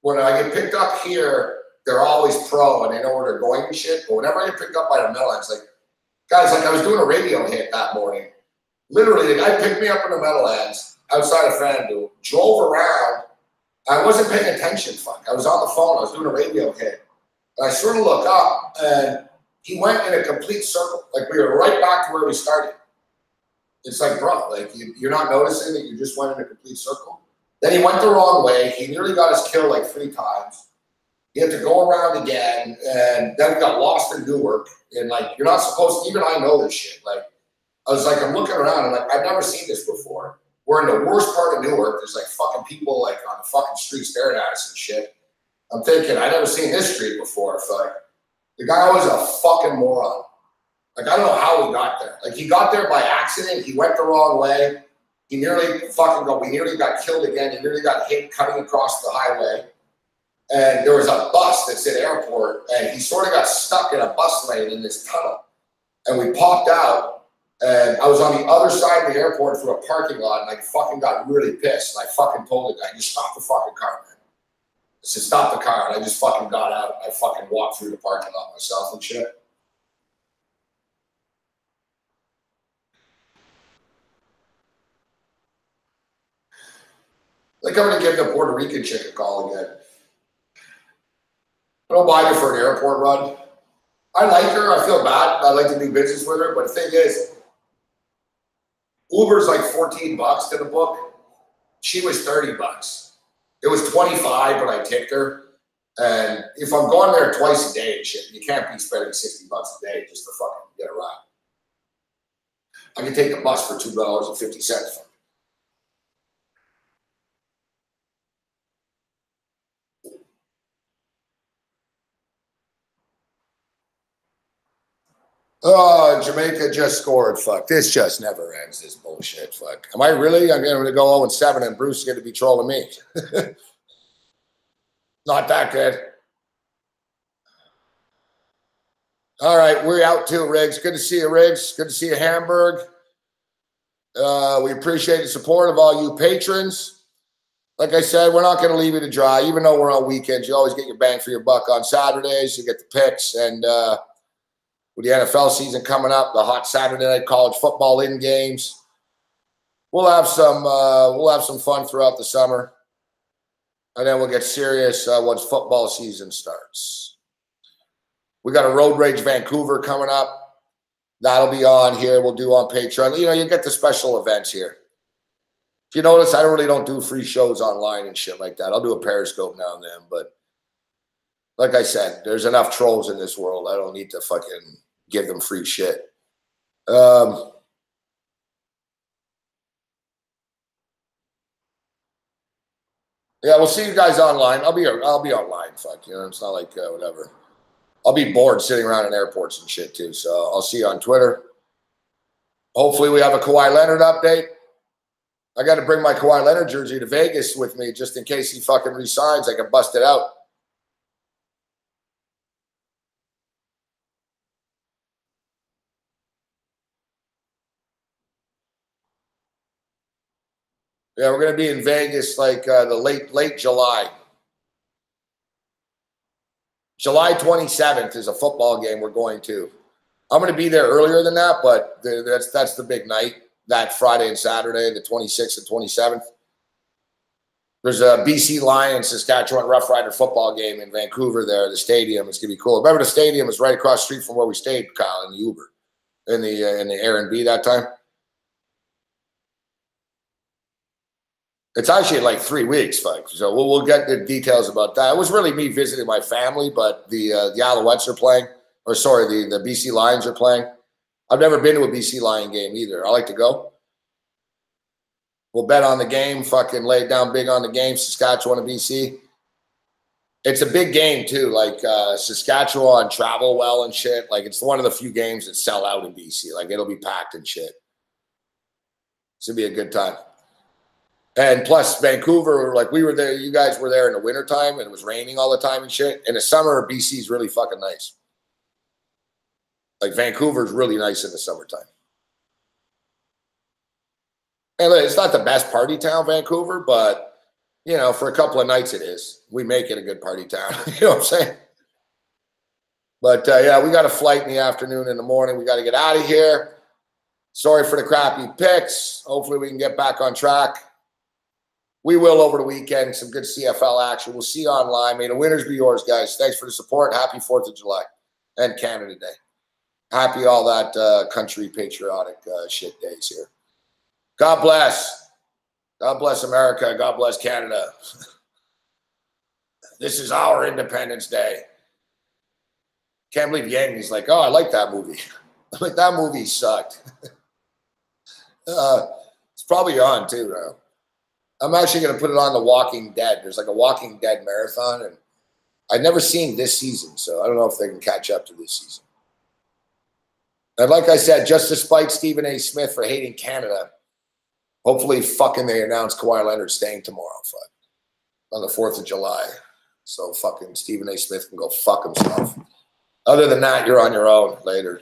when I get picked up here, they're always pro and they know where they're going and shit. But whenever I get picked up by the Meadowlands, like, guys, like I was doing a radio hit that morning. Literally, the guy picked me up in the Meadowlands outside of FanDuel, drove around. I wasn't paying attention, fuck. I was on the phone. I was doing a radio hit. And I sort of look up, and he went in a complete circle. Like, we were right back to where we started. It's like, bro, like, you're not noticing that you just went in a complete circle? Then he went the wrong way. He nearly got us killed like 3 times. He had to go around again, and then we got lost in Newark. And, like, you're not supposed to, even I know this shit. Like, I was like, I'm looking around, and, like, I've never seen this before. We're in the worst part of Newark. There's, like, fucking people, like, on the fucking street staring at us and shit. I'm thinking, I never seen this street before. So, like, the guy was a fucking moron. Like, I don't know how he got there. Like, he got there by accident. He went the wrong way. He nearly we nearly got killed again. He nearly got hit cutting across the highway. And there was a bus that said airport, and he sort of got stuck in a bus lane in this tunnel. And we popped out, and I was on the other side of the airport through a parking lot, and I fucking got really pissed. And I fucking told the guy, just stop the fucking car, man. I said, stop the car. And I just fucking got out. I fucking walked through the parking lot myself and shit. Like, I'm going to give the Puerto Rican chick a call again. I don't mind her for an airport run. I like her. I feel bad. I like to do business with her. But the thing is, Uber's like $14 to the book. She was $30. It was 25 when I tipped her. And if I'm going there twice a day and shit, you can't be spending $60 a day just to fucking get around. I can take the bus for $2.50. Jamaica just scored. Fuck. This just never ends, this bullshit. Fuck. Am I really? I'm going to go 0-7 and Bruce is going to be trolling me. Not that good. All right. We're out too, Riggs. Good to see you, Riggs. Good to see you, Hamburg. We appreciate the support of all you patrons. Like I said, we're not going to leave you to dry. Even though we're on weekends, you always get your bang for your buck on Saturdays. You get the picks. And with the NFL season coming up, the hot Saturday night college football in games, we'll have some fun throughout the summer. And then we'll get serious once football season starts. We got a Road Rage Vancouver coming up. That'll be on here. We'll do on Patreon. You know, you get the special events here. If you notice, I don't do free shows online and shit like that. I'll do a Periscope now and then. But like I said, there's enough trolls in this world. I don't need to fucking give them free shit. Yeah, we'll see you guys online. I'll be online. Fuck, you know, it's not like whatever. I'll be bored sitting around in airports and shit too. So I'll see you on Twitter. Hopefully we have a Kawhi Leonard update. I got to bring my Kawhi Leonard jersey to Vegas with me just in case he fucking resigns. I can bust it out. Yeah, we're going to be in Vegas like the late July. July 27th is a football game we're going to. I'm going to be there earlier than that, but that's the big night, that Friday and Saturday, the 26th and 27th. There's a BC Lions Saskatchewan Rough Rider football game in Vancouver there, the stadium. It's going to be cool. Remember, the stadium is right across the street from where we stayed, Kyle, in the Uber, in the Airbnb that time. It's actually like 3 weeks, folks. So we'll get the details about that. It was really me visiting my family, but the Alouettes are playing, or sorry, the BC Lions are playing. I've never been to a BC Lion game either. I like to go. We'll bet on the game, fucking lay it down big on the game, Saskatchewan and BC. It's a big game too. Like Saskatchewan travel well and shit. Like it's one of the few games that sell out in BC. Like it'll be packed and shit. It's gonna be a good time. And plus Vancouver, like we were there, you guys were there in the wintertime and it was raining all the time and shit. In the summer, BC is really fucking nice. Like Vancouver's really nice in the summertime. And it's not the best party town, Vancouver, but, you know, for a couple of nights it is. We make it a good party town. You know what I'm saying? But, yeah, we got a flight in the afternoon, in the morning. We got to get out of here. Sorry for the crappy picks. Hopefully we can get back on track. We will over the weekend. Some good CFL action. We'll see you online. May the winners be yours, guys. Thanks for the support. Happy 4th of July and Canada Day. Happy all that country patriotic shit days here. God bless. God bless America. God bless Canada. This is our Independence Day. Can't believe Yankees like, oh, I like that movie. Like that movie sucked. It's probably on too, though. I'm actually going to put it on The Walking Dead. There's like a Walking Dead marathon, and I've never seen this season, so I don't know if they can catch up to this season. And like I said, just to spite Stephen A. Smith for hating Canada, hopefully fucking they announce Kawhi Leonard staying tomorrow on the 4th of July. So fucking Stephen A. Smith can go fuck himself. Other than that, you're on your own later.